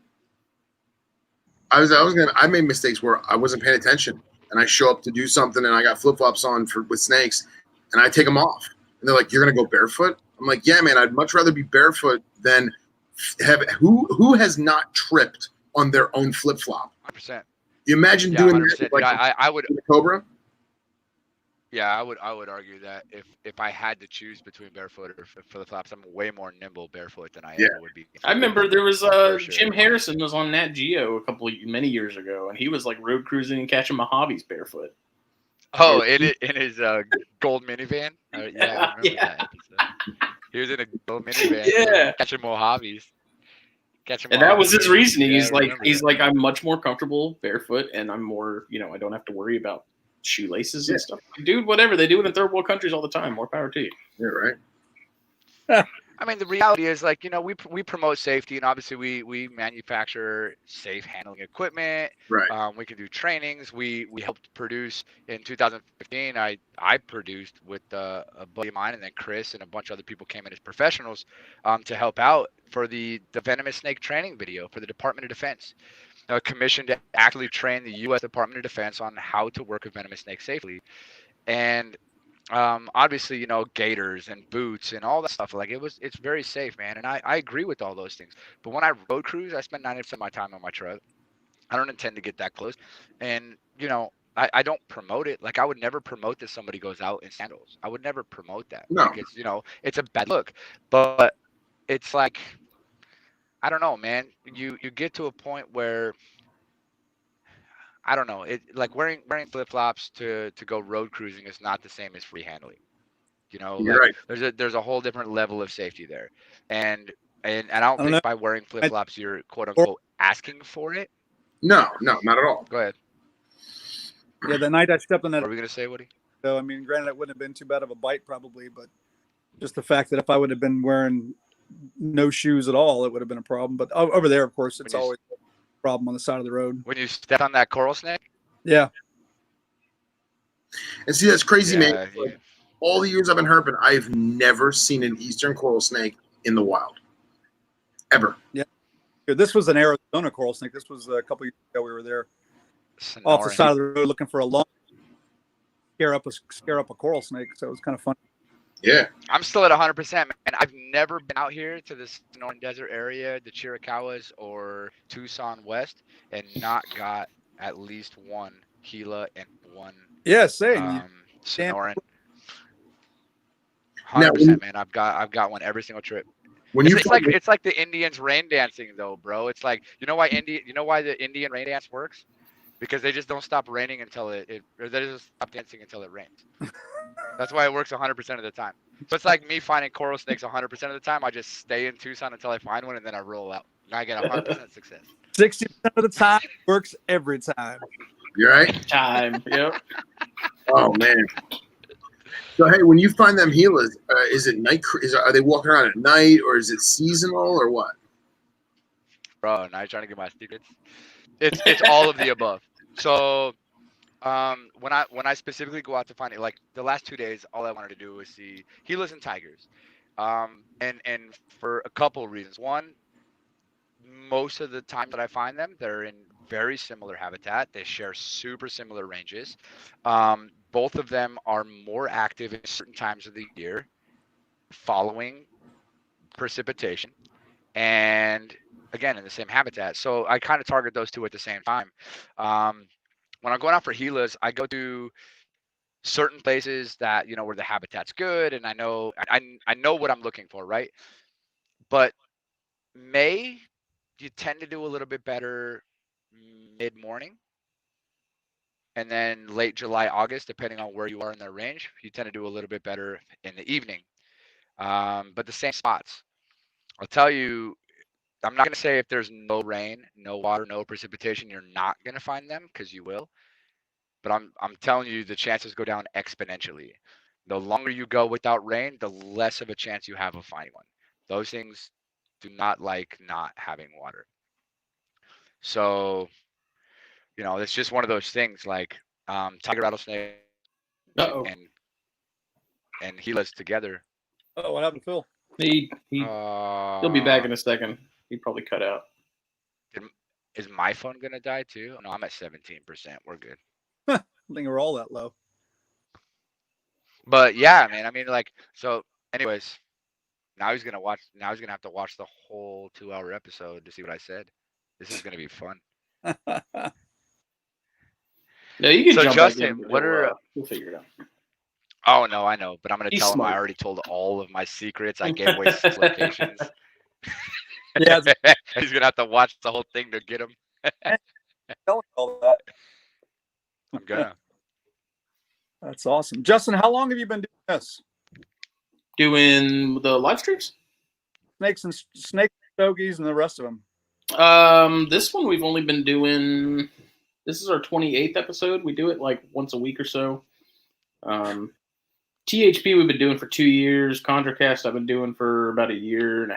I made mistakes where I wasn't paying attention, and I show up to do something, and I got flip flops on with snakes, and I take them off, and they're like, "You're gonna go barefoot?" I'm like, "Yeah, man. I'd much rather be barefoot than have who has not tripped on their own flip flop." 100%. You imagine doing that? With, like, I would. Cobra. Yeah, I would argue that if I had to choose between barefoot or flip flops, I'm way more nimble barefoot than I ever would be. I remember there was sure. Jim Harrison was on Nat Geo many years ago, and he was like road cruising and catching Mojaves barefoot. Oh, in his gold minivan. Yeah, I remember that episode. He was in a gold minivan. Catching Mojaves. And that was his reasoning. He's like, I'm much more comfortable barefoot, and I'm more, I don't have to worry about shoelaces and stuff. Dude, whatever. They do it in third world countries all the time. More power to you. Yeah, right. I mean, the reality is, like, we promote safety, and obviously we manufacture safe handling equipment. Right. We can do trainings. We helped produce in 2015. I produced with a buddy of mine, and then Chris and a bunch of other people came in as professionals to help out for the venomous snake training video for the Department of Defense. Commissioned to actually train the U.S. Department of Defense on how to work a venomous snake safely. And obviously, gaiters and boots and all that stuff. Like, it's very safe, man. And I agree with all those things. But when I road cruise, I spend 90% of my time on my truck. I don't intend to get that close. And, I don't promote it. Like, I would never promote that somebody goes out in sandals. I would never promote that. No. Like, it's, it's a bad look. But it's like, I don't know, man. You get to a point where, I don't know, it like wearing flip flops to go road cruising is not the same as free handling. You're right. There's a whole different level of safety there, and I don't think by wearing flip flops you're quote unquote asking for it. No, not at all. Go ahead. Yeah, the night I stepped on that. What are we gonna say, Woody? So I mean, granted, it wouldn't have been too bad of a bite probably, but just the fact that if I would have been wearing no shoes at all, it would have been a problem. But over there, of course, it's always a problem on the side of the road. When you step on that coral snake? Yeah. And see, that's crazy, man. Like, all the years I've been herping, I've never seen an eastern coral snake in the wild. Ever. Yeah. This was an Arizona coral snake. This was a couple years ago. We were there off the side of the road looking for a long scare up a coral snake. So it was kind of fun. Yeah, I'm still at 100%, man. I've never been out here to the Sonoran Desert area, the Chiricahuas or Tucson West, and not got at least one Gila and one same. Sonoran. 100%, man. I've got one every single trip. When you it's like the Indians rain dancing though, bro. It's like you know why the Indian rain dance works? Because they just don't stop raining until or they just stop dancing until it rains. That's why it works 100% of the time. So it's like me finding coral snakes 100% of the time. I just stay in Tucson until I find one, and then I roll out. And I get 100% success. 60% of the time works every time. You're right. Time. Yep. Oh man. So hey, when you find them Gilas, is it night? Are they walking around at night, or is it seasonal, or what? Bro, now you're trying to get my secrets. It's all of the above. So when I specifically go out to find it, like the last 2 days, all I wanted to do was see Gilas and tigers. And for a couple of reasons. One, most of the time that I find them, they're in very similar habitat. They share super similar ranges. Both of them are more active at certain times of the year following precipitation. And again, in the same habitat. So I kind of target those two at the same time. When I'm going out for Gilas, I go to certain places that, where the habitat's good. And I know what I'm looking for, right? But May, you tend to do a little bit better mid-morning. And then late July, August, depending on where you are in their range, you tend to do a little bit better in the evening. But the same spots. I'll tell you, I'm not going to say if there's no rain, no water, no precipitation, you're not going to find them, because you will. But I'm telling you, the chances go down exponentially. The longer you go without rain, the less of a chance you have of finding one. Those things do not like not having water. So, it's just one of those things, like tiger rattlesnake and Gilas together. Oh, what happened to Phil? He'll be back in a second. He probably cut out. Is my phone gonna die too? No, I'm at 17%. We're good. I think we're all that low. But yeah, man. I mean, like, so. Anyways, now he's gonna have to watch the whole 2-hour episode to see what I said. This is gonna be fun. No, you can so jump Justin, back in, what are? We'll figure it out. Oh no, I know, but I'm gonna He's tell him smart. I already told all of my secrets. I gave away 6 locations. Yeah, He's gonna have to watch the whole thing to get him. tell him all that. I'm gonna. That's awesome, Justin. How long have you been doing this? Doing the live streams? Snakes, stogies, and the rest of them. This one we've only been doing. This is our 28th episode. We do it like once a week or so. THP we've been doing for 2 years. ConjureCast I've been doing for about 1.5 years.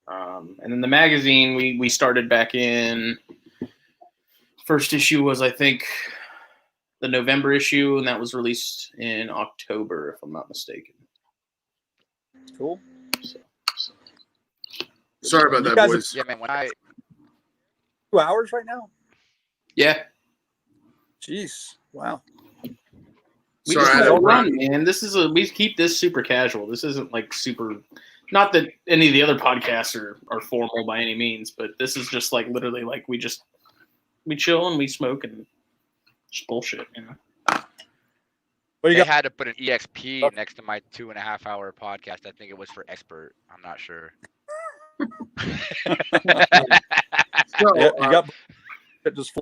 And then the magazine we started back in. First issue was, I think, the November issue, and that was released in October, if I'm not mistaken. Cool. Sorry about that, boys. Yeah, man. 2 hours right now? Yeah. Jeez. Wow. We Sorry, just I let it don't run, man. We keep this super casual. This isn't like super. Not that any of the other podcasts are formal by any means, but this is just like literally like we chill and we smoke and just bullshit, They had to put an EXP next to my 2.5-hour podcast. I think it was for expert. I'm not sure. So, Yeah, you got it just.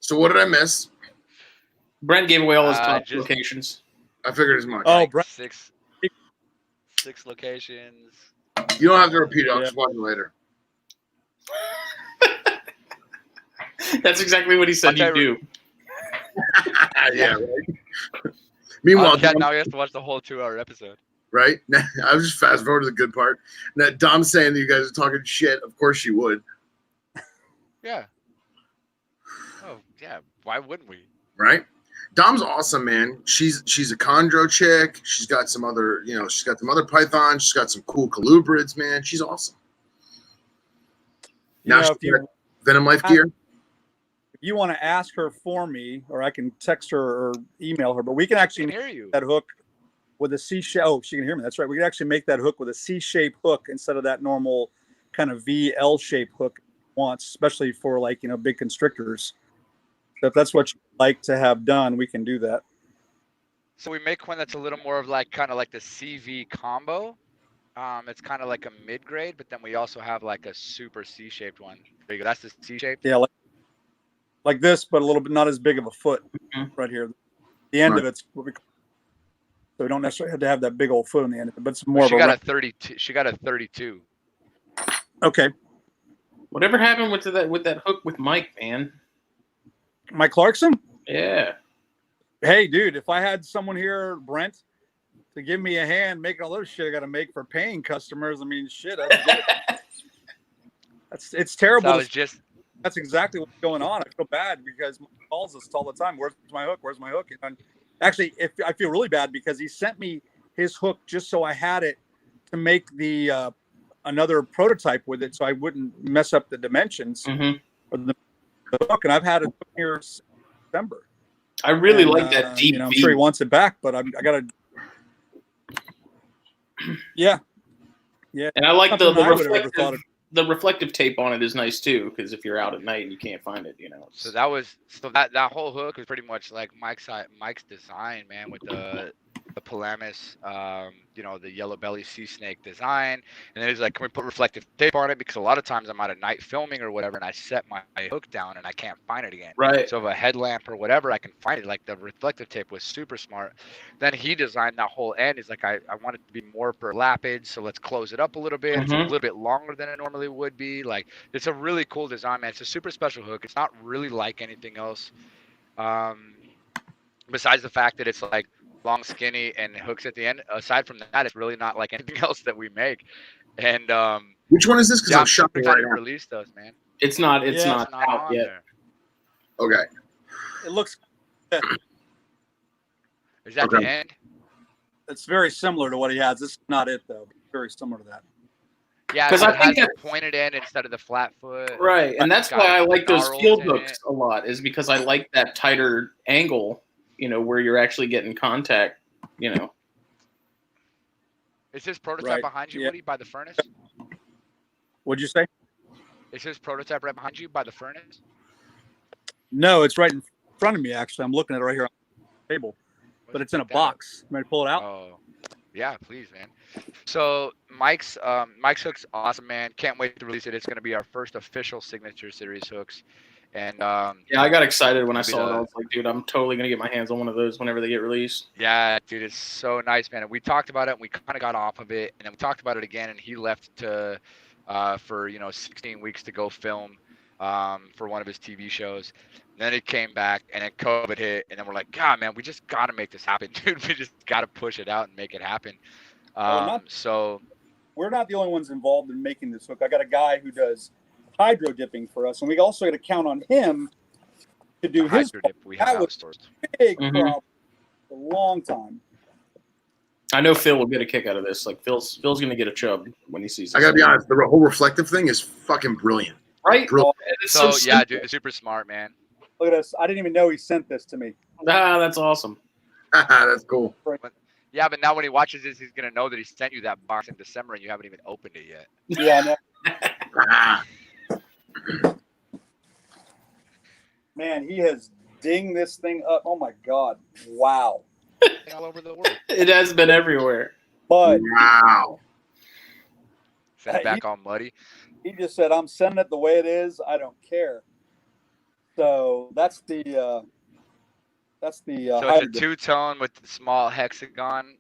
so what did I miss? Brent gave away all his top just- locations. I figured as much. Oh, Like Brent. 6 locations. You don't have to repeat it. I'll Yeah. just watch it later. That's exactly what he said I'll you tell do. Yeah. Right. Meanwhile, Yeah, now he has to watch the whole 2-hour episode. right? I was just fast forward to the good part. Now, Dom's saying that you guys are talking shit. Of course you would, Yeah. Oh, yeah. Why wouldn't we? right? Dom's awesome, man. She's a chondro chick. She's got some other, she's got some other pythons. She's got some cool colubrids, man. She's awesome. Now she's got Venom Life gear. If you want to ask her for me, or I can text her or email her, but we can I actually can hear you. make that hook with a C shape. Oh, she can hear me. That's right. We can actually make that hook with a C shape hook instead of that normal kind of VL shape hook once, especially for like, big constrictors. So if that's what you'd like to have done, we can do that. So we make one that's a little more of like kind of like the CV combo. It's kind of like a mid-grade, but then we also have like a super C-shaped one. There you go. That's the C-shaped. Yeah, like this, but a little bit not as big of a foot right here. The end of it's what we call, so we don't necessarily have to have that big old foot on the end of it, but it's more. She got a 32. She got a 32. Okay. Whatever happened with that hook with Mike, man? Mike Clarkson? Yeah. Hey, dude, if I had someone here, Brent, to give me a hand making all those shit I got to make for paying customers, I mean, shit. It's terrible. So that's exactly what's going on. I feel bad because he calls us all the time. Where's my hook? Where's my hook? And actually, I feel really bad because he sent me his hook just so I had it to make the another prototype with it, so I wouldn't mess up the dimensions of the hook. And I've had it here since December. I really like that deep. I'm sure he wants it back, but I got to. Yeah. And I like the reflective tape on it is nice too, because if you're out at night and you can't find it, So that whole hook was pretty much like Mike's design, man, with the Pelamis, the yellow belly sea snake design. And then he's like, can we put reflective tape on it? Because a lot of times I'm out at night filming or whatever, and I set my hook down and I can't find it again. Right. So if a headlamp or whatever, I can find it. Like the reflective tape was super smart. Then he designed that whole end. He's like, I want it to be more per lappage, so let's close it up a little bit. It's a little bit longer than it normally would be. Like, it's a really cool design, man. It's a super special hook. It's not really like anything else. Besides the fact that it's like long, skinny, and hooks at the end. Aside from that, it's really not like anything else that we make. And which one is this? Because I'm shopping right now. Release those, man. It's not out yet. There. Okay. It looks. Is that the end? It's very similar to what he has. This is not it though. Very similar to that. Yeah, because it has the pointed end instead of the flat foot. Right, and that's why I like those field hooks a lot. Is because I like that tighter angle. Where you're actually getting contact, Is this prototype behind you, Woody, by the furnace? What'd you say? Is this prototype right behind you by the furnace? No, it's right in front of me, actually. I'm looking at it right here on the table. But it's in a box. You ready to pull it out? Oh, yeah, please, man. So Mike's hook's awesome, man. Can't wait to release it. It's going to be our first official Signature Series hooks. And I got excited when I saw it. I was like, dude, I'm totally gonna get my hands on one of those whenever they get released. Yeah, dude, it's so nice, man. And we talked about it, and we kind of got off of it, and then we talked about it again, and he left to for 16 weeks to go film for one of his TV shows. And then it came back, and then COVID hit, and then we're like, God, man, we just gotta make this happen, dude. We just gotta push it out and make it happen. So we're not the only ones involved in making this hook. I got a guy who does hydro dipping for us, and we also got to count on him to do his dip we have outsourced. Big problem for a long time. I know Phil will get a kick out of this. Like Phil's gonna get a chub when he sees this. I gotta be honest, the whole reflective thing is fucking brilliant. Right? Brilliant. So yeah, dude, super smart, man. Look at this. I didn't even know he sent this to me. That's awesome. That's cool. Yeah, but now when he watches this, he's gonna know that he sent you that box in December and you haven't even opened it yet. Yeah, I know. Man, he has dinged this thing up. Oh my God. Wow. All over the world. It has been everywhere. But wow. Send it back all muddy. He just said, I'm sending it the way it is. I don't care. So that's the so it's a two-tone with the small hexagon.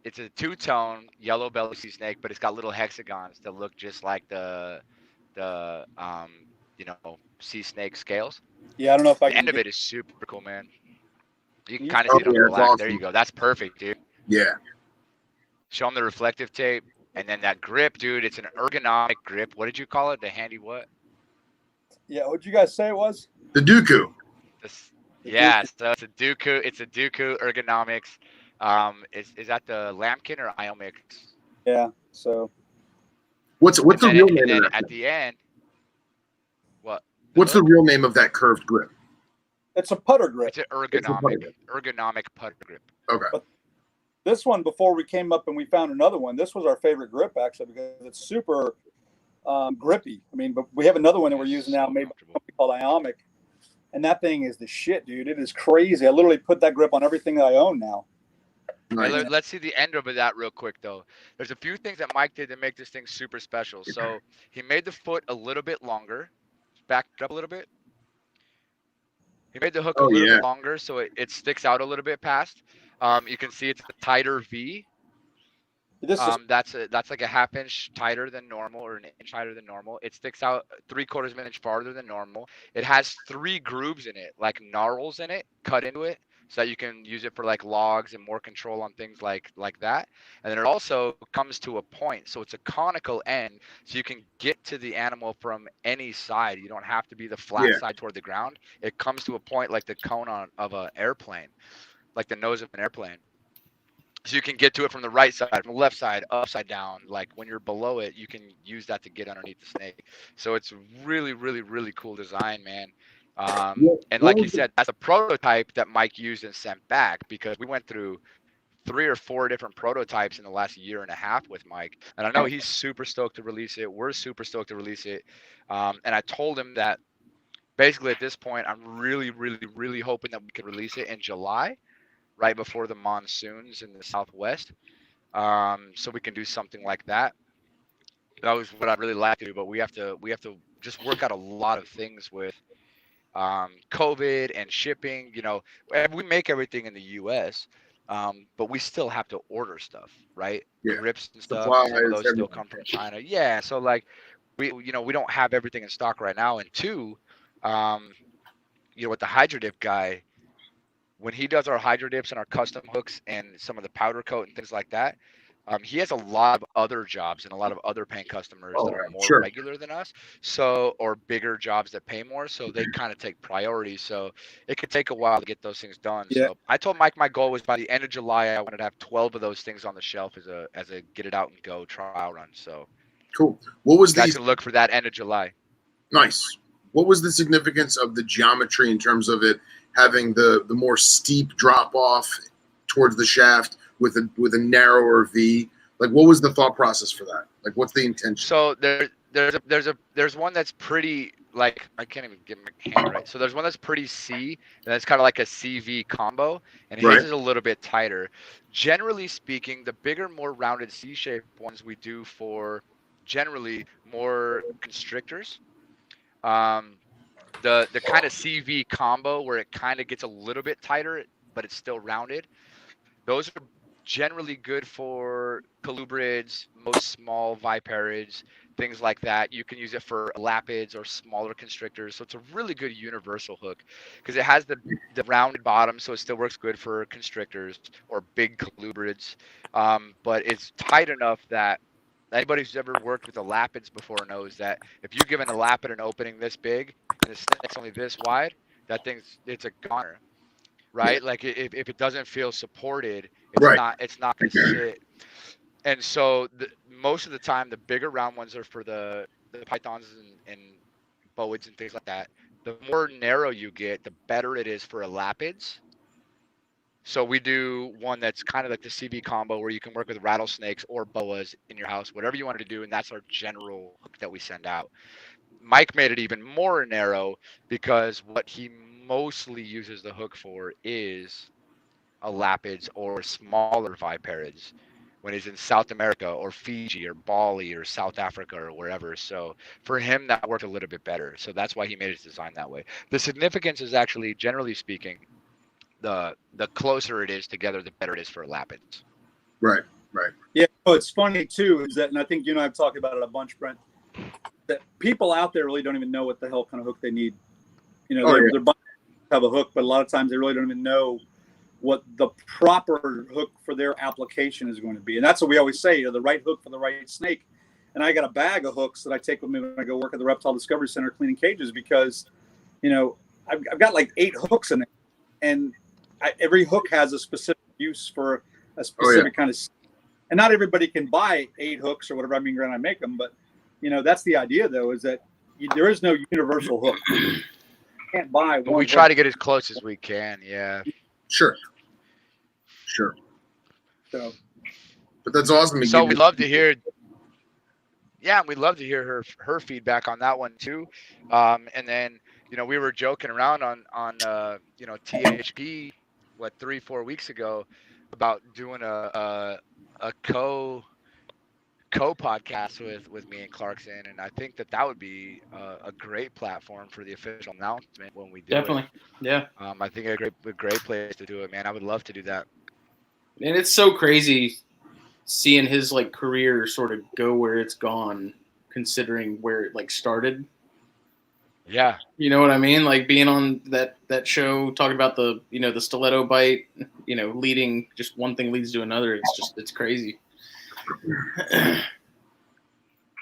It's a two-tone yellow belly sea snake, but it's got little hexagons that look just like the sea snake scales. Yeah, I don't know if the end of it is super cool, man. You can kind of see it on the black. Awesome. There you go. That's perfect, dude. Yeah. Show them the reflective tape, and then that grip, dude. It's an ergonomic grip. What did you call it? The handy what? Yeah, what'd you guys say it was? The Dooku. Yeah, so it's a Dooku. It's a Dooku ergonomics. Is that the Lambkin or Iomix? Yeah. So. What's the real name of that? At the end. What? What's the real name of that curved grip? It's a putter grip. It's an ergonomic putter grip. Okay. But this one, before we came up and we found another one, this was our favorite grip actually because it's super grippy. I mean, but we have another one that we're using now, maybe called Iomix, and that thing is the shit, dude. It is crazy. I literally put that grip on everything that I own now. Nice. Let's see the end of that real quick, though. There's a few things that Mike did to make this thing super special. So he made the foot a little bit longer, backed it up a little bit. He made the hook a Oh, little yeah. bit longer, so it sticks out a little bit past. You can see it's a tighter V. This is That's like a half inch tighter than normal, or an inch tighter than normal. It sticks out 3/4 of an inch farther than normal. It has 3 grooves in it, like gnarls in it, cut into it, so that you can use it for like logs and more control on things like that. And then it also comes to a point, so it's a conical end, so you can get to the animal from any side. You don't have to be the flat Yeah. side toward the ground. It comes to a point like the cone of an airplane, like the nose of an airplane. So you can get to it from the right side, from the left side, upside down. Like when you're below it, you can use that to get underneath the snake. So it's really, really, really cool design, man. And like you said, that's a prototype that Mike used and sent back, because we went through 3 or 4 different prototypes in the last year and a half with Mike. And I know he's super stoked to release it. We're super stoked to release it. And I told him that basically at this point, I'm really, really, really hoping that we can release it in July, right before the monsoons in the Southwest, so we can do something like that. That was what I'd really like to do, but we have to just work out a lot of things with COVID and shipping. You know, we make everything in the U.S., but we still have to order stuff, right? Yeah. Grips and stuff. Supplies, Some of those still everything. come from China. Yeah, so like we don't have everything in stock right now. And 2, with the Hydro Dip guy, when he does our hydro dips and our custom hooks and some of the powder coat and things like that, he has a lot of other jobs and a lot of other paying customers that are more regular than us, or bigger jobs that pay more, so they kind of take priority. So it could take a while to get those things done. Yeah. So I told Mike my goal was by the end of July I wanted to have 12 of those things on the shelf as a get it out and go trial run. So Cool. What was you guys the can look for that end of July. nice? What was the significance of the geometry in terms of it having the more steep drop off towards the shaft with a narrower V? Like, what was the thought process for that? Like, what's the intention? So there's one that's pretty, like, I can't even get my hand right. So there's one that's pretty C, and that's kind of like a CV combo, and his is a little bit tighter. Generally speaking, the bigger, more rounded C-shaped ones we do for generally more constrictors. The kind of CV combo where it kind of gets a little bit tighter, but it's still rounded. Those are generally good for colubrids, most small viperids, things like that. You can use it for lapids or smaller constrictors. So it's a really good universal hook because it has the rounded bottom, so it still works good for constrictors or big colubrids. But it's tight enough that anybody who's ever worked with the lapids before knows that if you give an lapid an opening this big and the snake's only this wide, it's a goner. Right? Yeah. Like if it doesn't feel supported, it's not going to sit. And so most of the time, the bigger round ones are for the pythons and boids and things like that. The more narrow you get, the better it is for lapids. So we do one that's kind of like the CV combo where you can work with rattlesnakes or boas in your house, whatever you want to do. And that's our general hook that we send out. Mike made it even more narrow because what he mostly uses the hook for is a lapids or smaller viperids when he's in South America or Fiji or Bali or South Africa or wherever. So for him, that worked a little bit better. So that's why he made his design that way. The significance is actually, generally speaking, the closer it is together, the better it is for lapids. Right. Yeah. Oh, it's funny too, is that, and I think you and I have talked about it a bunch, Brent, that people out there really don't even know what the hell kind of hook they need. You know, they're buying to have a hook, but a lot of times they really don't even know what the proper hook for their application is going to be. And that's what we always say, the right hook for the right snake. And I got a bag of hooks that I take with me when I go work at the Reptile Discovery Center cleaning cages because, I've got like 8 hooks in it. And every hook has a specific use for a specific kind of, and not everybody can buy 8 hooks or whatever. I mean, granted, I make them, but that's the idea though, is that there is no universal hook. You can't buy one. We try to get as close as we can. Yeah. Sure. So, but that's awesome. So we'd love to hear. Yeah, we'd love to hear her feedback on that one too. And then, you know, we were joking around on you know, THP, 3-4 weeks ago, about doing a co-podcast with me and Clarkson, and I think that would be a great platform for the official announcement when we do Definitely. Yeah. I think a great place to do it, man. I would love to do that. And it's so crazy seeing his like career sort of go where it's gone, considering where it like started. Yeah. You know what I mean? Like being on that show, talking about the, you know, the stiletto bite, you know, leading, just one thing leads to another. It's crazy.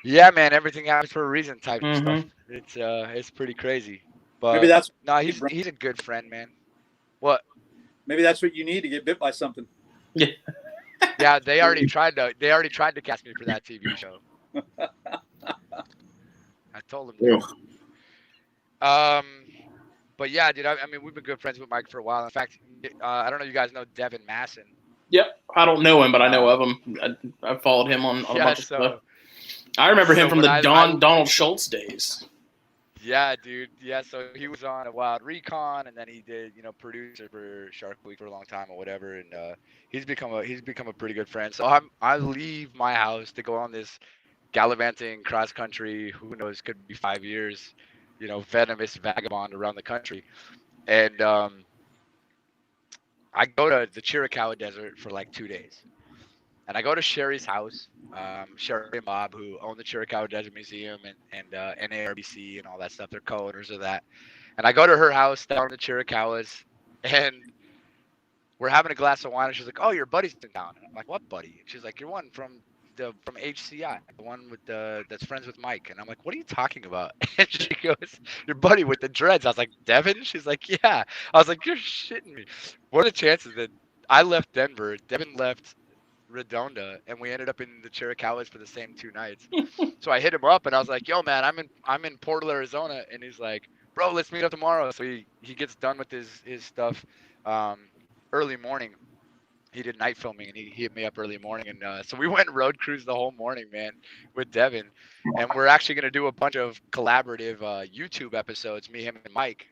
Yeah, man. Everything happens for a reason type stuff. It's pretty crazy. But Maybe that's he's a good friend, man. What? Maybe that's what you need to get bit by something. Yeah. Yeah, they already tried to cast me for that TV show. I told them. But yeah, dude. I mean, we've been good friends with Mike for a while. In fact, I don't know if you guys know Devin Masson. Yep. I don't know him, but I know of him. I followed him on a bunch of stuff. I remember him from the Donald Schultz days. Yeah, dude. Yeah, so he was on a Wild Recon, and then he did, you know, producer for Shark Week for a long time or whatever. And he's become a pretty good friend. So I leave my house to go on this gallivanting cross country. Who knows? Could be 5 years. You know, venomous vagabond around the country, and I go to the Chiricahua Desert for like 2 days. And I go to Sherry's house, Sherry and Bob, who own the Chiricahua Desert Museum and NARBC and all that stuff. They're co-owners of that. And I go to her house down in the Chiricahuas, and we're having a glass of wine. And she's like, "Oh, your buddy's in town." And I'm like, "What buddy?" And she's like, "You're one from HCI, the one with that's friends with Mike." And I'm like, "What are you talking about?" And she goes, "Your buddy with the dreads." I was like, "Devin?" She's like, "Yeah." I was like, "You're shitting me." What are the chances that I left Denver, Devin left Redonda, and we ended up in the Chiricahuas for the same 2 nights? So I hit him up and I was like, "Yo, man, I'm in Portal, Arizona," and he's like, "Bro, let's meet up tomorrow." So he gets done with his stuff early morning. He did night filming, and he hit me up early morning, and so we went and road cruised the whole morning, man, with Devin. And we're actually gonna do a bunch of collaborative YouTube episodes, me, him, and Mike,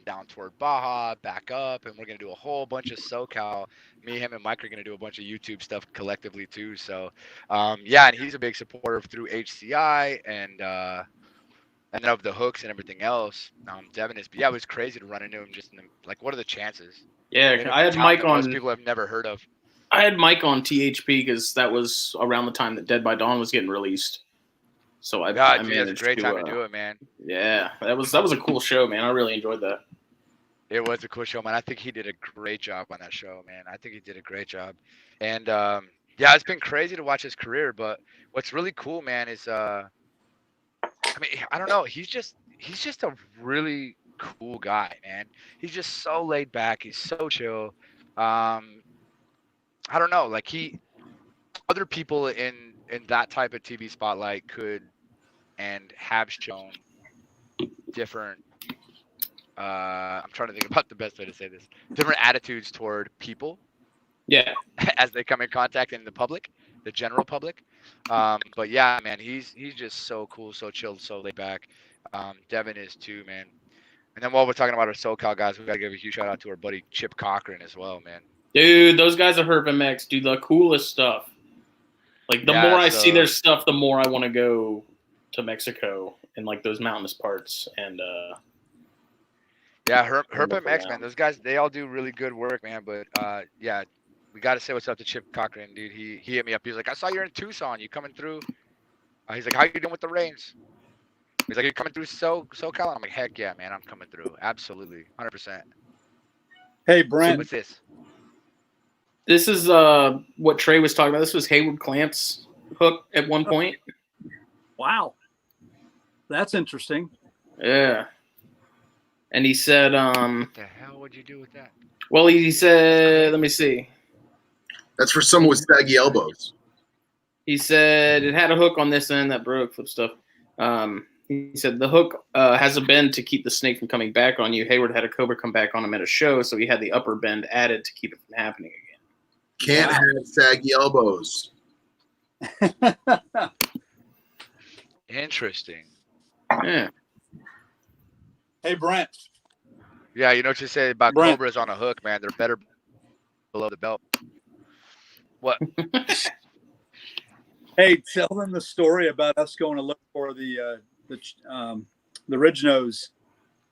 down toward Baja, back up, and we're gonna do a whole bunch of SoCal. Me, him, and Mike are gonna do a bunch of YouTube stuff collectively too. So, yeah, and he's a big supporter through HCI and then of the hooks and everything else. Devin is, but yeah, it was crazy to run into him just in the, like, what are the chances? Yeah, I had Mike on. Most people have never heard of. I had Mike on THP because that was around the time that Dead by Dawn was getting released. So I managed it's a great time to do it, man. Yeah, that was a cool show, man. I really enjoyed that. It was a cool show, man. I think he did a great job on that show, man. I think he did a great job. And yeah, it's been crazy to watch his career, but what's really cool, man, is I mean, I don't know, he's just a really cool guy, man. He's just so laid back. He's so chill. I don't know, like other people in that type of TV spotlight could and have shown different. I'm trying to think about the best way to say this. Different attitudes toward people. Yeah. As they come in contact in the public, the general public. But yeah, man, he's just so cool, so chill, so laid back. Devin is too, man. And then while we're talking about our SoCal guys, we got to give a huge shout out to our buddy Chip Cochran as well, man. Dude, those guys at Herb MX do the coolest stuff. Like, the more I see their stuff, the more I want to go to Mexico and, like, those mountainous parts. And, yeah, Herb MX, man. Those guys, they all do really good work, man. But, yeah, we got to say what's up to Chip Cochran, dude. He hit me up. He was like, "I saw you're in Tucson. You coming through?" He's like, "How you doing with the rains?" He's like, "Are you coming through SoCal?" And I'm like, "Heck yeah, man. I'm coming through. Absolutely. 100%. Hey, Brent. So what's this? This is what Trey was talking about. This was Hayward Clamp's hook at one point. Wow. That's interesting. Yeah. And he said, what the hell would you do with that? Well, he said, let me see. That's for someone with saggy elbows. He said it had a hook on this end that broke, flip stuff. He said the hook has a bend to keep the snake from coming back on you. Hayward had a cobra come back on him at a show, so he had the upper bend added to keep it from happening again. Can't have saggy elbows. Interesting. Yeah. Hey, Brent. Yeah, you know what you say about Brent. cobras on a hook, man. They're better below the belt. What? Hey, tell them the story about us going to look for the ridge nose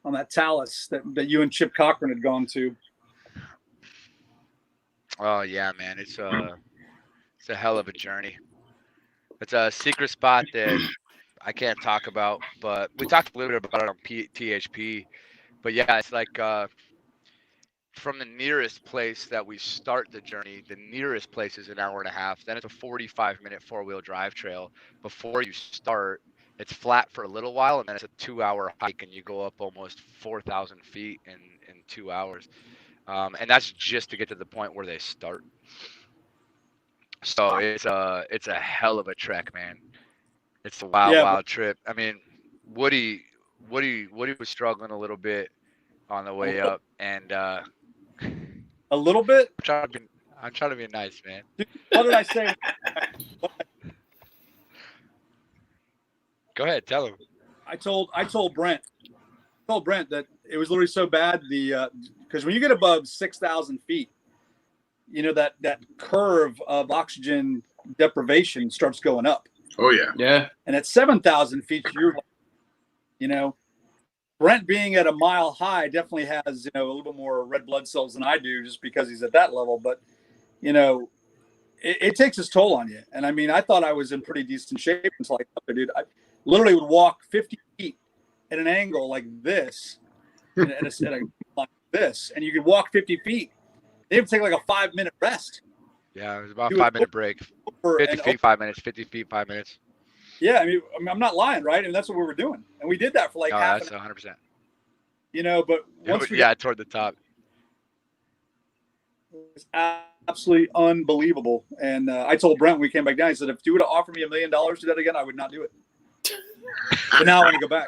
on that talus that you and Chip Cochran had gone to. Oh yeah, man. It's a hell of a journey. It's a secret spot that I can't talk about, but we talked a little bit about it on THP. But yeah, it's like from the nearest place that we start the journey, the nearest place is an hour and a half. Then it's a 45-minute four-wheel drive trail. Before you start, it's flat for a little while, and then it's a 2-hour hike, and you go up almost 4,000 feet in 2 hours. And that's just to get to the point where they start. So it's a hell of a trek, man. It's a wild trip. I mean, Woody was struggling a little bit on the way up, and a little bit. I'm trying to be nice, man. What did I say? Go ahead, tell him. I told Brent that it was literally so bad because when you get above 6,000 feet, you know that curve of oxygen deprivation starts going up. Oh yeah. Yeah. And at 7,000 feet, you're, you know, Brent being at a mile high definitely has, a little bit more red blood cells than I do just because he's at that level. But, it takes its toll on you. And I mean, I thought I was in pretty decent shape until I got there, dude. I literally would walk 50 feet at an angle like this, like this, and you could walk 50 feet. They would take like a 5-minute rest. Yeah, it was about a 5-minute break. 50 feet, 5 minutes. 50 feet, 5 minutes. Yeah, I mean, I'm not lying, right? And that's what we were doing, and we did that for like half. That's 100%. But once we got toward the top, it was absolutely unbelievable. And I told Brent when we came back down, he said, if you would have offered me $1 million to do that again, I would not do it. But now I want to go back.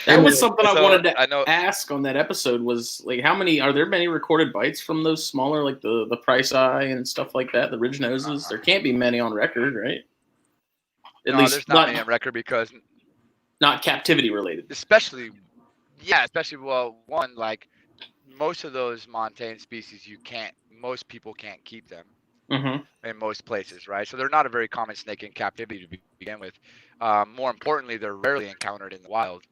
That was something I wanted to ask on that episode was like, are there many recorded bites from those smaller, like the price eye and stuff like that, the ridge noses? There can't be many on record, right? There's not many on record because not captivity related. Especially, one, like most of those montane species, most people can't keep them in most places, right? So they're not a very common snake in captivity to begin with. More importantly, they're rarely encountered in the wild.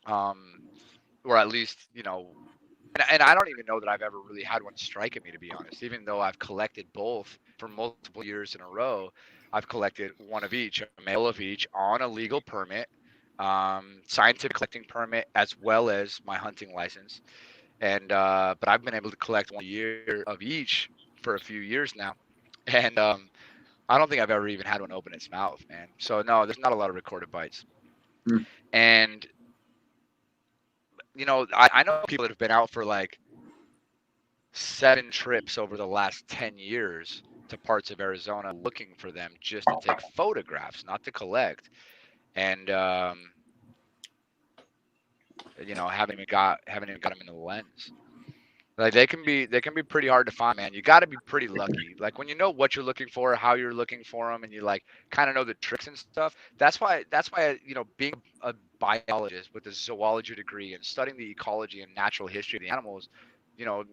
Or at least, and I don't even know that I've ever really had one strike at me, to be honest, even though I've collected both for multiple years in a row. I've collected one of each, a male of each on a legal permit, scientific collecting permit, as well as my hunting license. And, but I've been able to collect 1 year of each for a few years now. And, I don't think I've ever even had one open its mouth, man. So no, there's not a lot of recorded bites. And, I know people that have been out for like 7 trips over the last 10 years to parts of Arizona looking for them just to take photographs, not to collect. And, haven't even got them in the lens. Like they can be pretty hard to find, man. You got to be pretty lucky. Like when you know what you're looking for, how you're looking for them, and you like kind of know the tricks and stuff. That's why being a biologist with a zoology degree and studying the ecology and natural history of the animals,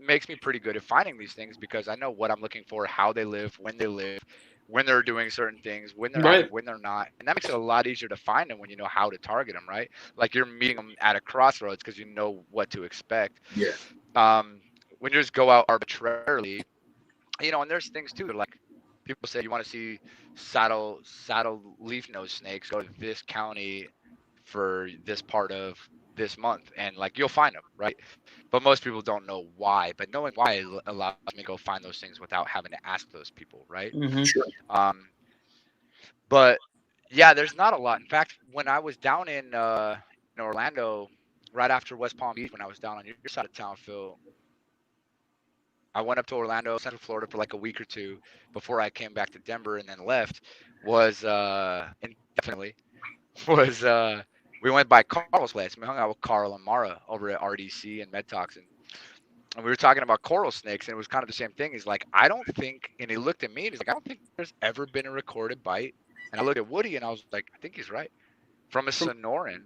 makes me pretty good at finding these things because I know what I'm looking for, how they live, when they're doing certain things, when they're active, when they're not. And that makes it a lot easier to find them when you know how to target them, right? Like you're meeting them at a crossroads because you know what to expect. Yeah. When you just go out arbitrarily, and there's things too. Like people say, you want to see saddle leaf nose snakes, go to this county for this part of this month, and like you'll find them, right? But most people don't know why. But knowing why allows me to go find those things without having to ask those people, right? Sure. But yeah, there's not a lot. In fact, when I was down in Orlando, right after West Palm Beach, when I was down on your side of town, Phil, I went up to Orlando, Central Florida for like a week or two before I came back to Denver and then left. We went by Carl's place. We hung out with Carl and Mara over at RDC and MedToxin. And we were talking about coral snakes, and it was kind of the same thing. He's like, I don't think, and he looked at me and he's like, I don't think there's ever been a recorded bite. And I looked at Woody and I was like, I think he's right. From a Sonoran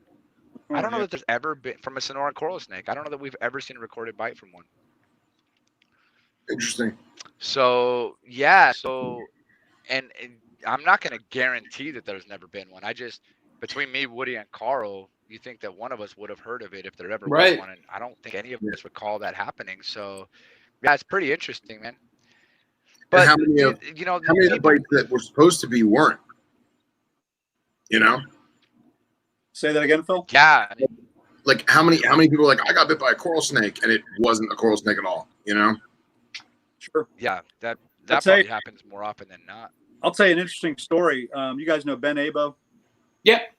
I don't know that there's ever been from a Sonoran coral snake. I don't know that we've ever seen a recorded bite from one. Interesting. So yeah, and I'm not going to guarantee that there's never been one. I just between me, Woody, and Carl, you think that one of us would have heard of it if there ever was one, and I don't think any of us recall that happening. So yeah, it's pretty interesting, man. But and how many of the bites that were supposed to be weren't? You know. Say that again, Phil. Yeah. Like how many people are like, I got bit by a coral snake and it wasn't a coral snake at all, you know? Sure. Yeah, that probably happens more often than not. I'll tell you an interesting story. You guys know Ben Abo? Yep.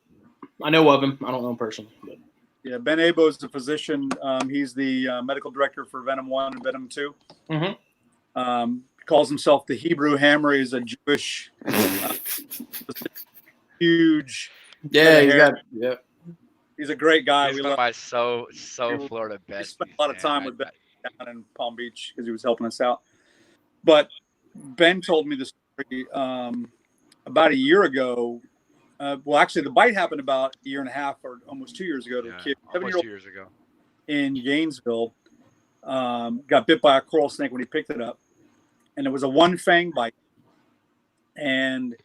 I know of him. I don't know him personally. But. Yeah, Ben Abo is the physician. He's the medical director for Venom 1 and Venom 2. Mm-hmm. Calls himself the Hebrew Hammer. He's a Jewish, huge. Yeah, he's a great guy. He's one of my so Florida besties. We spent a lot of time with Ben down in Palm Beach because he was helping us out. But Ben told me the story about a year ago. Well, actually, the bite happened about a year and a half or almost 2 years ago to a kid, 7-year-old 2 years ago in Gainesville. Got bit by a coral snake when he picked it up, and it was a one fang bite. And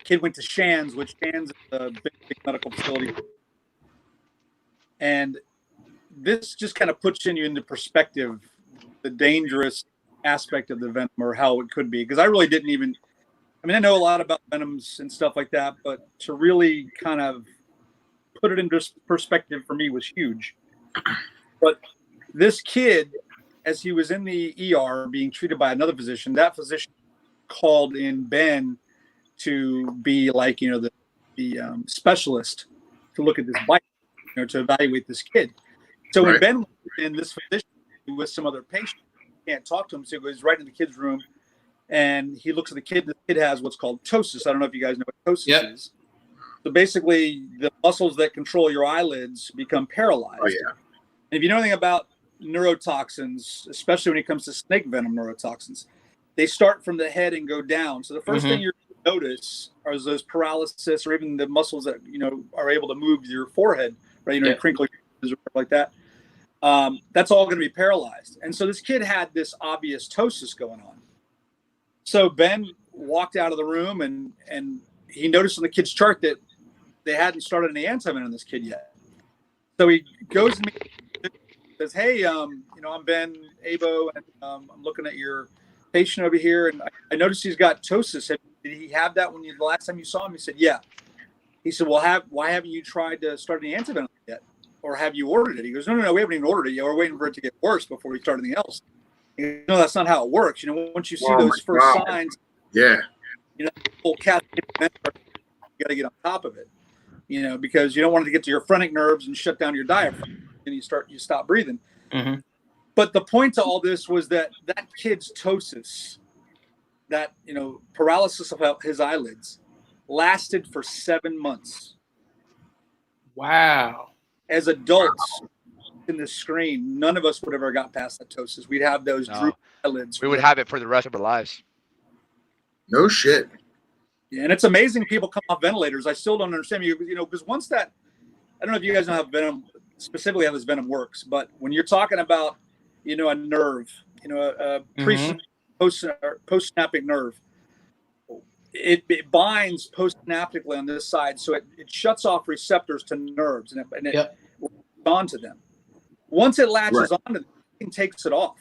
kid went to Shands, which Shands is a big medical facility. And this just kind of puts you into perspective the dangerous aspect of the venom or how it could be. Because I really didn't even, I mean, I know a lot about venoms and stuff like that, but to really kind of put it into perspective for me was huge. But this kid, as he was in the ER being treated by another physician, that physician called in Ben to be like, the specialist to look at this bite, to evaluate this kid. So when Ben went in, this physician with some other patient, can't talk to him, so he goes right in the kid's room and he looks at the kid. The kid has what's called ptosis. I don't know if you guys know what ptosis is. So basically, the muscles that control your eyelids become paralyzed. Oh yeah. And if you know anything about neurotoxins, especially when it comes to snake venom neurotoxins, they start from the head and go down. So the first thing you're going to notice are those paralysis, or even the muscles that are able to move your forehead, right? Crinkle your or like that. That's all going to be paralyzed. And so this kid had this obvious ptosis going on. So Ben walked out of the room and he noticed on the kid's chart that they hadn't started any antivenom on this kid yet. So he goes to me and says, hey, I'm Ben Abo, and I'm looking at your patient over here, and I noticed he's got ptosis. Did he have that the last time you saw him? He said, yeah. He said, well, why haven't you tried to start any antivenom yet? Or have you ordered it? He goes, no, we haven't even ordered it yet. We're waiting for it to get worse before we start anything else. No, that's not how it works. Once you see those first signs, whole cat, you got to get on top of it, because you don't want it to get to your phrenic nerves and shut down your diaphragm, and you stop breathing. Mm-hmm. But the point to all this was that kid's ptosis, that paralysis of his eyelids, lasted for 7 months. Wow. As adults in the screen, none of us would ever got past that ptosis. We'd have those droopy eyelids. We would have it for the rest of our lives. No shit. Yeah, and it's amazing people come off ventilators. I still don't understand because once that, I don't know if you guys know how venom, specifically how this venom works, but when you're talking about, a nerve, a postsynaptic nerve, it binds postsynaptically on this side, so it shuts off receptors to nerves and it onto them. Once it latches onto them, it takes it off.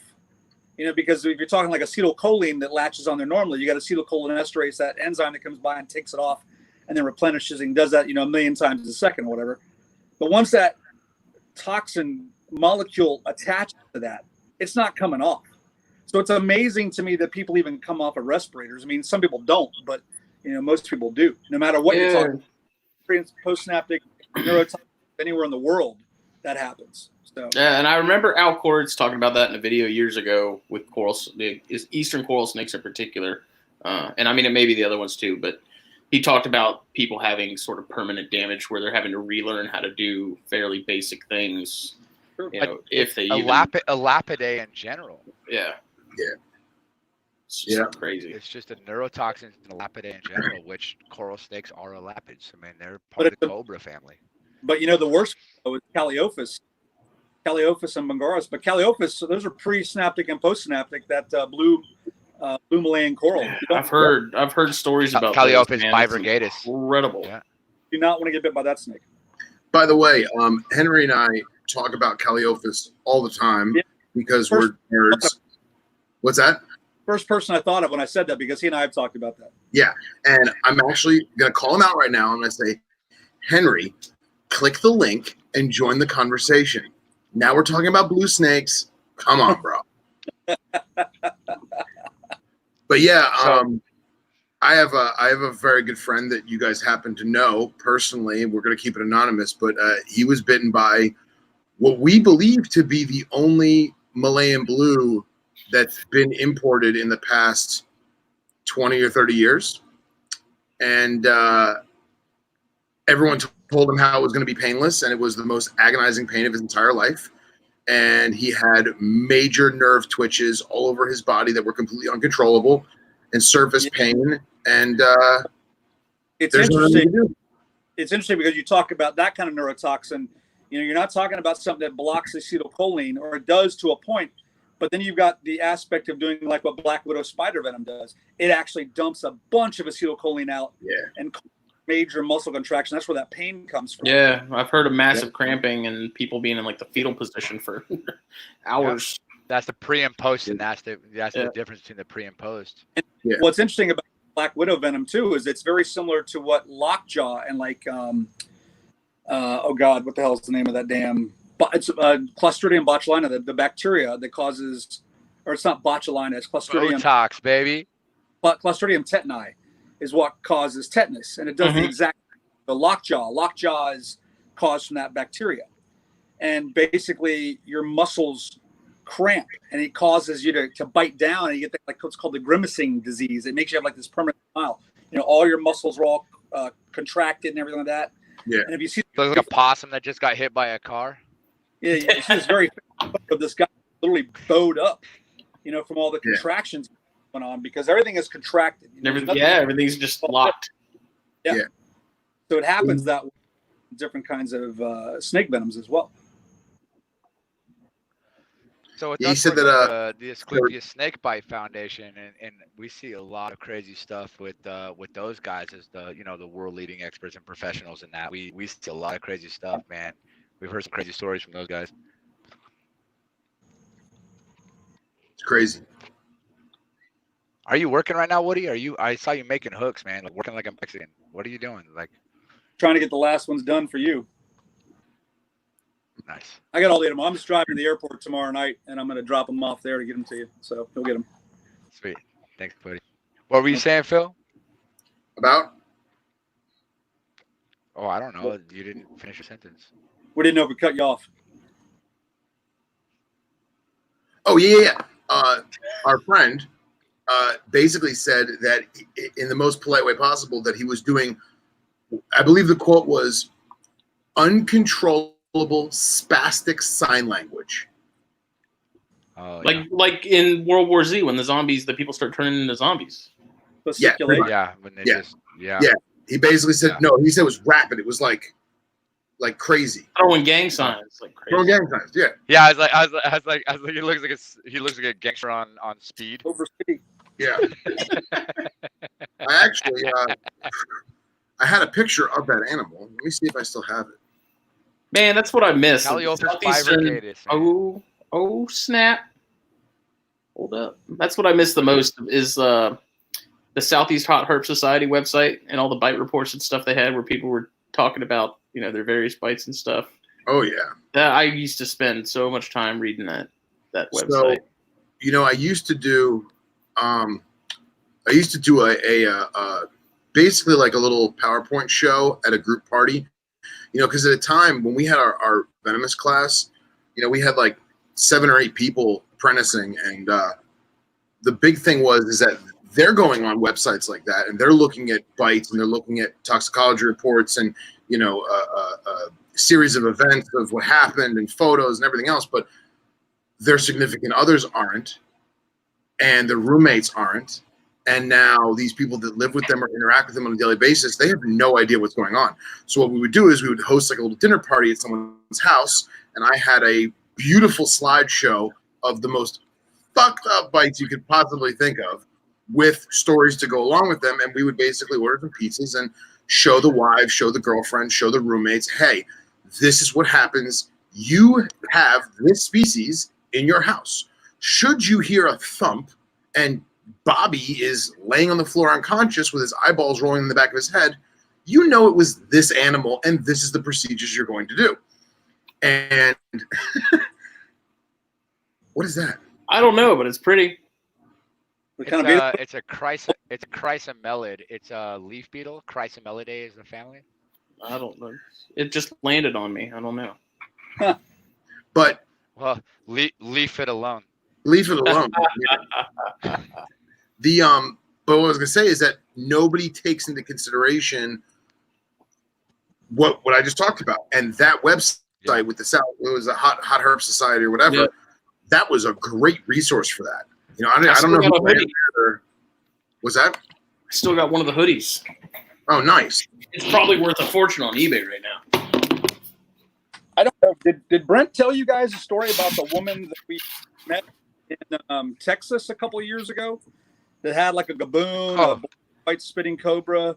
Because if you're talking like acetylcholine that latches on there normally, you got acetylcholinesterase, that enzyme that comes by and takes it off and then replenishes and does that, a million times a second or whatever. But once that toxin molecule attaches to that, it's not coming off. So it's amazing to me that people even come off of respirators. I mean, some people don't, but most people do. No matter what you're talking about, postsynaptic neurotoxin, anywhere in the world, that happens. So yeah, and I remember Al Cords talking about that in a video years ago with eastern coral snakes in particular, and I mean it may be the other ones too, but he talked about people having sort of permanent damage where they're having to relearn how to do fairly basic things. If they Elapidae in general. Yeah. It's just crazy. It's just a neurotoxin in Elapidae in general, which coral snakes are elapids. I mean, they're part of the cobra family. But the worst was Calliophis and Bungaras. But Calliophis, so those are pre-synaptic and post-synaptic. That blue Malayan coral. I've heard stories about Calliophis those, man. bifurcatus. Incredible. Yeah. Do not want to get bit by that snake. By the way, Henry and I talk about Calliophis all the time because we're nerds. What's that? First person I thought of when I said that, because he and I have talked about that. Yeah, and I'm actually going to call him out right now. I'm going to say, Henry, click the link and join the conversation. Now we're talking about blue snakes. Come on, bro. But yeah, I have a very good friend that you guys happen to know personally. We're going to keep it anonymous, but he was bitten by what we believe to be the only Malayan blue that's been imported in the past 20 or 30 years. And everyone told him how it was going to be painless, and it was the most agonizing pain of his entire life. And he had major nerve twitches all over his body that were completely uncontrollable and surface pain. And it's interesting. It's interesting because you talk about that kind of neurotoxin. You're not talking about something that blocks acetylcholine, or it does to a point. But then you've got the aspect of doing like what Black Widow spider venom does. It actually dumps a bunch of acetylcholine out and major muscle contraction. That's where that pain comes from. Yeah, I've heard of massive cramping and people being in like the fetal position for hours. That's the pre and post, and that's the difference between the pre and post. And what's interesting about Black Widow venom too is it's very similar to what lockjaw and like oh god, what the hell is the name of that damn? It's Clostridium botulinum, the bacteria that causes, or it's not botulinum, it's Clostridium. Botox, baby. But Clostridium tetani is what causes tetanus, and it does the exact. The lockjaw is caused from that bacteria, and basically your muscles cramp, and it causes you to bite down, and you get like what's called the grimacing disease. It makes you have like this permanent smile. All your muscles are all contracted and everything like that. Yeah. And if you see, so it's like a possum that just got hit by a car. Yeah, you see this very of this guy literally bowed up, from all the contractions going on, because everything is contracted. Everything's just locked. Yeah. So it happens that way with different kinds of snake venoms as well. So with us, said that the Asclepius Snakebite Foundation, and we see a lot of crazy stuff with those guys as the world leading experts and professionals in that. We see a lot of crazy stuff, man. We've heard some crazy stories from those guys. It's crazy. Are you working right now, Woody? I saw you making hooks, man. Like working like a Mexican. What are you doing? Like trying to get the last ones done for you. Nice. I got all the them. I'm just driving to the airport tomorrow night, and I'm going to drop them off there to get them to you. So you'll get them. Sweet. Thanks, buddy. What were you saying, Phil? About? Oh, I don't know. You didn't finish your sentence. We didn't know if we cut you off. Oh, yeah. Our friend basically said that in the most polite way possible that he was doing, I believe the quote was, uncontrollable spastic sign language. Oh, like in World War Z when the people start turning into zombies. Yeah. When they Yeah. He basically said no. He said it was rapid. It was like crazy. Throwing gang signs like crazy. Throwing gang signs. Yeah. Yeah. I was like he looks like a gangster on speed. Over speed. Yeah. I actually I had a picture of that animal. Let me see if I still have it. Man, that's what I miss. Southeastern. Oh snap! Hold up. That's what I miss the most is the Southeast Hot Herp Society website and all the bite reports and stuff they had where people were talking about their various bites and stuff. Oh yeah. I used to spend so much time reading that website. So, I used to do a basically like a little PowerPoint show at a group party. Because at a time when we had our venomous class, we had like 7 or 8 people apprenticing, and the big thing is that they're going on websites like that, and they're looking at bites, and they're looking at toxicology reports, and a series of events of what happened, and photos, and everything else. But their significant others aren't, and their roommates aren't, And now these people that live with them or interact with them on a daily basis, they have no idea what's going on. So what we would do is we would host like a little dinner party at someone's house, and I had a beautiful slideshow of the most fucked up bites you could possibly think of with stories to go along with them. And we would basically order some pizzas and show the wives, show the girlfriends, show the roommates, hey, this is what happens. You have this species in your house. Should you hear a thump and Bobby is laying on the floor unconscious with his eyeballs rolling in the back of his head, you know it was this animal, and this is the procedures you're going to do. And what is that? I don't know, but it's pretty. It's a chrysomelid. It's a leaf beetle. Chrysomelidae is the family. I don't know. It just landed on me. I don't know. But well, leave it alone. Leave it alone. But what I was gonna say is that nobody takes into consideration what I just talked about, and that website with the South, it was a hot herb society or whatever. Yeah. That was a great resource for that. You know, I don't know who ran there. Was that? I still got one of the hoodies. Oh, nice. It's probably worth a fortune on eBay right now. I don't know. Did Brent tell you guys a story about the woman that we met in Texas a couple of years ago that had like a gaboon, a white spitting cobra,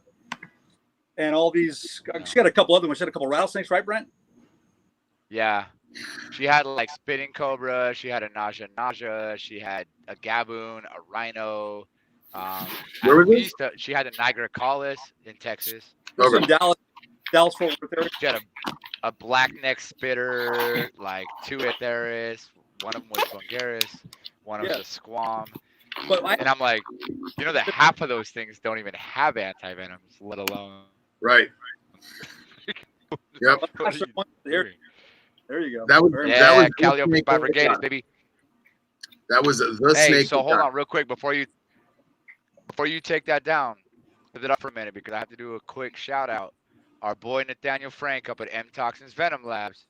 and all these? She had a couple other ones. She had a couple rattlesnakes, right, Brent? Yeah. She had like spitting cobra. She had a naja. She had a gaboon, a rhino. Where was this? She had a nigricollis in Texas. Okay. Dallas Fort Worth area. She had a blackneck spitter, like 2 Atheris. One of them was Bungaris. One of them was a Squam. And I'm like, you know that half of those things don't even have antivenoms, let alone. Right. Yep. There you go. That was Calliope bifurcatus, baby. That was the snake. So hold on real quick before you take that down. Lift it up for a minute because I have to do a quick shout out. Our boy Nathaniel Frank up at M Toxins Venom Labs,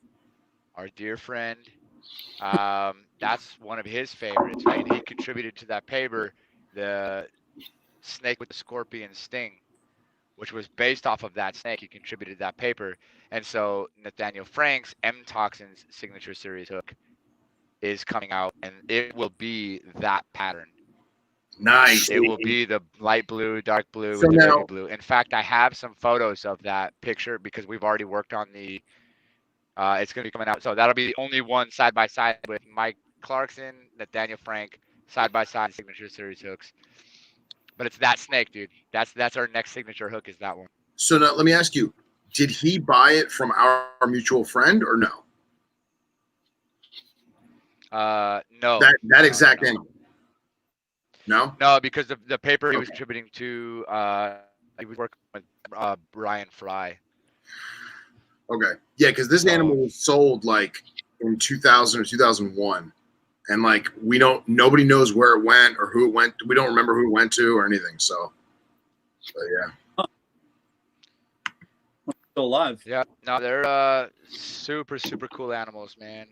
our dear friend. That's one of his favorites, right? And he contributed to that paper, the snake with the scorpion sting, which was based off of that snake. He contributed to that paper. And so Nathaniel Frank's M Toxins signature series hook is coming out, and it will be that pattern. Nice. It will be the light blue, dark blue, with the baby blue. In fact, I have some photos of that picture because we've already worked on the. It's going to be coming out, so that'll be the only one side by side with Mike Clarkson, Nathaniel Frank, side by side signature series hooks. But it's that snake, dude. That's our next signature hook. Is that one? So now let me ask you: did he buy it from our mutual friend or no? No. That exact animal. No, because the paper he was contributing to, he was working with Brian Fry. Okay, yeah, because this animal was sold like in 2000 or 2001, and like nobody knows where it went or who it went. We don't remember who it went to or anything. So yeah. Still alive. Yeah, no, they're super cool animals, man.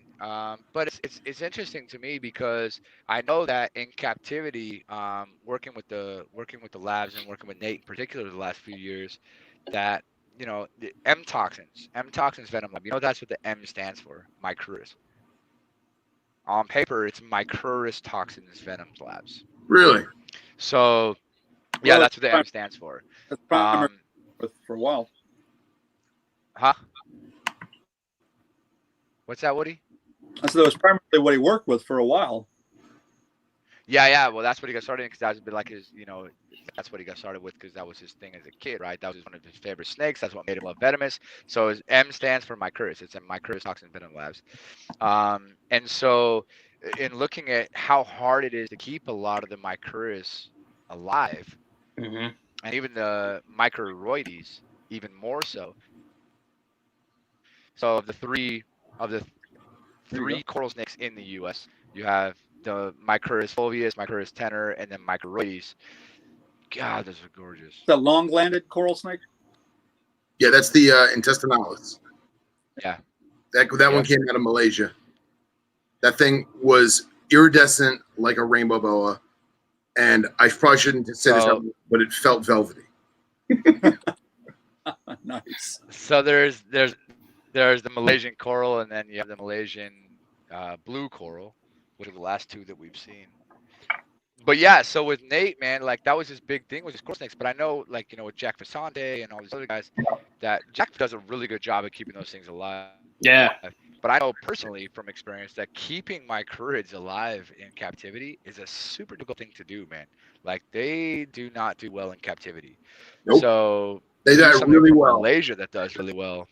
But it's interesting to me because I know that in captivity, working with the labs and working with Nate in particular the last few years, that the M toxins venom lab. That's what the M stands for, Micrurus. On paper, it's Micrurus toxins venom labs. Really? So, yeah, that's what the M stands for. That's primary for a while. Huh? What's that, Woody? I said that was primarily what he worked with for a while. Yeah. Well, that's what he got started because that's been like his, that's what he got started with because that was his thing as a kid, right? That was one of his favorite snakes. That's what made him love venomous. So his M stands for Micrurus. It's in Micrurus Toxin Venom Labs. And so in looking at how hard it is to keep a lot of the Micrurus alive, and even the Microroides, even more so. So of the three coral snakes in the U.S., you have the Micrurus fulvius, Micrurus tenor, and then Microroides. God, those are gorgeous. The long-landed coral snake? Yeah, that's the intestinalis. Yeah. That one came out of Malaysia. That thing was iridescent like a rainbow boa. and I probably shouldn't say this, So- but it felt velvety. Nice. So there's the Malaysian coral, and then you have the Malaysian blue coral, which are the last two that we've seen. But yeah, so with Nate, man, like that was his big thing with his coral snakes. But I know, like, you know, with Jack Fasante and all these other guys, that Jack does a really good job at keeping those things alive. Yeah. But I know personally from experience that keeping my cruids alive in captivity is a super difficult thing to do, man. Like they do not do well in captivity. Nope. So They there's die something really from well. Malaysia that does really well.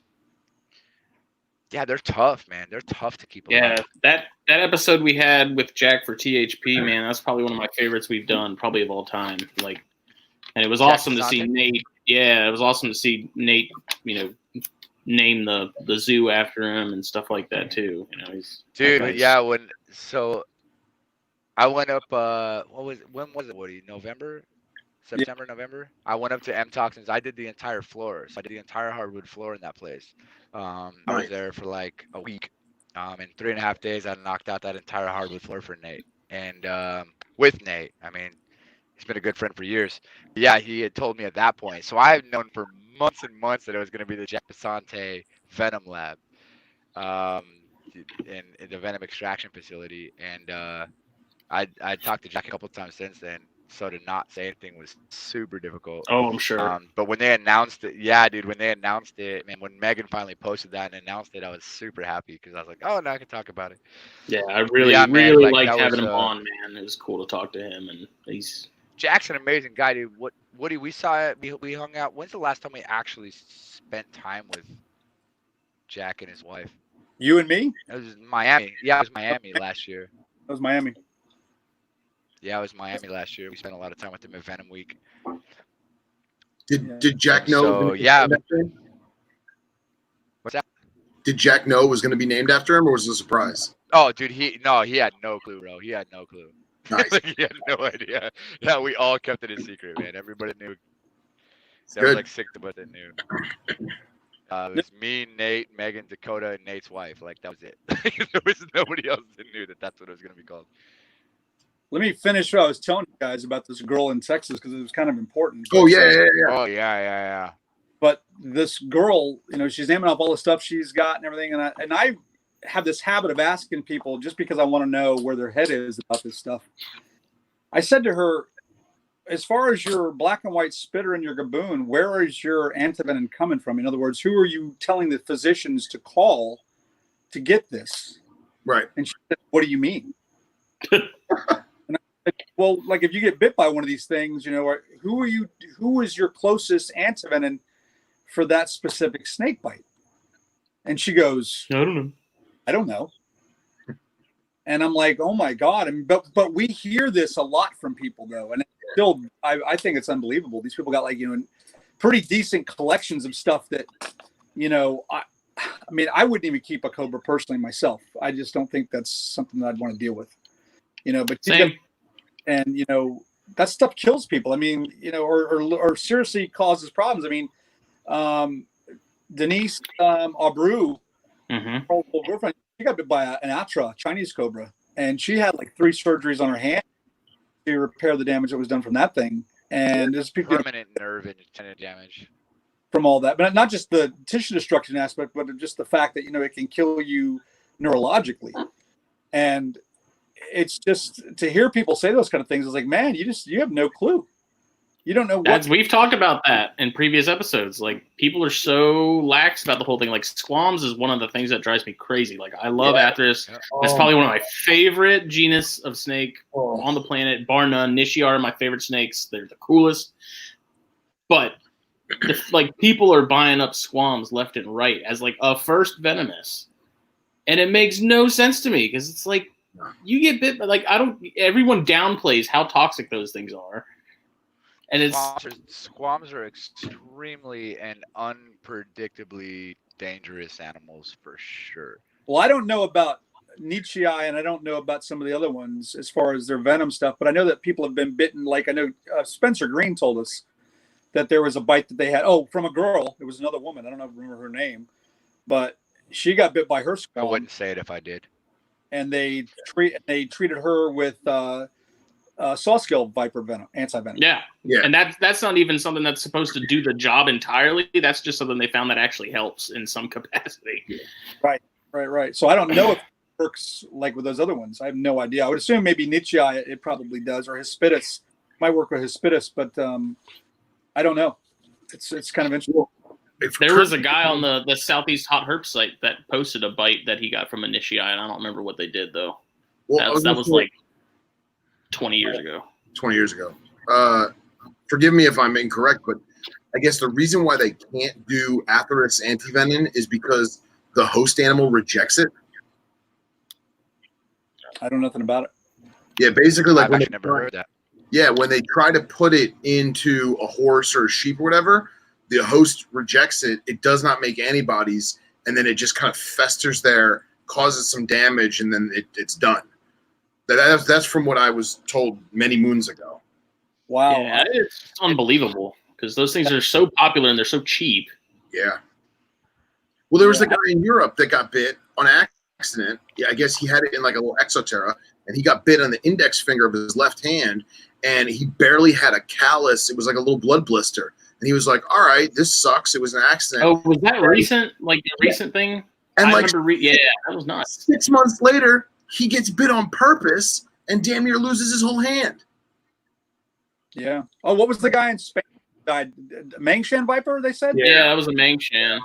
Yeah, they're tough, man. They're tough to keep Yeah, alive. that episode we had with Jack for THP, man, that's probably one of my favorites we've done, probably of all time. Like, and it was Jack awesome to see Fasante? Nate. Yeah, it was awesome to see Nate, you know, name the zoo after him and stuff like that too. You know, he's Dude, that guy's- yeah, so I went up when was it, Woody? November? September, November. I went up to M Toxins. I did the entire floor. So I did the entire hardwood floor in that place. I was Nice. there for like a week. In 3.5 days, I knocked out that entire hardwood floor for Nate. And with Nate, I mean, he's been a good friend for years. But yeah, he had told me at that point. So I've known for months and months that it was going to be the Jack Pasante Venom Lab, in the Venom extraction facility. And I talked to Jack a couple of times since then. So to not say anything was super difficult. Oh, I'm sure. But when they announced it, yeah, dude, when they announced it, man, when Megan finally posted that and announced it, I was super happy because I was like, oh, now I can talk about it. Yeah, I really, Yeah, man, really like, liked that having was, him on, man. It was cool to talk to him, and he's Jack's an amazing guy, dude. Woody, we saw it. We hung out. When's the last time we actually spent time with Jack and his wife? You and me? It was Miami. Yeah, it was Miami last year. That was Miami. Yeah, it was Miami last year. We spent a lot of time with him at Venom Week. Did Jack know? So, it was gonna be yeah, named after him? What's that? Did Jack know it was going to be named after him, or was it a surprise? Oh, dude, he had no clue, bro. He had no clue. Nice. Like, he had no idea. Yeah, we all kept it a secret, man. Everybody knew. It's There was good. like 6 of us that knew. It was me, Nate, Megan, Dakota, and Nate's wife. Like that was it. There was nobody else that knew that that's what it was gonna be called. Let me finish what I was telling you guys about this girl in Texas because it was kind of important. Oh yeah, yeah, yeah. Oh yeah. But this girl, you know, she's naming off all the stuff she's got and everything. And I have this habit of asking people just because I want to know where their head is about this stuff. I said to her, as far as your black and white spitter and your gaboon, where is your antivenom coming from? In other words, who are you telling the physicians to call to get this? Right. And she said, what do you mean? And I said, well, like if you get bit by one of these things, you know, who is your closest antivenom for that specific snake bite? And she goes, I don't know. I don't know. And I'm like, oh my God. And but we hear this a lot from people though. And it's still, I think it's unbelievable. These people got like, you know, pretty decent collections of stuff that, you know, I mean, I wouldn't even keep a cobra personally myself. I just don't think that's something that I'd want to deal with, you know, but Same. and you know, that stuff kills people. I mean, you know, or seriously causes problems. I mean, Denise Abreu, Mm-hmm. her old girlfriend, she got bit by an atra, Chinese cobra, and she had like 3 surgeries on her hand to repair the damage that was done from that thing. And there's people Permanent nerve and tendon damage. from all that, but not just the tissue destruction aspect, but just the fact that, you know, it can kill you neurologically. And it's just to hear people say those kind of things is like, man, you have no clue. You don't know what. We've talked about that in previous episodes. Like, people are so lax about the whole thing. Like, squams is one of the things that drives me crazy. Like, I love Atheris. It's probably one of my favorite genus of snake on the planet, bar none. Nishi are my favorite snakes. They're the coolest. But like, people are buying up squams left and right as like a first venomous, and it makes no sense to me because it's like you get bit. Like, everyone downplays how toxic those things are. And Squams are extremely and unpredictably dangerous animals for sure. Well, I don't know about Nietzsche and I don't know about some of the other ones as far as their venom stuff, but I know that people have been bitten. Like I know Spencer Green told us that there was a bite that they had. Oh, from a girl. It was another woman. I don't remember her name, but she got bit by her squam. I wouldn't say it if I did. And they treated her with Sawscale viper venom, anti-venom. Yeah. Yeah. And that's not even something that's supposed to do the job entirely. That's just something they found that actually helps in some capacity. Right. So I don't know if it works like with those other ones. I have no idea. I would assume maybe Nichii it probably does, or Hispidus might work with Hispidus, but I don't know. It's kind of interesting. There was a guy on the Southeast Hot Herb site that posted a bite that he got from a Nichii, and I don't remember what they did though. Well, that was like 20 years ago. 20 years ago. Forgive me if I'm incorrect, but I guess the reason why they can't do Atheris antivenin is because the host animal rejects it. I don't know nothing about it. Yeah, basically, like I've actually never heard that. Yeah, when they try to put it into a horse or a sheep or whatever, the host rejects it. It does not make antibodies, and then it just kind of festers there, causes some damage, and then it's done. That's from what I was told many moons ago. Wow. Yeah, it's unbelievable because those things are so popular and they're so cheap. Yeah. Well, there was a guy in Europe that got bit on accident. Yeah, I guess he had it in like a little Exoterra, and he got bit on the index finger of his left hand, and he barely had a callus. It was like a little blood blister. And he was like, all right, this sucks. It was an accident. Oh, was that recent? Like a recent thing? And I like, remember that was nuts. 6 months later, he gets bit on purpose and damn near loses his whole hand. Yeah. Oh, what was the guy in Spain who died? Mangshan viper, they said? Yeah, that was a Mangshan.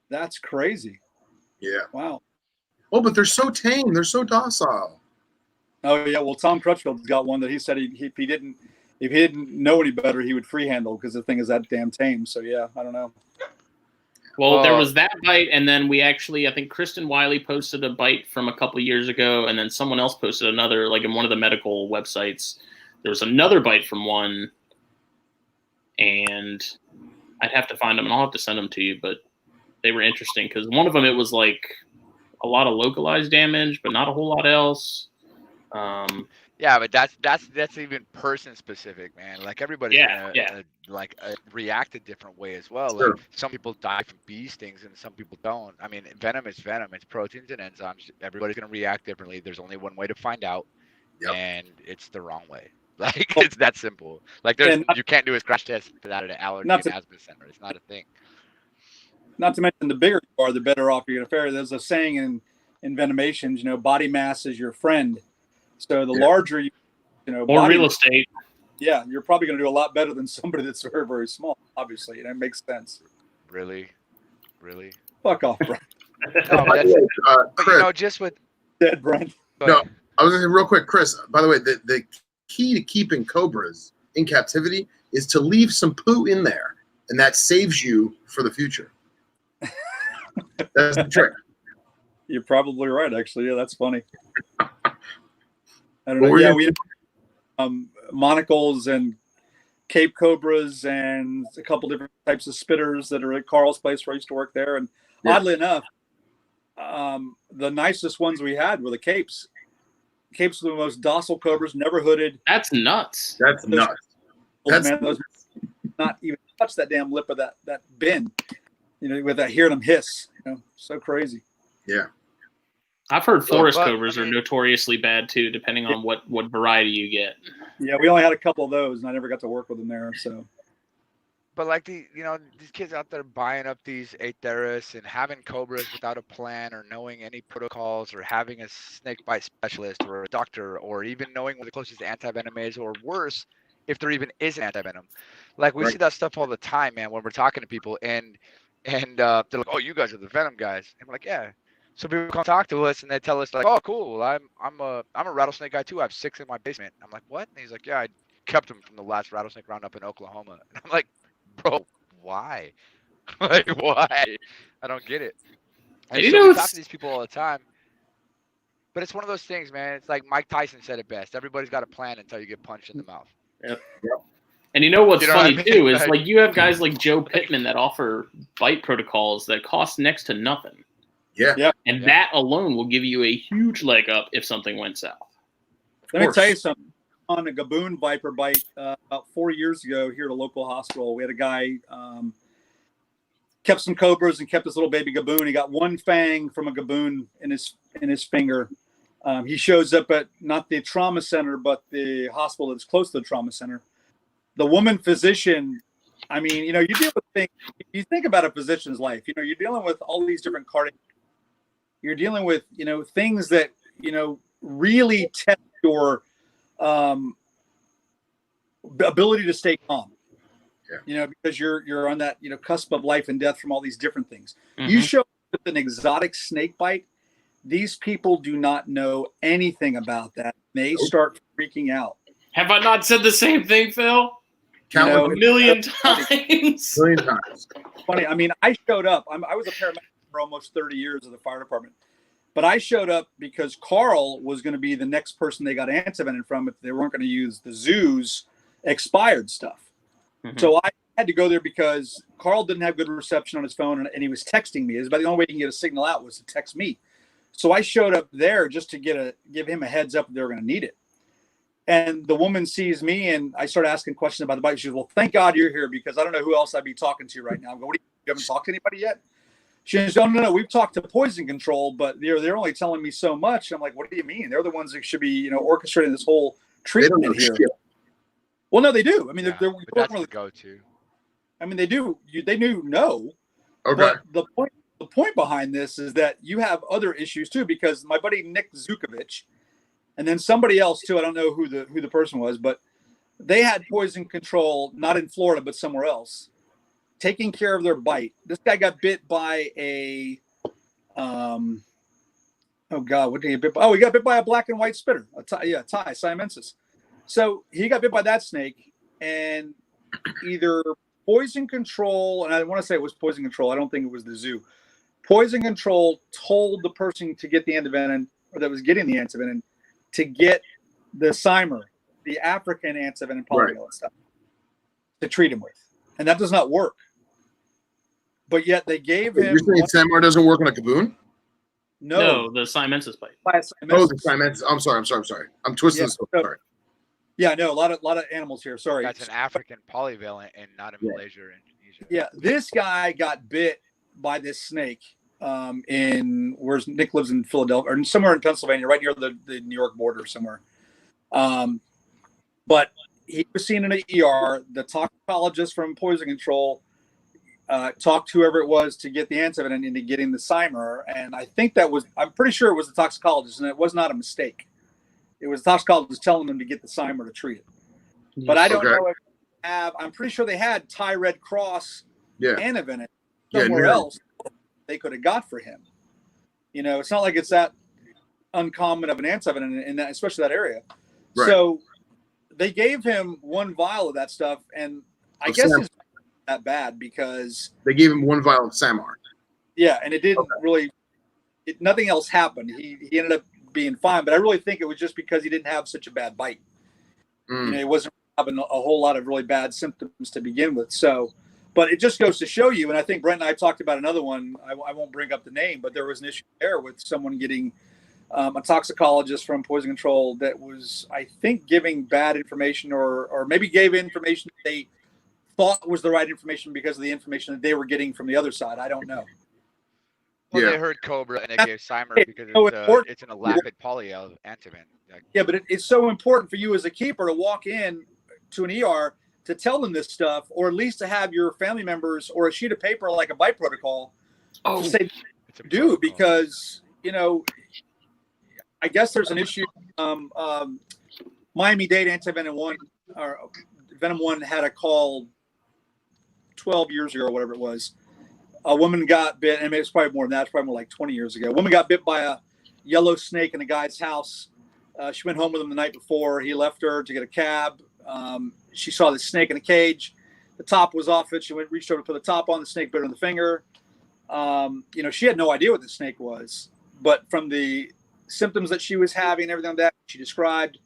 That's crazy. Yeah. Wow. Oh, but they're so tame. They're so docile. Oh yeah. Well, Tom Crutchfield's got one that he said if he didn't know any better, he would free handle because the thing is that damn tame. So yeah, I don't know. Well, there was that bite, and then we actually, I think Kristen Wiley posted a bite from a couple years ago, and then someone else posted another, like in one of the medical websites. There was another bite from one, and I'd have to find them, and I'll have to send them to you, but they were interesting because one of them, it was like a lot of localized damage, but not a whole lot else. Yeah, but that's even person specific, man. Like everybody's gonna react a different way as well. Sure. Like some people die from bee stings and some people don't. I mean, venom is venom. It's proteins and enzymes. Everybody's gonna react differently. There's only one way to find out, and it's the wrong way. Like it's that simple. Like you can't do a crash test for that at an allergy and asthma center. It's not a thing. Not to mention, the bigger you are, the better off you're gonna fare. There's a saying in venomations, body mass is your friend. So the larger you or real estate. Yeah, you're probably going to do a lot better than somebody that's very, very small. Obviously, it makes sense. Really. Fuck off, Brent. No, Chris, just with dead Brent. No, I was going to say real quick, Chris. By the way, the key to keeping cobras in captivity is to leave some poo in there, and that saves you for the future. That's the trick. You're probably right. Actually, yeah, that's funny. I don't know. Yeah, we have monocles and Cape cobras and a couple different types of spitters that are at Carl's place where I used to work there. And oddly enough, the nicest ones we had were the capes. Capes were the most docile cobras, never hooded. That's nuts. That's nuts. Those not even touch that damn lip of that bin, with that hearing them hiss. So crazy. Yeah. I've heard forest cobras are notoriously bad too, depending on what variety you get. Yeah, we only had a couple of those, and I never got to work with them there. So, but like these kids out there buying up these Atheris and having cobras without a plan or knowing any protocols or having a snake bite specialist or a doctor or even knowing where the closest antivenom is or worse, if there even is an antivenom. Like we see that stuff all the time, man, when we're talking to people and they're like, "Oh, you guys are the venom guys," and we're like, "Yeah." So people come talk to us and they tell us like, "Oh, cool, I'm a rattlesnake guy too. I have 6 in my basement." I'm like, "What?" And he's like, "Yeah, I kept them from the last rattlesnake roundup in Oklahoma." And I'm like, "Bro, why? Like, why? I don't get it." And we talk to these people all the time. But it's one of those things, man. It's like Mike Tyson said it best. Everybody's got a plan until you get punched in the mouth. Yep. And what's funny too is like you have guys like Joe Pittman that offer bite protocols that cost next to nothing. Yeah. And that alone will give you a huge leg up if something went south. Let me tell you something. On a gaboon viper bite about 4 years ago here at a local hospital, we had a guy kept some cobras and kept this little baby gaboon. He got one fang from a gaboon in his finger. He shows up at not the trauma center, but the hospital that's close to the trauma center. The woman physician, I mean, you deal with things. You think about a physician's life. You're dealing with all these different cardiac. You're dealing with, things that, really test your ability to stay calm. Yeah. Because you're on that, cusp of life and death from all these different things. Mm-hmm. You show up with an exotic snake bite. These people do not know anything about that. They start freaking out. Have I not said the same thing, Phil? A million times. Funny. I mean, I showed up. I was a paramedic for almost 30 years at the fire department. But I showed up because Carl was going to be the next person they got antivenin from if they weren't going to use the zoo's expired stuff. Mm-hmm. So I had to go there because Carl didn't have good reception on his phone, and he was texting me. It was about the only way he can get a signal out was to text me. So I showed up there just to give him a heads up that they were going to need it. And the woman sees me, and I start asking questions about the bite. She goes, "Well, thank God you're here because I don't know who else I'd be talking to right now." I'm going, "What? You haven't talked to anybody yet?" She says, "Oh, no, we've talked to poison control, but they're only telling me so much." I'm like, "What do you mean? They're the ones that should be, orchestrating this whole treatment here." Shit. Well, no, they do. I mean, they're that's really the go-to. I mean, they do. They do know. Okay. But the point behind this is that you have other issues too, because my buddy Nick Zukovich, and then somebody else too. I don't know who the person was, but they had poison control, not in Florida, but somewhere else, taking care of their bite. This guy got bit by a, oh God, what did he get bit by? Oh, he got bit by a black and white spitter, Thai, Siamensis. So he got bit by that snake, and either poison control, and I want to say it was poison control. I don't think it was the zoo. Poison control told the person to get the antivenin, or that was getting the antivenin, to get the Cymer, the African antivenin polyvalent stuff, to treat him with. And that does not work. But yet they gave him. You're saying Cymer doesn't work on a gaboon? No, the Siamensis bite. Oh, the Siamensis. I'm sorry. I'm twisting this. Sorry. Yeah, no, a lot of animals here. Sorry. That's an African polyvalent and not in Malaysia or Indonesia. Yeah, this guy got bit by this snake where's Nick lives in Philadelphia or somewhere in Pennsylvania, right near the New York border somewhere. But he was seen in an ER. The toxicologist from poison control talked to whoever it was to get the antivenin into getting the Cymer. And I think I'm pretty sure it was the toxicologist, and it was not a mistake. It was the toxicologist telling them to get the Cymer to treat it. But I don't know if they have. I'm pretty sure they had Thai Red Cross antivenin somewhere else they could have got for him. It's not like it's that uncommon of an antivenin in that, especially that area. Right. So they gave him one vial of that stuff, and I guess it's not that bad because they gave him one vial of Samar. Yeah, and it didn't really. Nothing else happened. He ended up being fine, but I really think it was just because he didn't have such a bad bite. He wasn't having a whole lot of really bad symptoms to begin with. So, but it just goes to show you, and I think Brent and I talked about another one. I won't bring up the name, but there was an issue there with someone getting a toxicologist from poison control that was, I think, giving bad information or maybe gave information that they thought was the right information because of the information that they were getting from the other side. I don't know. Well, they heard Cobra and they gave Cymer because it's an elapid polyal antivenin. Yeah, but it's so important for you as a keeper to walk in to an ER to tell them this stuff, or at least to have your family members or a sheet of paper like a bite protocol to say do, because I guess there's an issue. Miami-Dade antivenin 1 or Venom 1 had a call 12 years ago or whatever it was. A woman got bit, and it's probably more than that. It's probably more like 20 years ago. A woman got bit by a yellow snake in a guy's house. She went home with him the night before. He left her to get a cab. She saw the snake in a cage. The top was off it. She reached over to put the top on. The snake bit her in the finger. She had no idea what the snake was. But from the symptoms that she was having and everything like that, she described,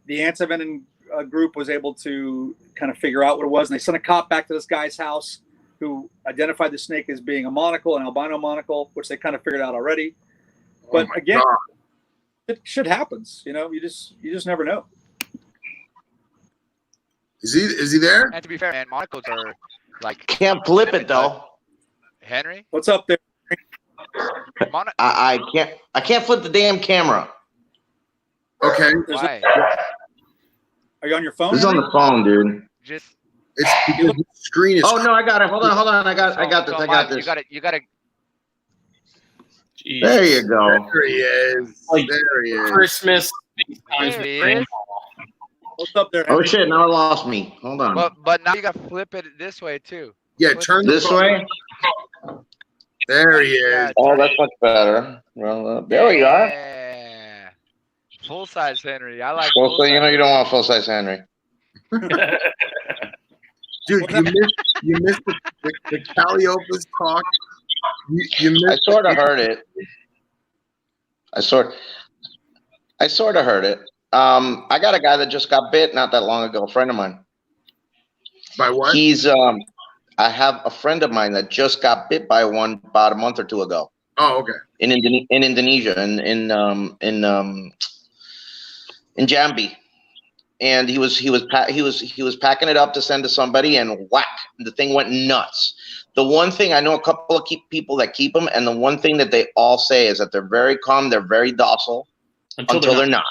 the antivenin group was able to kind of figure out what it was. And they sent a cop back to this guy's house who identified the snake as being a monocle, an albino monocle, which they kind of figured out already. But again, shit happens. You just never know. Is he there? And to be fair, man, monocles are like can't flip it though. Henry, what's up there? I can't flip the damn camera. Okay. Why? Are you on your phone? This is on the phone, dude. Just It's because the screen is. Oh no, I got it. Hold on. I got this. so I got Mike, this. You gotta. Jesus. There you go. There he is. Like There he is. Christmas times There with he grandma. is. What's up there? Oh Henry? shit! Now it lost me. Hold on. But now you gotta flip it this way too. Yeah, turn the This phone. way. There he is. Yeah, Oh, that's much better. Well, there we are. Yeah. Full size Henry. I like. Well, full so you know size you don't want full size Henry. Dude, you missed the Calliope's talk. You I missed sort of heard it. I sort of heard it. I got a guy that just got bit not that long ago. A friend of mine. by what? He's I have a friend of mine that just got bit by one about a month or two ago Oh, okay. in Indonesia in Jambi, and he was packing it up to send to somebody, and whack, the thing went nuts. The one thing I know, a couple of people that keep them, and the one thing that they all say is that they're very calm, they're very docile until they're not.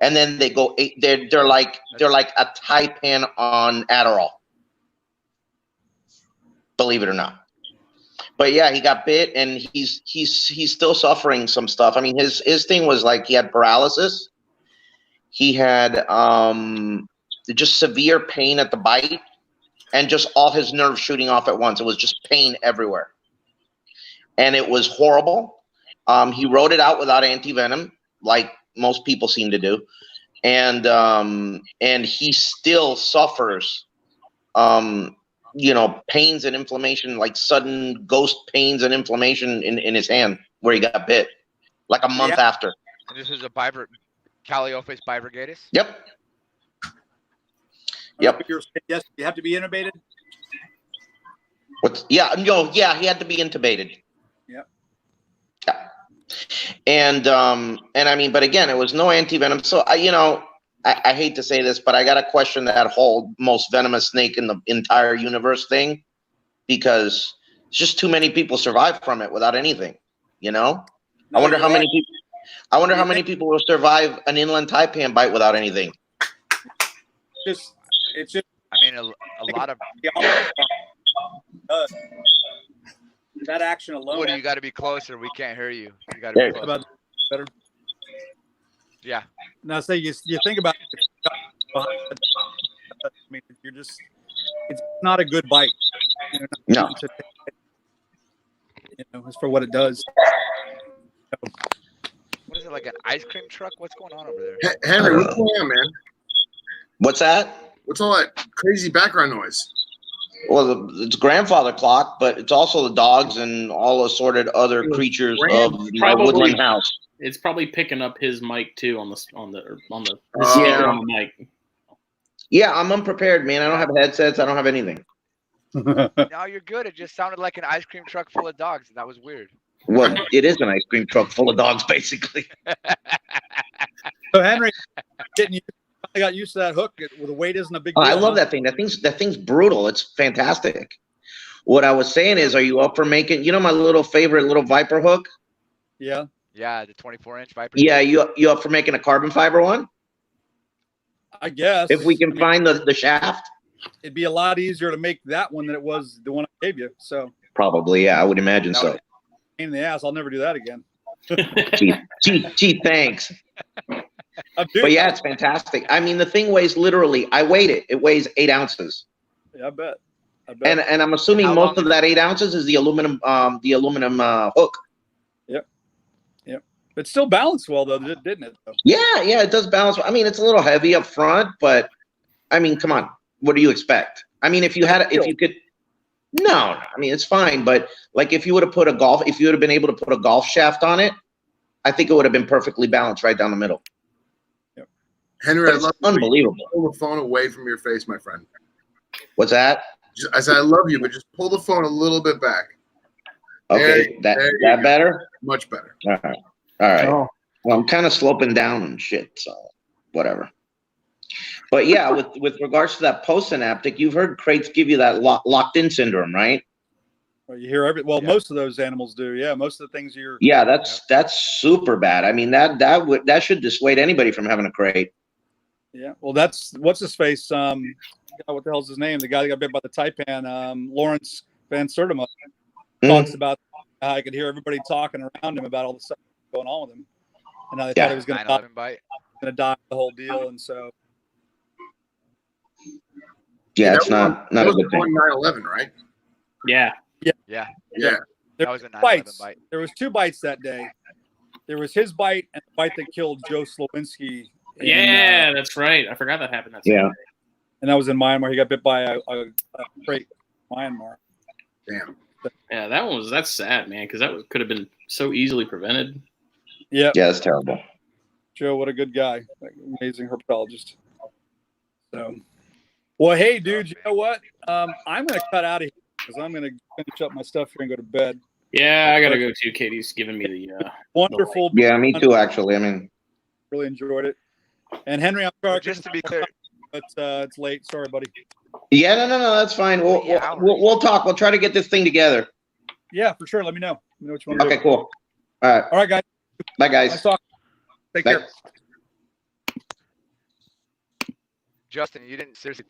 And then they go, they're like a Taipan on Adderall. Believe it or not. But yeah, he got bit, and he's still suffering some stuff. I mean, his thing was like he had paralysis. He had just severe pain at the bite, and just all his nerves shooting off at once. It was just pain everywhere, and it was horrible. He wrote it out without antivenom, like most people seem to do, and he still suffers. Pains and inflammation, like sudden ghost pains and inflammation in his hand where he got bit, like a month after. And this is a Calliope's bivirgatus? Yep. Yes, you have to be intubated. He had to be intubated. Yep. Yeah. And I mean, but again, it was no antivenom. So I hate to say this, but I got to question that whole most venomous snake in the entire universe thing, because it's just too many people survive from it without anything. I wonder how many people. I wonder how many people will survive an inland taipan bite without anything. It's just. I mean, a lot of. That action alone. Woody, you got to be closer. We can't hear you. You got to be closer. Better. Yeah. Now, say you think about it. I mean, it's not a good bite. No. It's for what it does. What is it, like an ice cream truck? What's going on over there? Henry, what's going on, man? What's that? What's all that crazy background noise? Well, it's grandfather clock, but it's also the dogs and all assorted other creatures of my woodland house. It's probably picking up his mic too on the mic. Yeah, I'm unprepared, man. I don't have headsets. I don't have anything. No, you're good. It just sounded like an ice cream truck full of dogs, and that was weird. Well, it is an ice cream truck full of dogs, basically. So Henry, I got used to that hook. The weight isn't a big deal. I love that thing. That thing's brutal. It's fantastic. What I was saying is, are you up for making? My little favorite little Viper hook? Yeah. Yeah, the 24-inch Viper. Yeah, you up for making a carbon fiber one? I guess. If we can find the shaft. It'd be a lot easier to make that one than it was the one I gave you. So probably, yeah, I would imagine so. Pain in the ass. I'll never do that again. Gee, thanks. But yeah, it's fantastic. I mean, the thing weighs literally. I weighed it. It weighs 8 ounces. Yeah, I bet. And I'm assuming most of that 8 ounces is the aluminum hook. Yep. It still balanced well though, didn't it? Though? Yeah, it does balance. I mean, it's a little heavy up front, but I mean, come on. What do you expect? I mean, if you could. No, I mean, it's fine. But like if you would have been able to put a golf shaft on it, I think it would have been perfectly balanced right down the middle. Henry, I love unbelievable. Pull the phone away from your face, my friend. What's that? I said I love you, but just pull the phone a little bit back. Okay, that better? Much better. All right. Oh. Well, I'm kind of sloping down and shit, so whatever. But yeah, with regards to that postsynaptic, you've heard crates give you that locked-in syndrome, right? Well, you hear most of those animals do. Yeah, most of the things you're. Yeah, that's super bad. I mean, that should dissuade anybody from having a crate. Yeah, well, that's what's his face. What the hell's his name? The guy that got bit by the taipan, Lawrence Van Sertima, talks about how I could hear everybody talking around him about all the stuff going on with him, and I thought he was going to die the whole deal, and so. Yeah, it's not a good thing. 9/11, right? Yeah. Yeah. That was a 9/11 bite. There was 2 bites that day. There was his bite and the bite that killed Joe Slowinski. Yeah, that's right. I forgot that happened. And that was in Myanmar. He got bit by a crate in Myanmar. Damn. Yeah, that's sad, man, because that could have been so easily prevented. Yeah. Yeah, that's terrible. Joe, what a good guy. Amazing herpetologist. So, well, hey, dude, you know what? I'm going to cut out of here because I'm going to finish up my stuff here and go to bed. Yeah, I got to go too. Katie's giving me the wonderful. Yeah, me too, actually. I mean, really enjoyed it. And Henry, I'm sorry. Just to be clear. But it's late. Sorry, buddy. Yeah, no, that's fine. We'll talk. We'll try to get this thing together. Yeah, for sure. Let me know. Let me know what you want to do. Okay, cool. All right, guys. Bye, guys. Nice talk. Take care. Justin, you didn't seriously